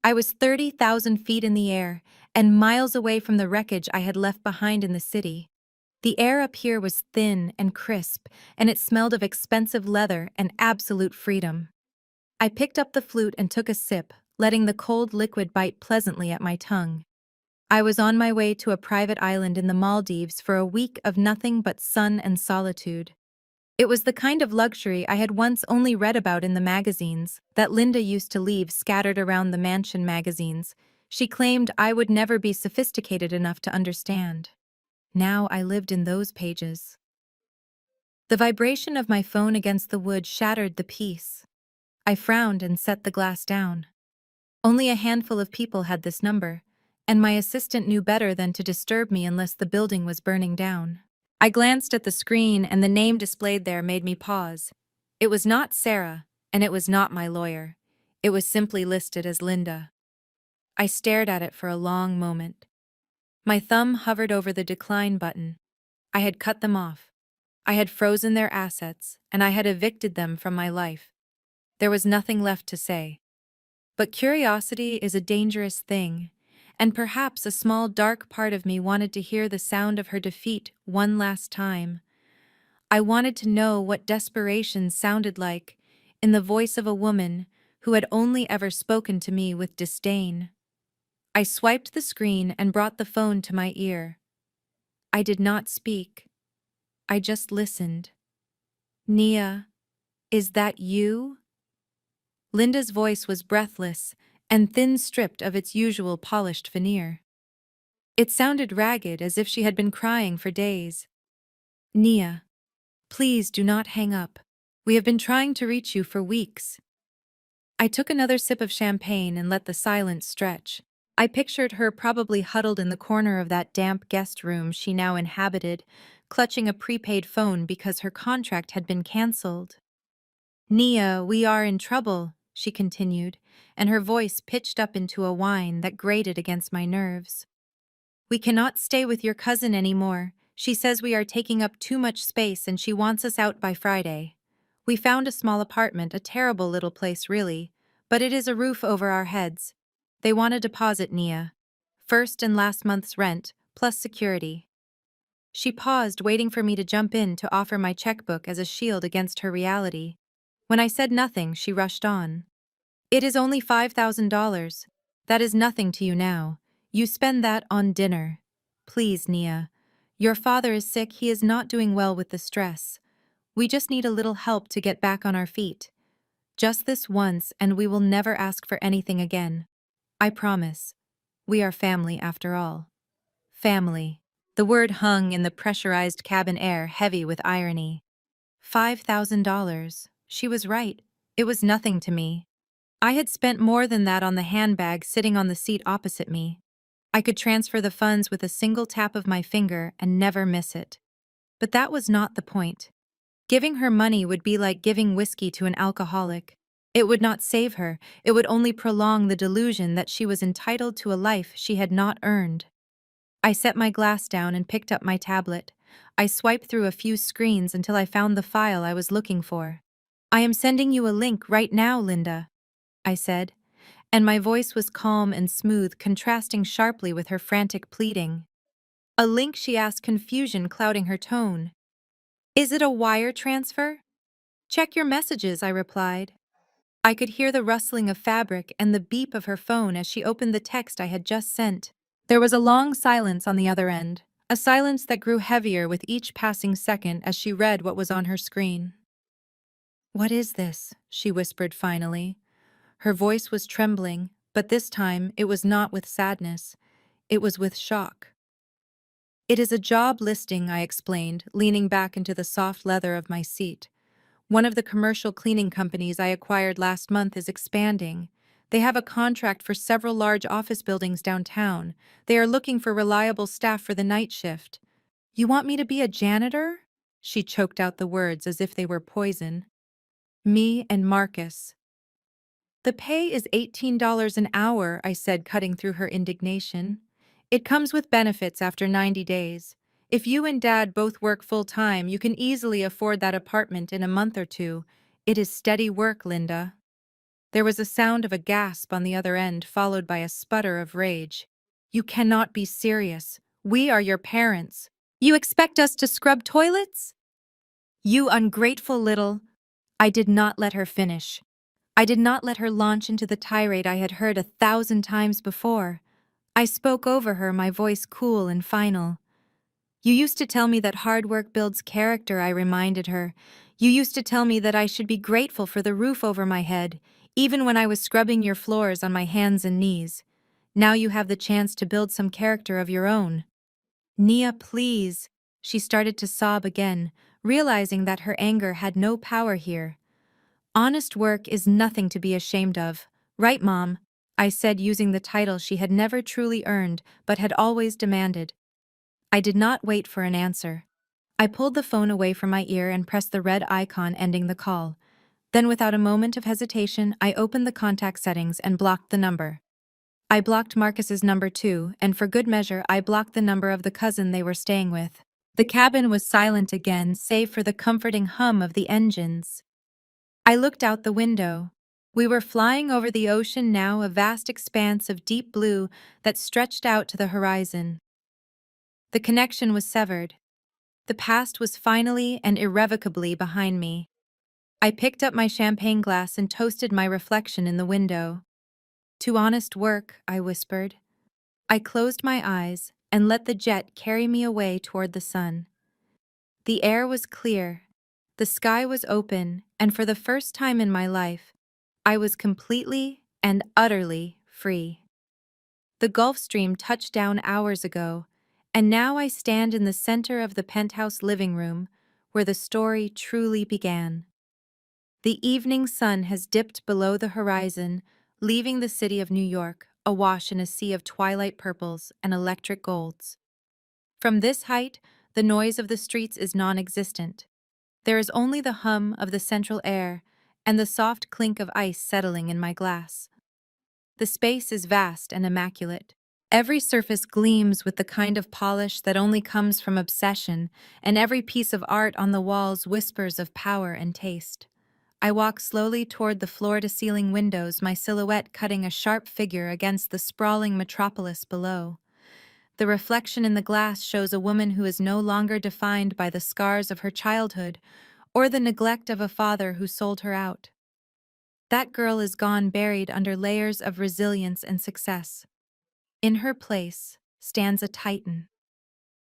I was 30,000 feet in the air and miles away from the wreckage I had left behind in the city. The air up here was thin and crisp, and it smelled of expensive leather and absolute freedom. I picked up the flute and took a sip, letting the cold liquid bite pleasantly at my tongue. I was on my way to a private island in the Maldives for a week of nothing but sun and solitude. It was the kind of luxury I had once only read about in the magazines, that Linda used to leave scattered around the mansion magazines. She claimed I would never be sophisticated enough to understand. Now I lived in those pages. The vibration of my phone against the wood shattered the peace. I frowned and set the glass down. Only a handful of people had this number, and my assistant knew better than to disturb me unless the building was burning down. I glanced at the screen, and the name displayed there made me pause. It was not Sarah, and it was not my lawyer. It was simply listed as Linda. I stared at it for a long moment. My thumb hovered over the decline button. I had cut them off. I had frozen their assets, and I had evicted them from my life. There was nothing left to say. But curiosity is a dangerous thing, and perhaps a small dark part of me wanted to hear the sound of her defeat one last time. I wanted to know what desperation sounded like in the voice of a woman who had only ever spoken to me with disdain. I swiped the screen and brought the phone to my ear. I did not speak. I just listened. "Nia, is that you?" Linda's voice was breathless and thin-stripped of its usual polished veneer. It sounded ragged, as if she had been crying for days. "Nia, please do not hang up. We have been trying to reach you for weeks." I took another sip of champagne and let the silence stretch. I pictured her probably huddled in the corner of that damp guest room she now inhabited, clutching a prepaid phone because her contract had been cancelled. "Nia, we are in trouble," she continued, and her voice pitched up into a whine that grated against my nerves. "We cannot stay with your cousin anymore. She says we are taking up too much space and she wants us out by Friday." We found a small apartment, a terrible little place really, but it is a roof over our heads. They want a deposit, Nia. First and last month's rent, plus security. She paused, waiting for me to jump in to offer my checkbook as a shield against her reality. When I said nothing, she rushed on. It is only $5,000. That is nothing to you now. You spend that on dinner. Please, Nia. Your father is sick, he is not doing well with the stress. We just need a little help to get back on our feet. Just this once, and we will never ask for anything again. I promise. We are family after all. Family. The word hung in the pressurized cabin air, heavy with irony. $5,000. She was right. It was nothing to me. I had spent more than that on the handbag sitting on the seat opposite me. I could transfer the funds with a single tap of my finger and never miss it. But that was not the point. Giving her money would be like giving whiskey to an alcoholic. It would not save her, it would only prolong the delusion that she was entitled to a life she had not earned. I set my glass down and picked up my tablet. I swiped through a few screens until I found the file I was looking for. I am sending you a link right now, Linda, I said, and my voice was calm and smooth, contrasting sharply with her frantic pleading. A link, she asked, confusion clouding her tone. Is it a wire transfer? Check your messages, I replied. I could hear the rustling of fabric and the beep of her phone as she opened the text I had just sent. There was a long silence on the other end, a silence that grew heavier with each passing second as she read what was on her screen. What is this? She whispered finally. Her voice was trembling, but this time it was not with sadness. It was with shock. It is a job listing, I explained, leaning back into the soft leather of my seat. One of the commercial cleaning companies I acquired last month is expanding. They have a contract for several large office buildings downtown. They are looking for reliable staff for the night shift. You want me to be a janitor? She choked out the words as if they were poison. Me and Marcus. The pay is $18 an hour, I said, cutting through her indignation. It comes with benefits after 90 days. If you and Dad both work full-time, you can easily afford that apartment in a month or two. It is steady work, Linda. There was a sound of a gasp on the other end, followed by a sputter of rage. You cannot be serious. We are your parents. You expect us to scrub toilets? You ungrateful little... I did not let her finish. I did not let her launch into the tirade I had heard 1,000 times before. I spoke over her, my voice cool and final. You used to tell me that hard work builds character, I reminded her. You used to tell me that I should be grateful for the roof over my head, even when I was scrubbing your floors on my hands and knees. Now you have the chance to build some character of your own. Nia, please. She started to sob again, realizing that her anger had no power here. Honest work is nothing to be ashamed of. Right, Mom? I said, using the title she had never truly earned but had always demanded. I did not wait for an answer. I pulled the phone away from my ear and pressed the red icon ending the call. Then, without a moment of hesitation, I opened the contact settings and blocked the number. I blocked Marcus's number too, and for good measure, I blocked the number of the cousin they were staying with. The cabin was silent again, save for the comforting hum of the engines. I looked out the window. We were flying over the ocean now, a vast expanse of deep blue that stretched out to the horizon. The connection was severed. The past was finally and irrevocably behind me. I picked up my champagne glass and toasted my reflection in the window. To honest work, I whispered. I closed my eyes and let the jet carry me away toward the sun. The air was clear, the sky was open, and for the first time in my life, I was completely and utterly free. The Gulf Stream touched down hours ago, and now I stand in the center of the penthouse living room where the story truly began. The evening sun has dipped below the horizon, leaving the city of New York awash in a sea of twilight purples and electric golds. From this height, the noise of the streets is non-existent. There is only the hum of the central air and the soft clink of ice settling in my glass. The space is vast and immaculate. Every surface gleams with the kind of polish that only comes from obsession, and every piece of art on the walls whispers of power and taste. I walk slowly toward the floor-to-ceiling windows, my silhouette cutting a sharp figure against the sprawling metropolis below. The reflection in the glass shows a woman who is no longer defined by the scars of her childhood or the neglect of a father who sold her out. That girl is gone, buried under layers of resilience and success. In her place stands a titan.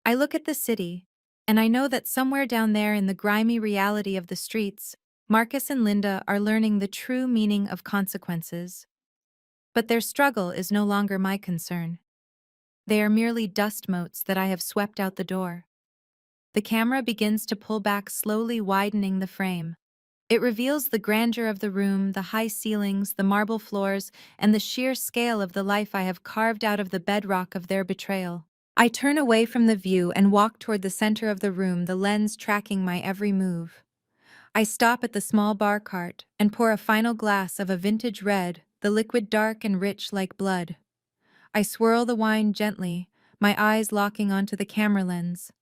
I look at the city, and I know that somewhere down there in the grimy reality of the streets, Marcus and Linda are learning the true meaning of consequences. But their struggle is no longer my concern. They are merely dust motes that I have swept out the door. The camera begins to pull back, slowly widening the frame. It reveals the grandeur of the room, the high ceilings, the marble floors, and the sheer scale of the life I have carved out of the bedrock of their betrayal. I turn away from the view and walk toward the center of the room, the lens tracking my every move. I stop at the small bar cart and pour a final glass of a vintage red, the liquid dark and rich like blood. I swirl the wine gently, my eyes locking onto the camera lens.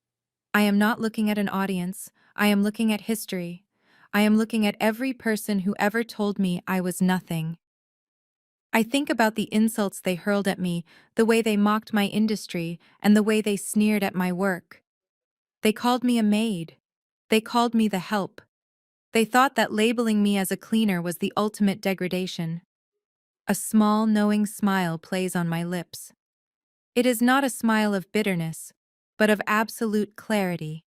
I am not looking at an audience, I am looking at history. I am looking at every person who ever told me I was nothing. I think about the insults they hurled at me, the way they mocked my industry, and the way they sneered at my work. They called me a maid. They called me the help. They thought that labeling me as a cleaner was the ultimate degradation. A small, knowing smile plays on my lips. It is not a smile of bitterness, but of absolute clarity.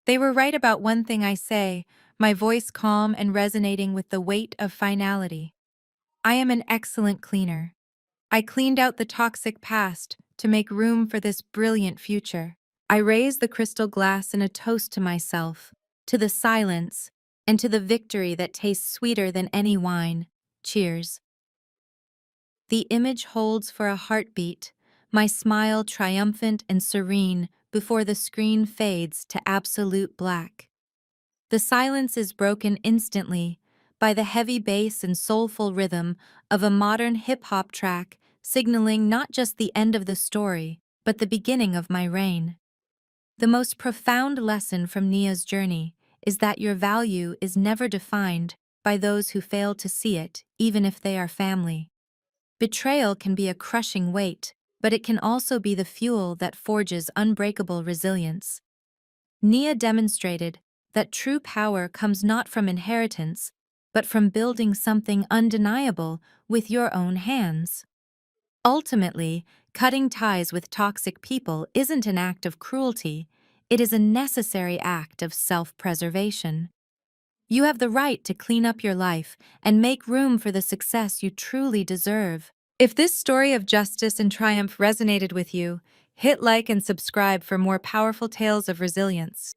They were right about one thing I say, my voice calm and resonating with the weight of finality. I am an excellent cleaner. I cleaned out the toxic past to make room for this brilliant future. I raise the crystal glass in a toast to myself, to the silence, and to the victory that tastes sweeter than any wine. Cheers. The image holds for a heartbeat, my smile triumphant and serene before the screen fades to absolute black. The silence is broken instantly by the heavy bass and soulful rhythm of a modern hip-hop track, signaling not just the end of the story, but the beginning of my reign. The most profound lesson from Nia's journey is that your value is never defined by those who fail to see it, even if they are family. Betrayal can be a crushing weight, but it can also be the fuel that forges unbreakable resilience. Nia demonstrated that true power comes not from inheritance, but from building something undeniable with your own hands. Ultimately, cutting ties with toxic people isn't an act of cruelty, it is a necessary act of self-preservation. You have the right to clean up your life and make room for the success you truly deserve. If this story of justice and triumph resonated with you, hit like and subscribe for more powerful tales of resilience.